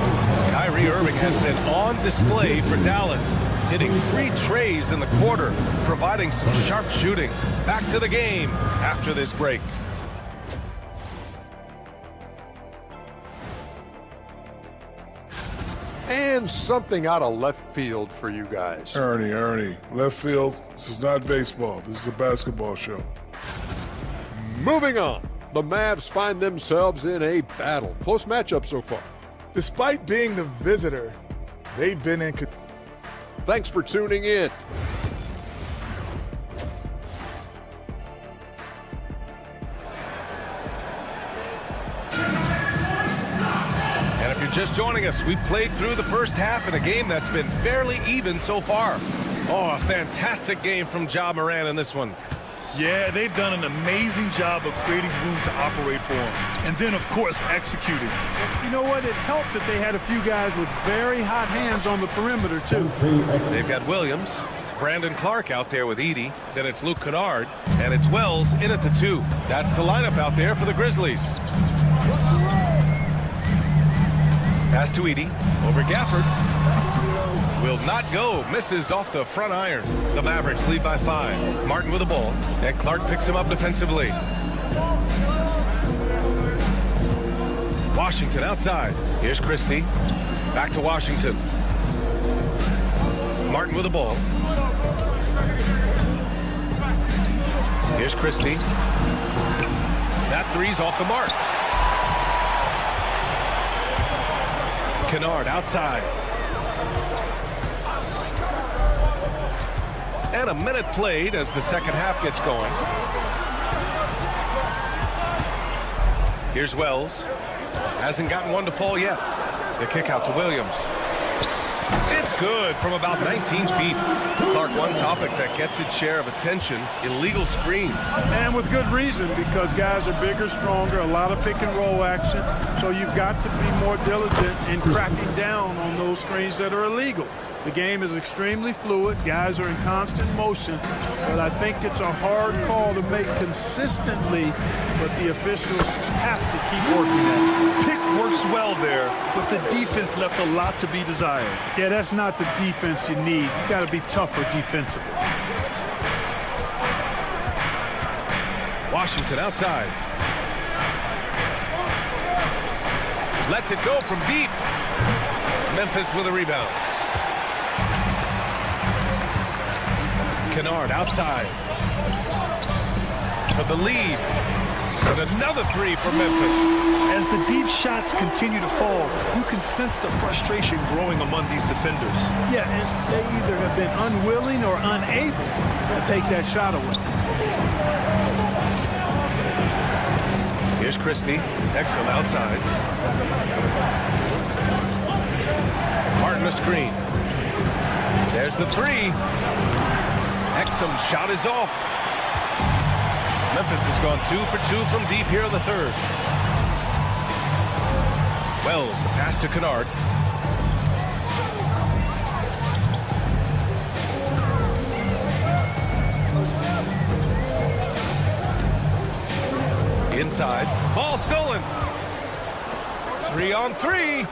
Kyrie Irving has been on display for Dallas. Hitting 3 trays in the quarter. Providing some sharp shooting. Back to the game after this break. And something out of left field for you guys. Ernie, left field. This is not baseball. This is a basketball show. Moving on. The Mavs find themselves in a battle. Close matchup so far. Despite being the visitor, they've been in. Thanks for tuning in. And if you're just joining us, we played through the first half in a game that's been fairly even so far. Oh, a fantastic game from Ja Morant in this one. Yeah, they've done an amazing job of creating room to operate for him. And then, of course, executing. You know what? It helped that they had a few guys with very hot hands on the perimeter, too. They've got Williams, Brandon Clark out there with Edey. Then it's Luke Kennard, and it's Wells in at the 2. That's the lineup out there for the Grizzlies. Pass to Edey, over Gafford. Will not go, misses off the front iron. The Mavericks lead by 5. Martin with the ball, and Clark picks him up defensively. Washington outside. Here's Christie. Back to Washington. Martin with the ball. Here's Christie. That three's off the mark. Kennard outside. And a minute played as the second half gets going. Here's Wells. Hasn't gotten one to fall yet. The kick out to Williams. It's good from about 19 feet. Clark, one topic that gets its share of attention, illegal screens. And with good reason, because guys are bigger, stronger, a lot of pick and roll action. So you've got to be more diligent in cracking down on those screens that are illegal. The game is extremely fluid. Guys are in constant motion. But I think it's a hard call to make consistently, but the officials have to keep working at it. Pick works well there, but the defense left a lot to be desired. Yeah, that's not the defense you need. You got to be tougher defensively. Washington outside. Lets it go from deep. Memphis with a rebound. Kennard outside for the lead. And another three for Memphis. As the deep shots continue to fall, you can sense the frustration growing among these defenders. Yeah, and they either have been unwilling or unable to take that shot away. Here's Christie. Exum outside. Martin a screen. There's the three. Exum's shot is off. Memphis has gone 2 for 2 from deep here in the third. Wells, the pass to Kennard. Inside. Ball stolen. 3-on-3.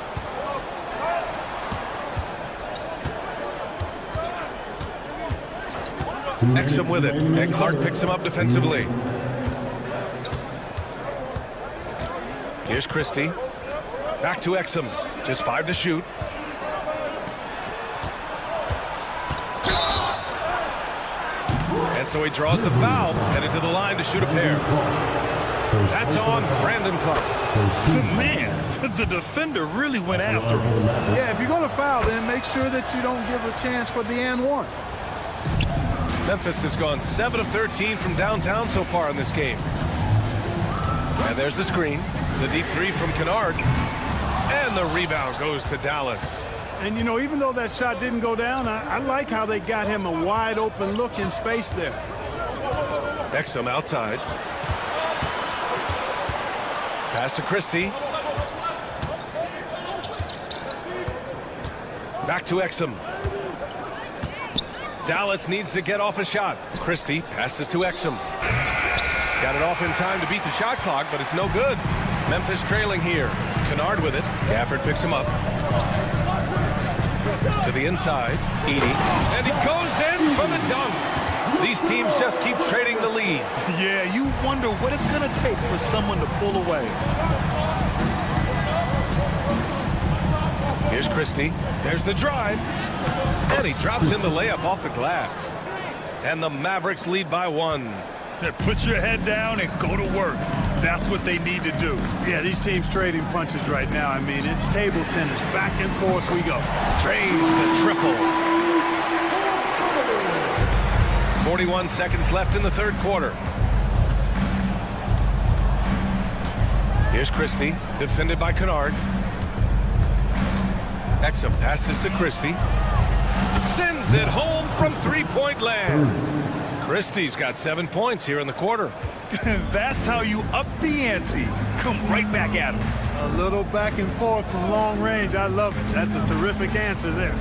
Exum with it, and Clark picks him up defensively. Here's Christie. Back to Exum. Just 5 to shoot. And so he draws the foul, headed to the line to shoot a pair. That's on Brandon Clark. Man, the defender really went after him. Yeah, if you're going to foul, then make sure that you don't give a chance for the and one. Memphis has gone 7 of 13 from downtown so far in this game. And there's the screen. The deep three from Kennard. And the rebound goes to Dallas. And, you know, even though that shot didn't go down, I like how they got him a wide open look in space there. Exum outside. Pass to Christie. Back to Exum. Dallas needs to get off a shot. Christie passes to Exum. Got it off in time to beat the shot clock, but it's no good. Memphis trailing here. Kennard with it. Gafford picks him up. To the inside. Edey. And he goes in for the dunk. These teams just keep trading the lead. Yeah, you wonder what it's going to take for someone to pull away. Here's Christie. There's the drive. And he drops in the layup off the glass. And the Mavericks lead by 1. Put your head down and go to work. That's what they need to do. Yeah, these teams trading punches right now. I mean, it's table tennis. Back and forth we go. Drains the triple. 41 seconds left in the third quarter. Here's Christie, defended by Kennard. Exum passes to Christie. Sends it home from three-point land. Christie's got 7 points here in the quarter. That's how you up the ante. Come right back at him. A little back and forth from long range. I love it. That's a terrific answer there.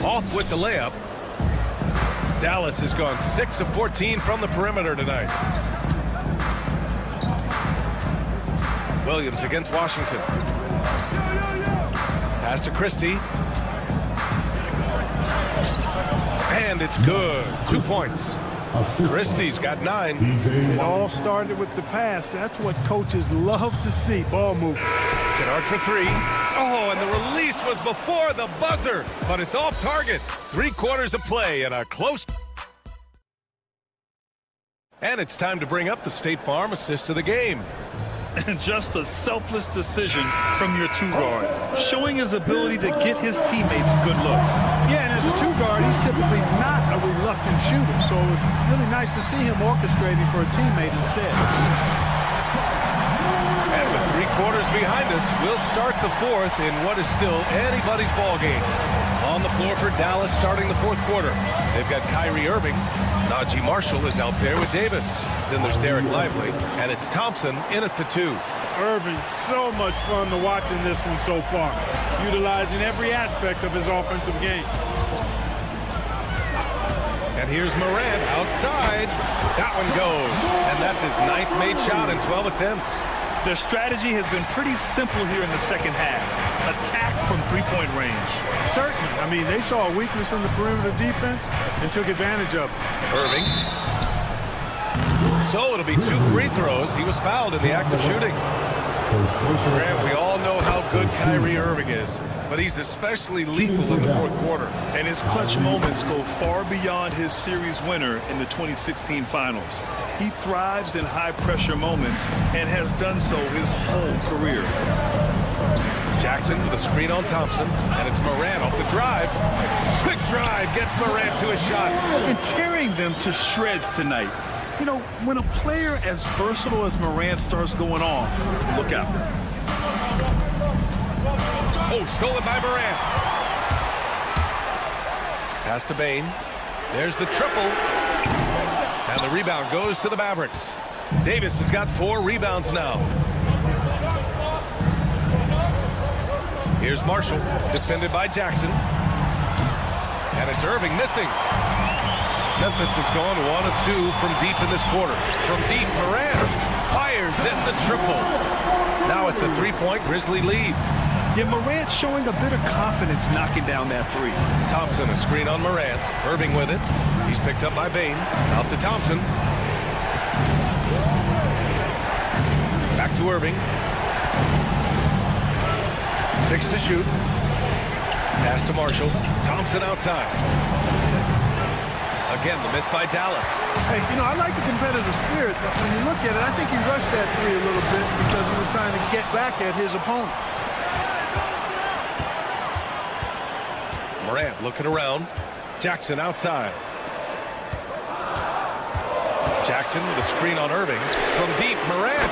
Off with the layup. Dallas has gone 6 of 14 from the perimeter tonight. Williams against Washington. Pass to Christie. And it's good. 2 points. Christie's got 9. It all started with the pass. That's what coaches love to see. Ball movement. Kennard for 3. Oh, and the release was before the buzzer, but it's off target. 3 quarters of play and a close. And it's time to bring up the State Farm assist of the game. Just a selfless decision from your 2-guard, showing his ability to get his teammates good looks. Yeah, and as a 2-guard, he's typically not a reluctant shooter, so it was really nice to see him orchestrating for a teammate instead. And with 3 quarters behind us, we'll start the fourth in what is still anybody's ball game. On the floor for Dallas starting the fourth quarter. They've got Kyrie Irving. Najee Marshall is out there with Davis. Then there's Derek Lively, and it's Thompson in at the 2. Irving, so much fun to watch in this one so far, utilizing every aspect of his offensive game. And here's Morant outside. That one goes, and that's his 9th made shot in 12 attempts. Their strategy has been pretty simple here in the second half. Attack from 3-point range. Certainly. I mean, they saw a weakness in the perimeter defense and took advantage of it. Irving. So it'll be 2 free throws. He was fouled in the act of shooting. Grant, we all know how good Kyrie Irving is, but he's especially lethal in the fourth quarter. And his clutch moments go far beyond his series winner in the 2016 finals. He thrives in high-pressure moments and has done so his whole career. Jackson with a screen on Thompson, and it's Morant off the drive. Quick drive gets Morant to a shot. And tearing them to shreds tonight. You know, when a player as versatile as Morant starts going off, look out. Oh, stolen by Morant. Pass to Bane. There's the triple. And the rebound goes to the Mavericks. Davis has got 4 rebounds now. Here's Marshall, defended by Jackson. And it's Irving missing. Memphis has gone 1 of 2 from deep in this quarter. From deep, Morant fires in the triple. Now it's a 3-point Grizzly lead. Yeah, Morant showing a bit of confidence knocking down that 3. Thompson, a screen on Morant. Irving with it. He's picked up by Bane. Out to Thompson. Back to Irving. 6 to shoot. Pass to Marshall. Thompson outside. Again, the miss by Dallas. Hey, you know, I like the competitive spirit, but when you look at it, I think he rushed that 3 a little bit because he was trying to get back at his opponent. Morant looking around. Jackson outside. Jackson with a screen on Irving. From deep, Morant.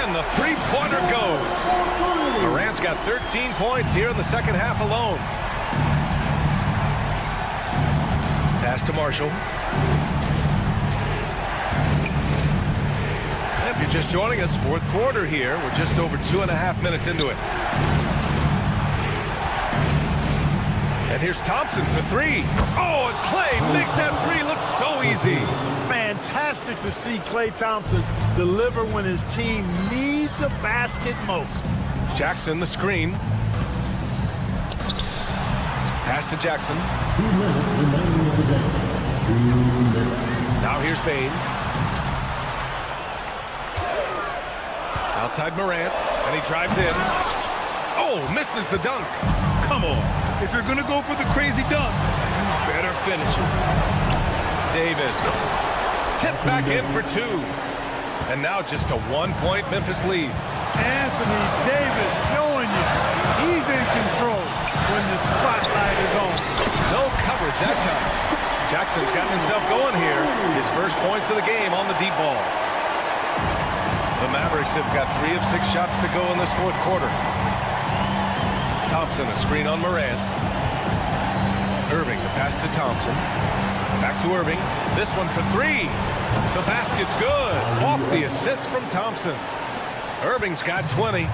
And the 3-pointer goes. Morant's got 13 points here in the second half alone. Pass to Marshall. And if you're just joining us, fourth quarter here. We're just over 2.5 minutes into it. And here's Thompson for 3. Oh, and Klay makes that 3 look so easy. Fantastic to see Klay Thompson deliver when his team needs a basket most. Jackson, the screen. Pass to Jackson. 2 minutes remaining in the game. 2 minutes. Now here's Bane. Outside Morant, and he drives in. Oh, misses the dunk. Come on. If you're going to go for the crazy dunk, you better finish it. Davis. Tip back in for 2. And now just a 1-point Memphis lead. Anthony Davis showing you he's in control when the spotlight is on. No coverage that time. Jackson's gotten himself going here. His first points of the game on the deep ball. The Mavericks have got 3 of 6 shots to go in this fourth quarter. Thompson, a screen on Morant. Irving, the pass to Thompson. Back to Irving. This one for 3. The basket's good. Off the assist from Thompson. Irving's got 20.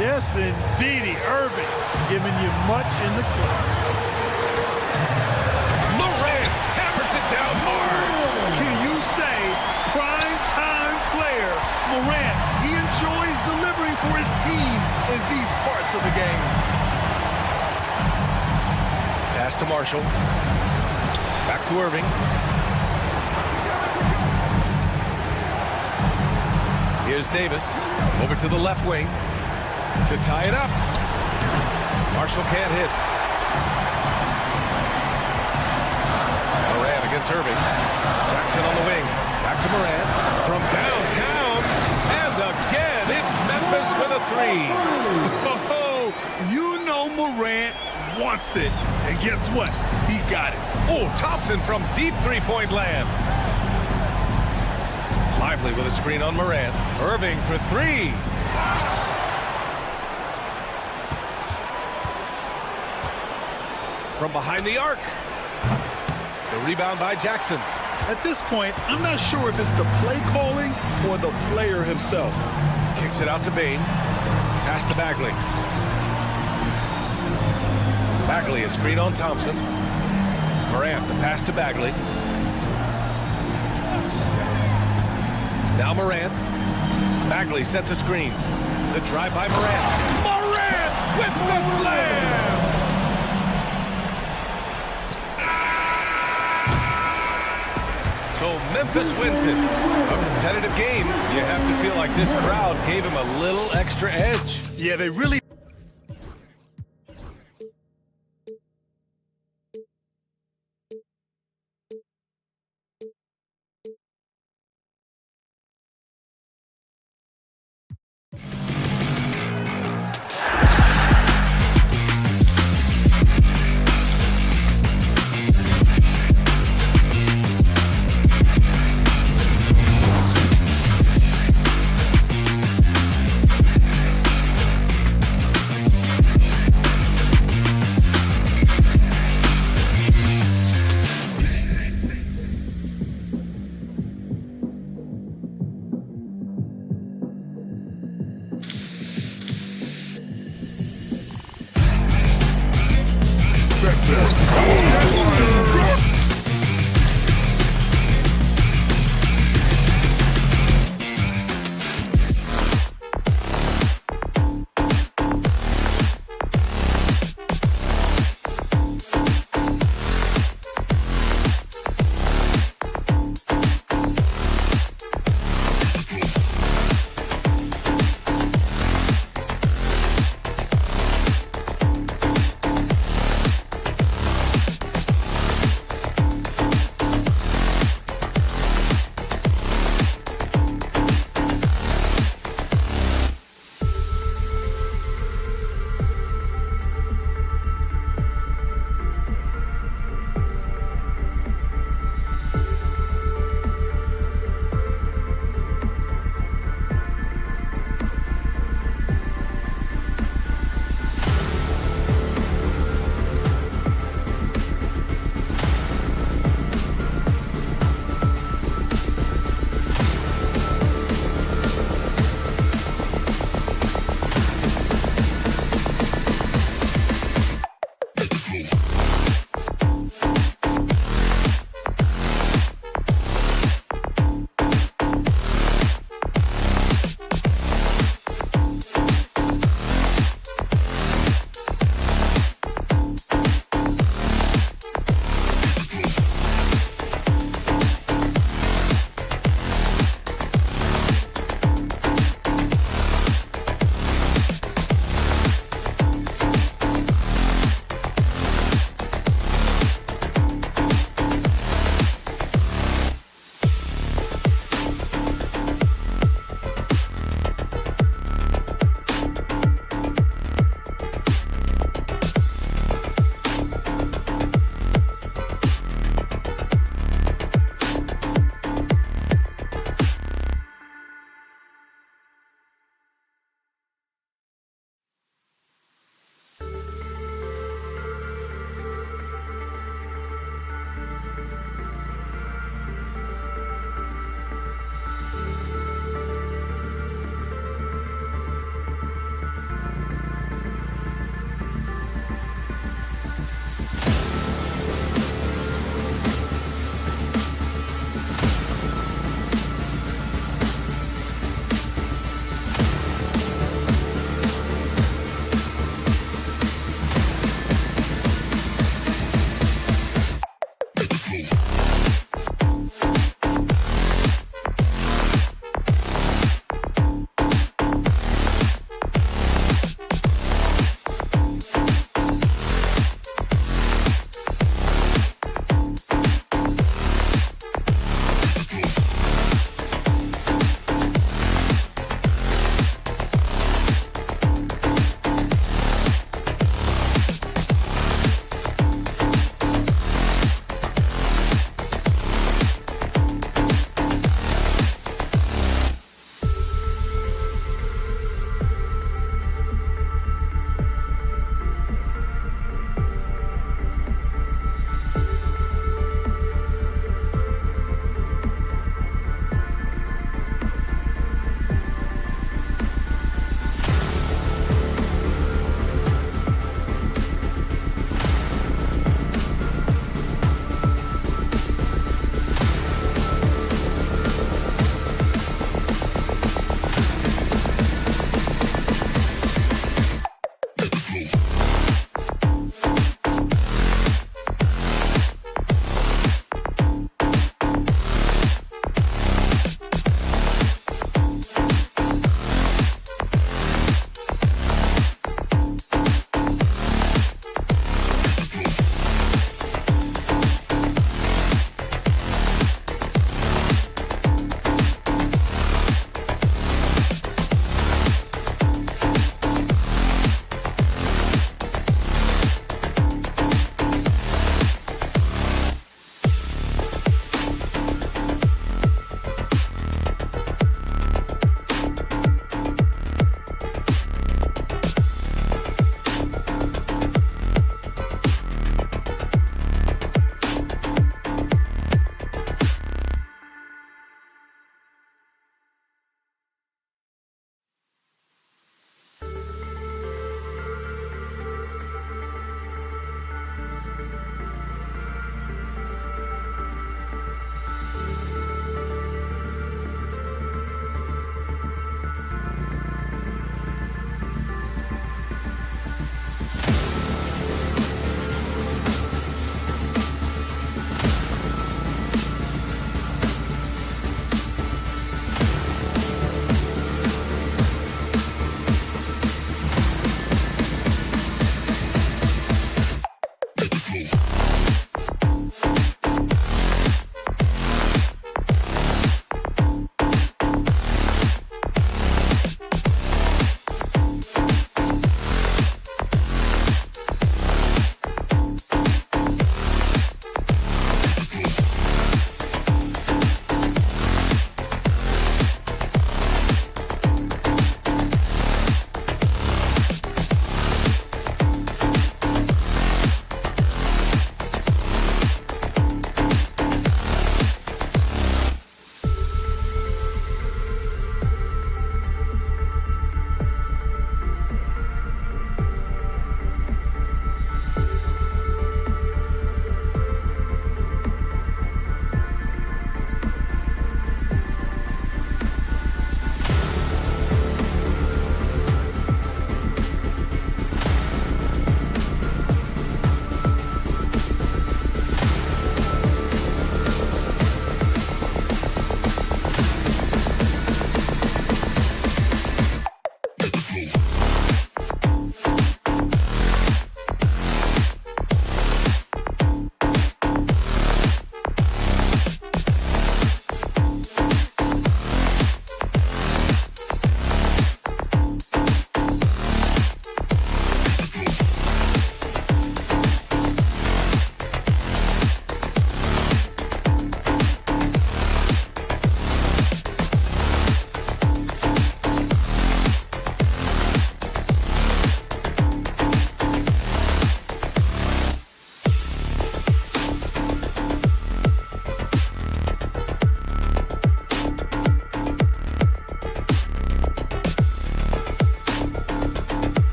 Yes, indeedy. Irving giving you much in the clutch. Morant hammers it down hard. Can you say prime-time player Morant? He enjoys delivering for his team in these parts of the game. Pass to Marshall. Back to Irving. Here's Davis. Over to the left wing. To tie it up. Marshall can't hit. Morant against Irving. Jackson on the wing. Back to Morant. From downtown. And again, it's Memphis with a 3. Oh, you know Morant wants it. And guess what? He got it. Oh, Thompson from deep 3-point land. Lively with a screen on Morant. Irving for 3. From behind the arc. The rebound by Jackson. At this point, I'm not sure if it's the play calling or the player himself. Kicks it out to Bane. Pass to Bagley. Bagley, a screen on Thompson. Morant, the pass to Bagley. Now Morant. Bagley sets a screen. The drive by Morant. Morant with the slam! So Memphis wins it. A competitive game. You have to feel like this crowd gave him a little extra edge. Yeah, they really...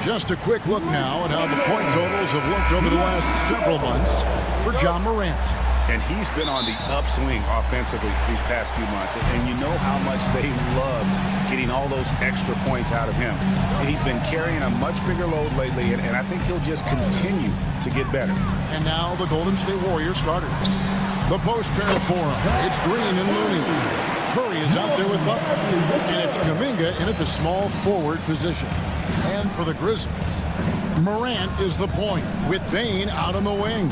Just a quick look now at how the point totals have looked over the last several months for Ja Morant. And he's been on the upswing offensively these past few months. And you know how much they love getting all those extra points out of him. And he's been carrying a much bigger load lately, and I think he'll just continue to get better. And now the Golden State Warriors starters. The post pair for him. It's Green and Looney. Curry is out there with Butler. And it's Kuminga in at the small forward position. And for the Grizzlies, Morant is the point with Bane out on the wing.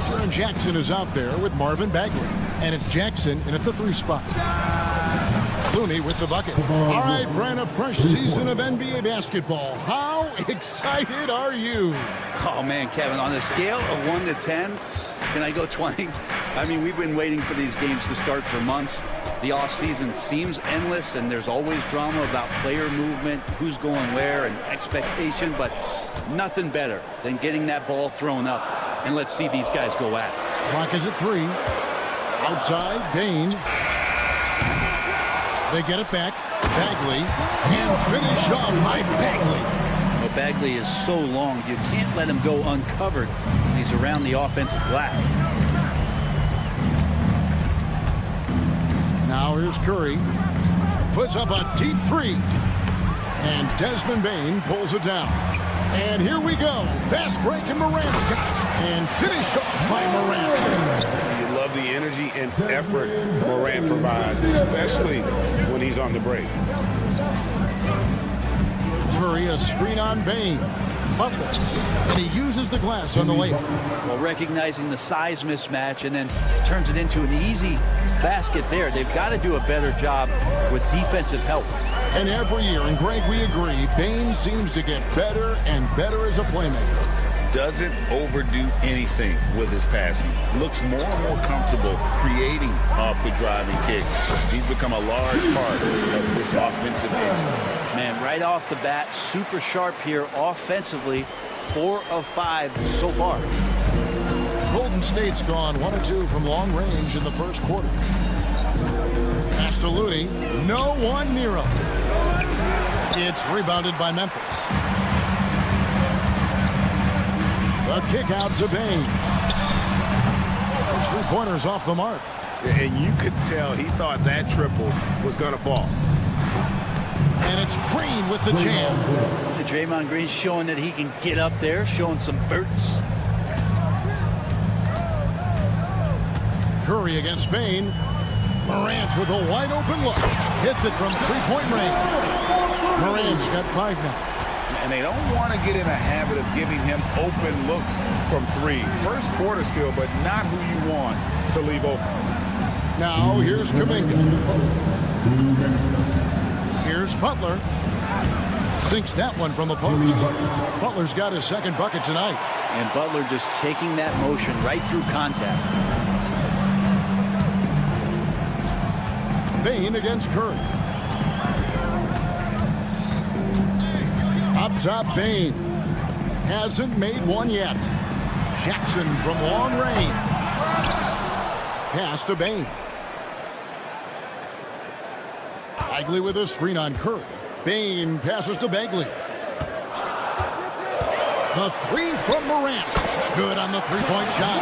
Jaren Jackson is out there with Marvin Bagley. And it's Jackson in at the 3 spot. Looney with the bucket. All right, Brent, a fresh season of NBA basketball. How excited are you? Oh, man, Kevin, on a scale of 1 to 10, can I go 20? I mean, we've been waiting for these games to start for months. The offseason seems endless, and there's always drama about player movement, who's going where, and expectation, but nothing better than getting that ball thrown up. And let's see these guys go at it. Clock is at 3. Outside, Bane. They get it back. Bagley. And finish off by Bagley. Well, Bagley is so long, you can't let him go uncovered when he's around the offensive glass. Now here's Curry. Puts up a deep 3. And Desmond Bane pulls it down. And here we go. Fast break and Morant. And finish off by Morant. You love the energy and effort Morant provides, especially when he's on the break. Curry, a screen on Bane. Butler. And he uses the glass on the layup. Well, recognizing the size mismatch and then turns it into an easy basket there. They've got to do a better job with defensive help. And every year, and Greg, we agree, Bane seems to get better and better as a playmaker. Doesn't overdo anything with his passing. Looks more and more comfortable creating off the driving kick. He's become a large part of this offensive engine. Man, right off the bat, super sharp here offensively. 4 of 5 so far. Golden State's gone 1 of 2 from long range in the first quarter. Pass to Looney. No one near him. It's rebounded by Memphis. A kick out to Bane. Those 3-pointers off the mark. And you could tell he thought that triple was going to fall. And it's Green with the jam. Draymond Green showing that he can get up there, showing some bursts. Curry against Bane. Morant with a wide open look. Hits it from 3-point range. Morant's got 5 now. And they don't want to get in a habit of giving him open looks from 3. First quarter still, but not who you want to leave open. Now here's Kuminga. Here's Butler. Sinks that one from the post. Butler's got his 2nd bucket tonight. And Butler just taking that motion right through contact. Bane against Curry. Up top, Bane. Hasn't made one yet. Jackson from long range. Pass to Bane. Bagley with a screen on Curry. Bane passes to Bagley. The 3 from Morant. Good on the 3-point shot.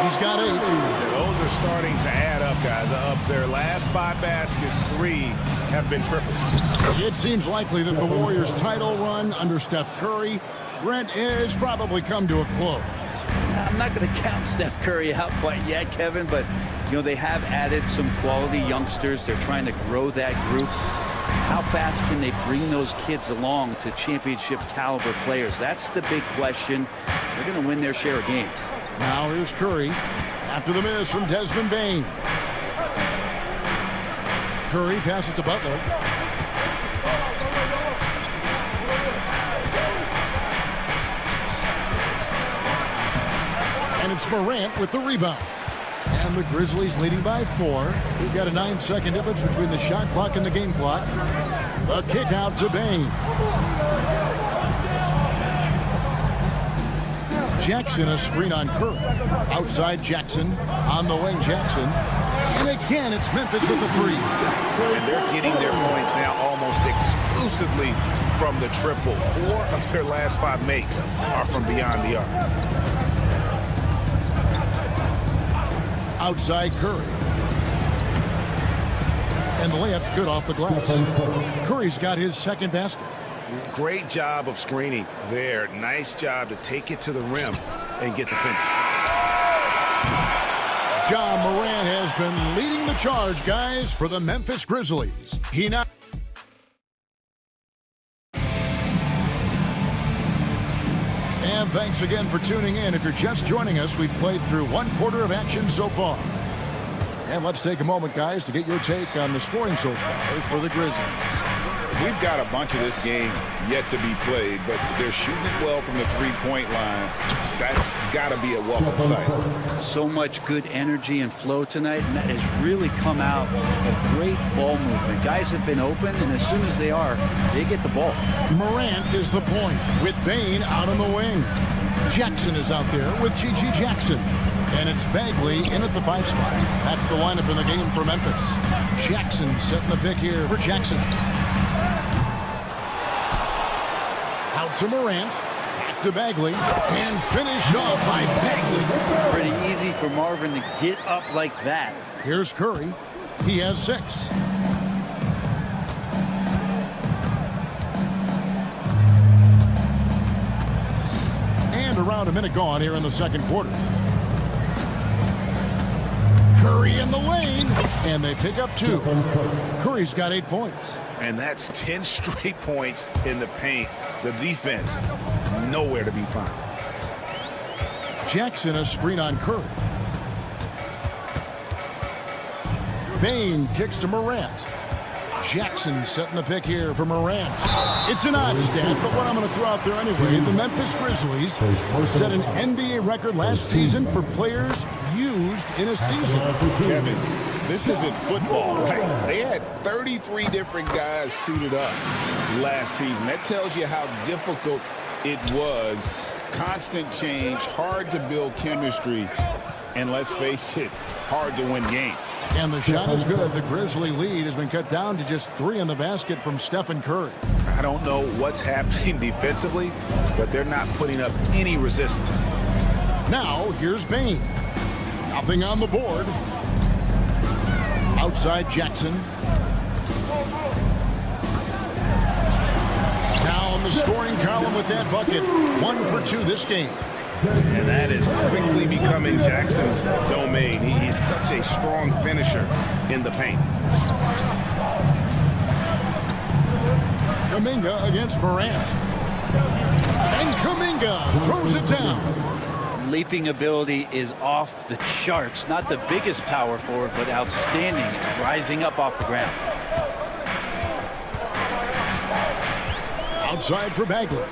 He's got 8. Those are starting to add up, guys. Up their last 5 baskets, 3 have been triples. It seems likely that the Warriors' title run under Steph Curry, Brent, has probably come to a close. I'm not going to count Steph Curry out quite yet, Kevin, but you know they have added some quality youngsters. They're trying to grow that group. How fast can they bring those kids along to championship caliber players? That's the big question. They're going to win their share of games. Now here's Curry after the miss from Desmond Bane. Curry passes to Butler. And it's Morant with the rebound. And the Grizzlies leading by 4. We've got a 9-second difference between the shot clock and the game clock. A kick out to Bane. Jackson, a screen on Curry. Outside Jackson. On the wing, Jackson. And again, it's Memphis with the 3. And they're getting their points now almost exclusively from the triple. 4 of their last 5 makes are from beyond the arc. Outside Curry. And the layup's good off the glass. Curry's got his second basket. Great job of screening there. Nice job to take it to the rim and get the finish. Ja Morant has been leading the charge, guys, for the Memphis Grizzlies. He now... And thanks again for tuning in. If you're just joining us, we've played through 1 quarter of action so far. And let's take a moment, guys, to get your take on the scoring so far for the Grizzlies. We've got a bunch of this game yet to be played, but they're shooting it well from the three-point line. That's got to be a welcome sight. So much good energy and flow tonight, and that has really come out of great ball movement. Guys have been open, and as soon as they are, they get the ball. Morant is the point with Bane out on the wing. Jackson is out there with G.G. Jackson. And it's Bagley in at the 5 spot. That's the lineup in the game for Memphis. Jackson setting the pick here for Jackson. Out to Morant. Back to Bagley. And finished off by Bagley. Pretty easy for Marvin to get up like that. Here's Curry. He has 6. And around a minute gone here in the second quarter. Curry in the lane, and they pick up 2. Curry's got 8 points. And that's 10 straight points in the paint. The defense, nowhere to be found. Jackson a screen on Curry. Bane kicks to Morant. Jackson setting the pick here for Morant. It's an odd stat, but what I'm going to throw out there anyway, the Memphis Grizzlies set an NBA record last season for players used in a season. Kevin, this isn't football, right? They had 33 different guys suited up last season. That tells you how difficult it was. Constant change, hard to build chemistry, and let's face it, hard to win games. And the shot is good. The Grizzly lead has been cut down to just 3 in the basket from Stephen Curry. I don't know what's happening defensively, but they're not putting up any resistance. Now, here's Bane. Nothing on the board. Outside Jackson. Now on the scoring column with that bucket. 1 for 2 this game. And that is quickly becoming Jackson's domain. He's such a strong finisher in the paint. Kuminga against Morant. And Kuminga throws it down. Leaping ability is off the charts. Not the biggest power forward, but outstanding, rising up off the ground. Outside for Bagley.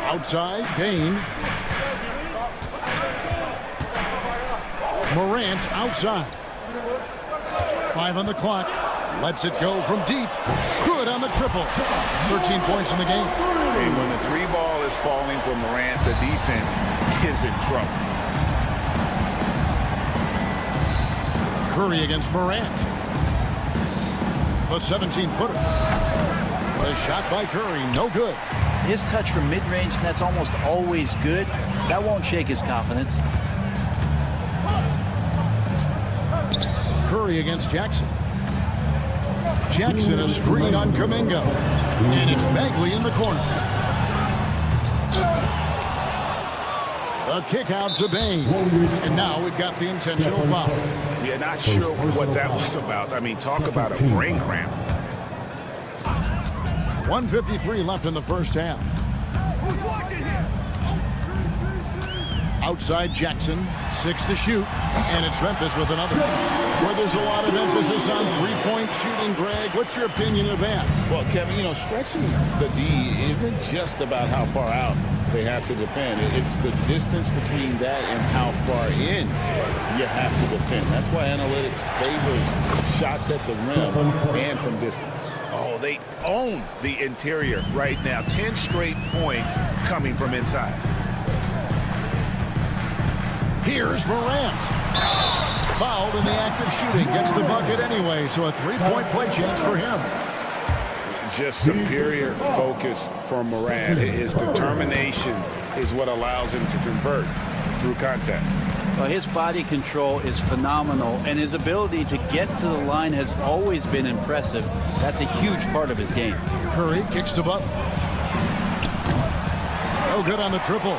Outside, Bane. Morant outside. 5 on the clock. Lets it go from deep. Good on the triple. 13 points in the game. And when the 3 ball is falling for Morant, the defense is in trouble. Curry against Morant. The 17-footer. The shot by Curry, no good. His touch from mid-range, that's almost always good. That won't shake his confidence. Curry against Jackson. Jackson a screen on Kuminga. And it's Bagley in the corner. A kick out to Bane. And now we've got the intentional foul. Yeah, not sure what that was about. I mean, talk about a brain cramp. 1:53 left in the first half. Outside Jackson, 6 to shoot, and it's Memphis with another. Where there's a lot of emphasis on three-point shooting, Greg, what's your opinion of that? Well, Kevin, you know, stretching the D isn't just about how far out they have to defend. It's the distance between that and how far in you have to defend. That's why analytics favors shots at the rim and from distance. Oh, they own the interior right now. 10 straight points coming from inside. Here's Morant. Fouled in the act of shooting. Gets the bucket anyway, so a three-point play chance for him. just superior focus from Morant. His determination is what allows him to convert through contact. Well, his body control is phenomenal, and his ability to get to the line has always been impressive. That's a huge part of his game. Curry kicks to Butler. No good on the triple.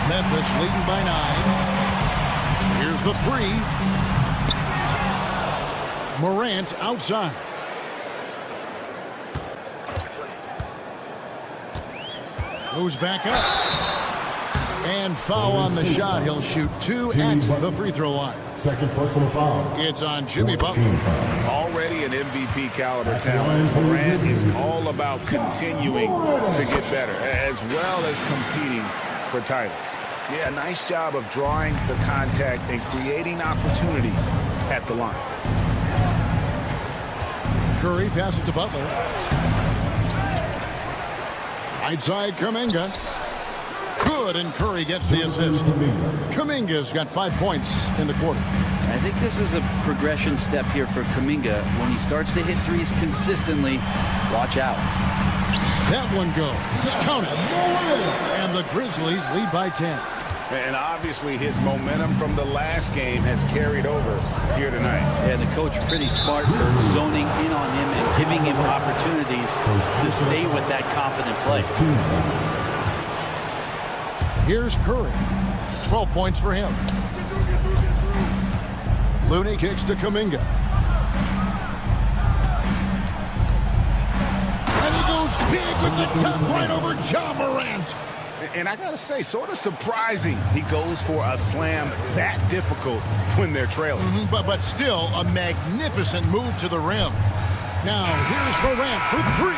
Memphis leading by 9. Here's the 3. Morant outside. Goes back up. And foul on the shot. He'll shoot 2 at the free throw line. Second personal foul. It's on Jimmy Butler. Already an MVP caliber talent, Morant is all about continuing to get better, as well as competing for titles. Yeah, nice job of drawing the contact and creating opportunities at the line. Curry passes to Butler. Right side, Kuminga. Good, and Curry gets the assist. Kuminga's got 5 points in the quarter. I think this is a progression step here for Kuminga. When he starts to hit threes consistently, watch out. That one goes. Count it. And the Grizzlies lead by 10. And obviously his momentum from the last game has carried over here tonight. And the coach pretty smart for zoning in on him and giving him opportunities to stay with that confident play. Here's Curry. 12 points for him. Looney kicks to Kuminga. And he goes big with the top right over Ja Morant. And I got to say, sort of surprising he goes for a slam that difficult when they're trailing. But still a magnificent move to the rim. Now here's Morant for 3.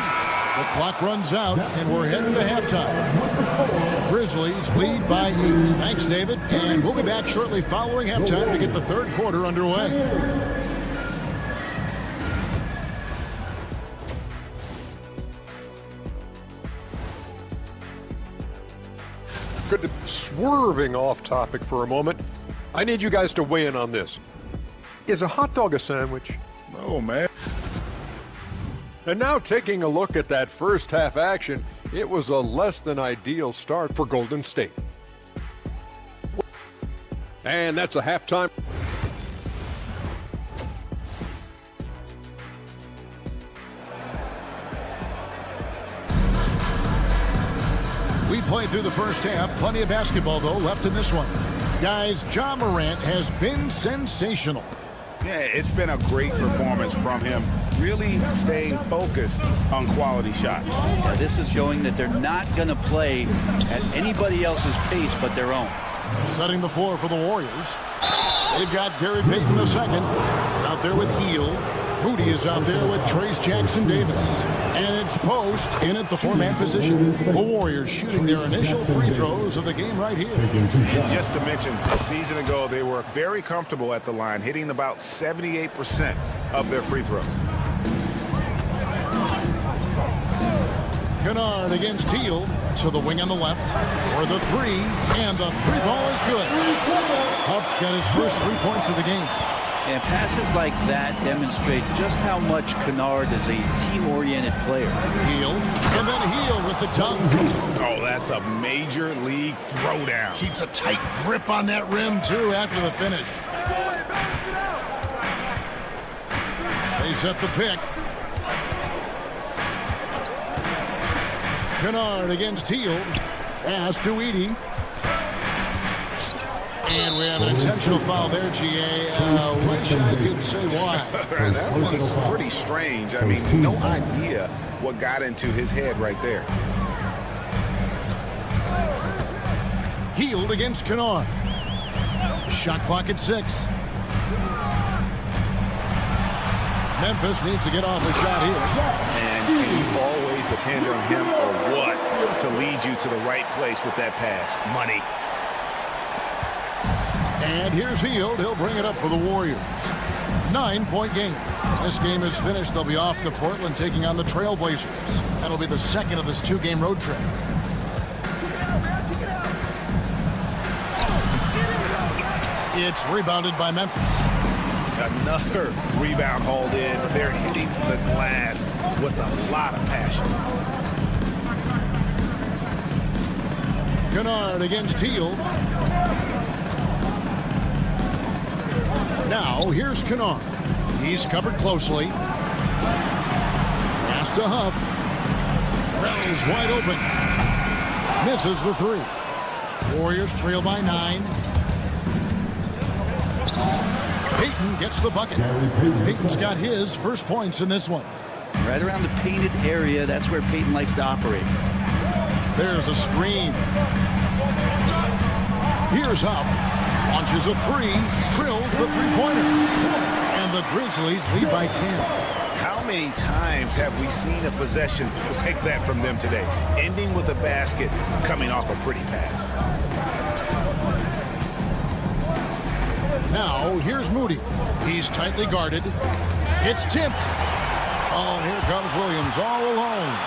The clock runs out, and we're heading to halftime. Grizzlies lead by 8. Thanks, David. And we'll be back shortly following halftime to get the third quarter underway. Good to swerving off topic for a moment. I need you guys to weigh in on this. Is a hot dog a sandwich? Oh, man. And now taking a look at that first half action, it was a less than ideal start for Golden State. And that's a halftime. We played through the first half. Plenty of basketball, though, left in this one. Guys, Ja Morant has been sensational. Yeah, it's been a great performance from him, really staying focused on quality shots. Yeah, this is showing that they're not going to play at anybody else's pace but their own. Setting the floor for the Warriors. They've got Gary Payton II out there with Hield. Moody is out there with Trace Jackson-Davis. And it's Post in at the 4-man position. The Warriors shooting their initial free throws of the game right here. And just to mention, a season ago, they were very comfortable at the line, hitting about 78% of their free throws. Kennard against Hield to the wing on the left for the 3, and the 3 ball is good. Huff's got his first 3 points of the game. And passes like that demonstrate just how much Kennard is a team-oriented player. Hield, and then Hield with the dunk. Oh, that's a major league throwdown. Keeps a tight grip on that rim, too, after the finish. They set the pick. Kennard against Hield. Pass to Edey. And we have an intentional foul there, G.A. Wish I could say why. That one's pretty strange. I mean, no idea what got into his head right there. Hield against Kennard. Shot clock at 6. Memphis needs to get off a shot here. And can you always depend on him or what to lead you to the right place with that pass? Money. And here's Hield. He'll bring it up for the Warriors. 9-point game. This game is finished. They'll be off to Portland taking on the Trailblazers. That'll be the second of this 2-game road trip. It's rebounded by Memphis. Another rebound hauled in. They're hitting the glass with a lot of passion. Kennard against Teal. Now here's Kennard. He's covered closely. Pass to Huff. Rally's wide open. Misses the three. Warriors trail by 9. Payton gets the bucket. Payton's got his first points in this one. Right around the painted area, that's where Payton likes to operate. There's a screen. Here's Huff. Launches a three. Drills the three-pointer. And the Grizzlies lead by 10. How many times have we seen a possession like that from them today? Ending with a basket, coming off a pretty pass. Now, here's Moody. He's tightly guarded. It's tipped. Oh, here comes Williams all alone.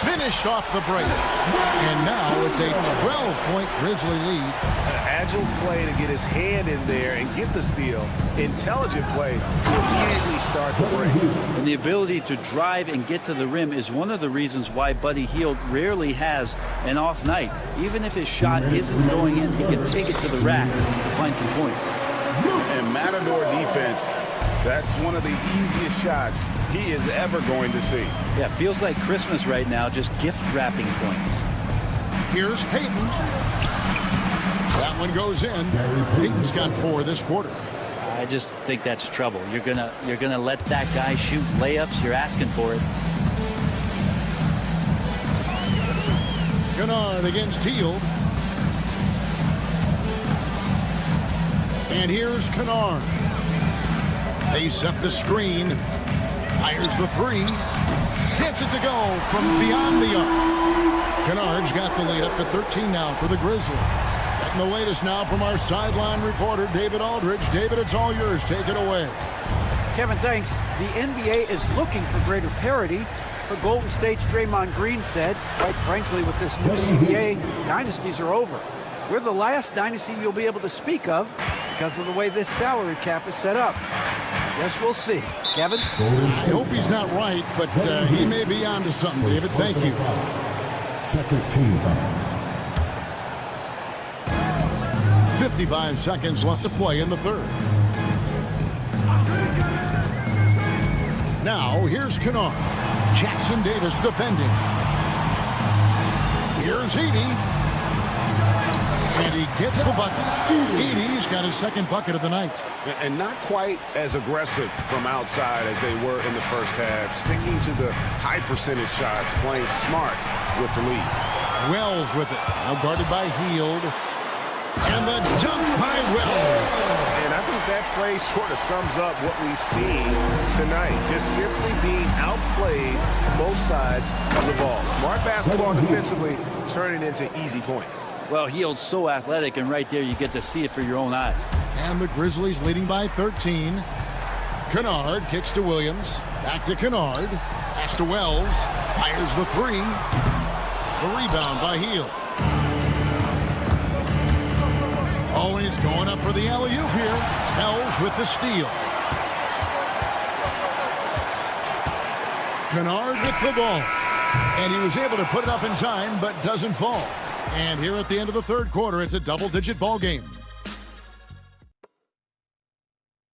Finished off the break. And now it's a 12-point Grizzly lead. An agile play to get his hand in there and get the steal. Intelligent play to immediately start the break. And the ability to drive and get to the rim is one of the reasons why Buddy Hield rarely has an off night. Even if his shot isn't going in, he can take it to the rack to find some points. And Matador defense, that's one of the easiest shots he is ever going to see. Yeah, feels like Christmas right now, just gift wrapping points. Here's Payton. That one goes in. Payton's got 4 this quarter. I just think that's trouble. You're gonna let that guy shoot layups. You're asking for it. Kennard against Teal. And here's Kennard. They set the screen. Fires the three. Gets it to go from beyond the arc. Kennard's got the lead up to 13 now for the Grizzlies. Getting the latest now from our sideline reporter, David Aldridge. David, it's all yours. Take it away. Kevin, thanks. The NBA is looking for greater parity. For Golden State's Draymond Green said, quite frankly, with this new CBA, dynasties are over. We're the last dynasty you'll be able to speak of because of the way this salary cap is set up. I guess we'll see. Kevin? I hope he's not right, but he may be onto something, David. Thank you. Second team foul. 55 seconds left to play in the third. Now, here's Kennard. Jackson Davis defending. Here's Edey. And he gets the bucket. Edey's got his second bucket of the night. And not quite as aggressive from outside as they were in the first half. Sticking to the high percentage shots, playing smart with the lead. Wells with it. Now guarded by Hield. And the dunk by Wells. And I think that play sort of sums up what we've seen tonight. Just simply being outplayed both sides of the ball. Smart basketball defensively turning into easy points. Well, Hield's so athletic, and right there you get to see it for your own eyes. And the Grizzlies leading by 13. Kennard kicks to Williams. Back to Kennard. Pass to Wells. Fires the three. The rebound by Hield. Oh, he's going up for the alley-oop here. Wells with the steal. Kennard with the ball. And he was able to put it up in time, but doesn't fall. And here at the end of the third quarter, it's a double-digit ball game.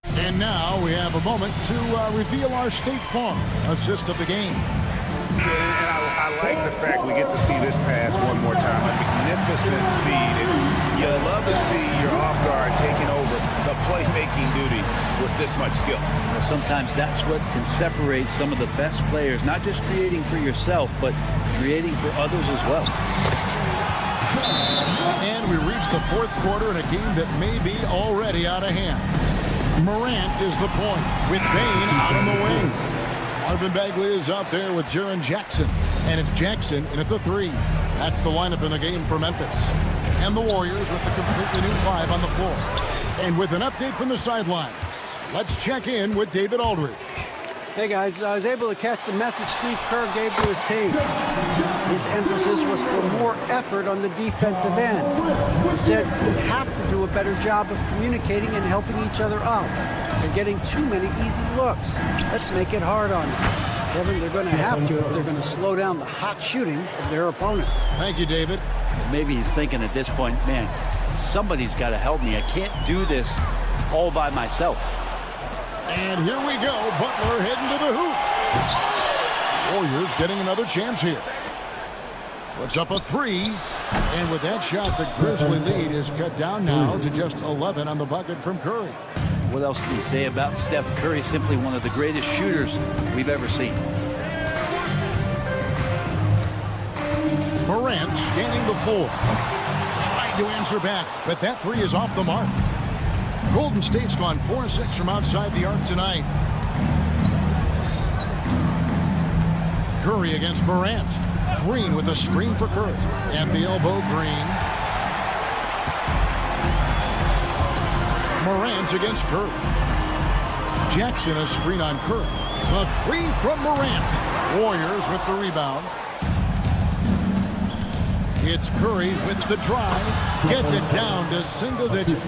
And now we have a moment to reveal our State Farm assist of the game. And I like the fact we get to see this pass one more time. A magnificent feed. And you love to see your off guard taking over the playmaking duties with this much skill. Well, sometimes that's what can separate some of the best players, not just creating for yourself, but creating for others as well. And we reach the fourth quarter in a game that may be already out of hand. Morant is the point with Bane out on the wing. Marvin Bagley is out there with Jaren Jackson. And it's Jackson in at the three. That's the lineup in the game for Memphis. And the Warriors with a completely new 5 on the floor. And with an update from the sidelines, let's check in with David Aldridge. Hey guys, I was able to catch the message Steve Kerr gave to his team. His emphasis was for more effort on the defensive end. He said we have to do a better job of communicating and helping each other out. They're getting too many easy looks. Let's make it hard on them. Kevin, they're going to have to if they're going to slow down the hot shooting of their opponent. Thank you, David. Maybe he's thinking at this point, man, somebody's got to help me. I can't do this all by myself. And here we go. Butler heading to the hoop. Warriors getting another chance here. Puts up a three. And with that shot, the Grizzly lead is cut down now to just 11 on the bucket from Curry. What else can you say about Steph Curry? Simply one of the greatest shooters we've ever seen. Morant scanning the floor. Trying to answer back, but that three is off the mark. Golden State's gone 4-6 from outside the arc tonight. Curry against Morant. Green with a screen for Curry. At the elbow, Green. Morant against Curry. Jackson a screen on Curry. A three from Morant. Warriors with the rebound. It's Curry with the drive. Gets it down to single digits.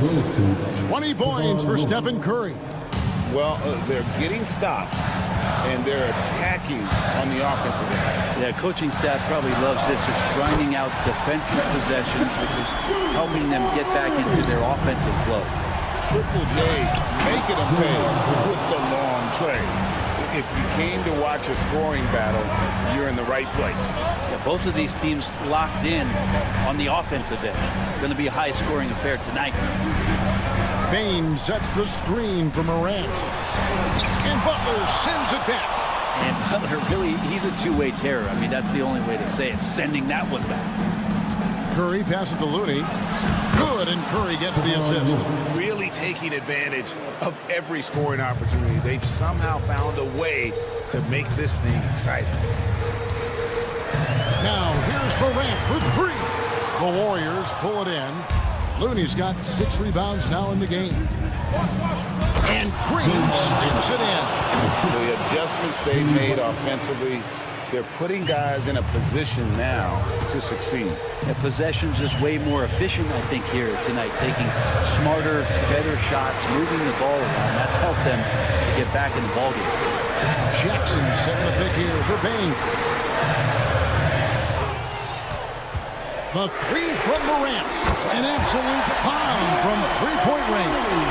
20 points for Stephen Curry. Well, they're getting stops, and they're attacking on the offensive end. Yeah, coaching staff probably loves this, just grinding out defensive possessions, which is helping them get back into their offensive flow. Triple J making them pay with the long trade. If you came to watch a scoring battle, you're in the right place. Yeah, both of these teams locked in on the offensive end. Going to be a high-scoring affair tonight. Bain sets the screen for Morant. And Butler sends it back. And Butler, really, he's a two-way terror. I mean, that's the only way to say it, sending that one back. Curry passes to Looney. Good, and Curry gets the assist. Really taking advantage of every scoring opportunity. They've somehow found a way to make this thing exciting. Now, here's Morant for three. The Warriors pull it in. Looney's got 6 rebounds now in the game. And Green slips it in. The adjustments they made offensively, they're putting guys in a position now to succeed. Yeah, possession's just way more efficient, I think, here tonight. Taking smarter, better shots, moving the ball around. That's helped them to get back in the ballgame. Jackson setting the pick here for Bain. The three from Morant. An absolute bomb from three-point range.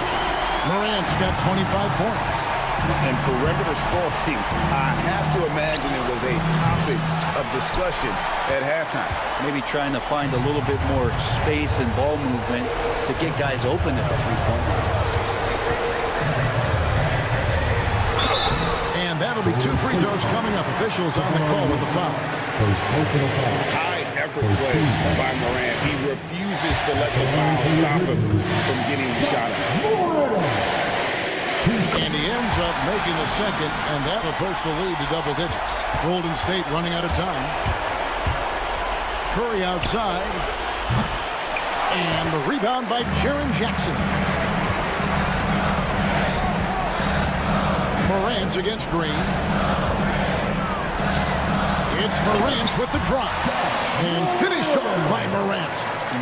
Morant's got 25 points. And perimeter scoring, I have to imagine it was a topic of discussion at halftime. Maybe trying to find a little bit more space and ball movement to get guys open at the three-point line. And that'll be 2 free throws coming up. Officials on the call with the foul. High effort play by Morant. He refuses to let the foul stop him from getting the shot up. And he ends up making the second, and that will push the lead to double digits. Golden State running out of time. Curry outside. And the rebound by Jaren Jackson. Morant against Green. It's Morant with the drop. And finished off by Morant.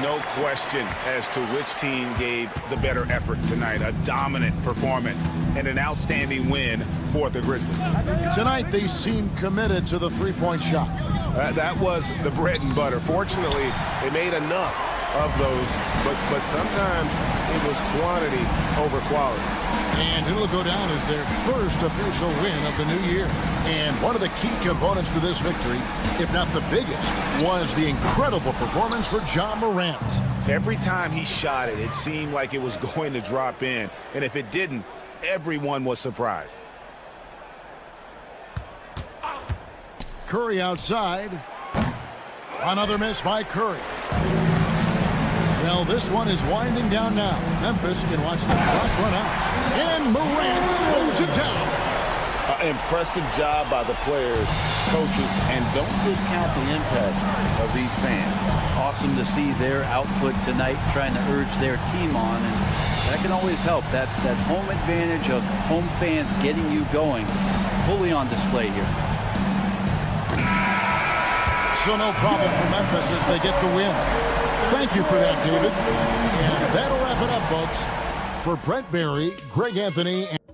No question as to which team gave the better effort tonight. A dominant performance and an outstanding win for the Grizzlies. Tonight they seem committed to the three-point shot. That was the bread and butter. Fortunately, they made enough of those, but sometimes it was quantity over quality. And it'll go down as their first official win of the new year. And one of the key components to this victory, if not the biggest, was the incredible performance for Ja Morant. Every time he shot it, it seemed like it was going to drop in. And if it didn't, everyone was surprised. Curry outside. Another miss by Curry. Well, this one is winding down now. Memphis can watch the clock run out. And Morant throws it down. Impressive job by the players, coaches, and don't discount the impact of these fans. Awesome to see their output tonight, trying to urge their team on, and that can always help. That home advantage of home fans getting you going fully on display here. So no problem for Memphis as they get the win. Thank you for that, David. And that'll wrap it up, folks. For Brent Barry, Greg Anthony, and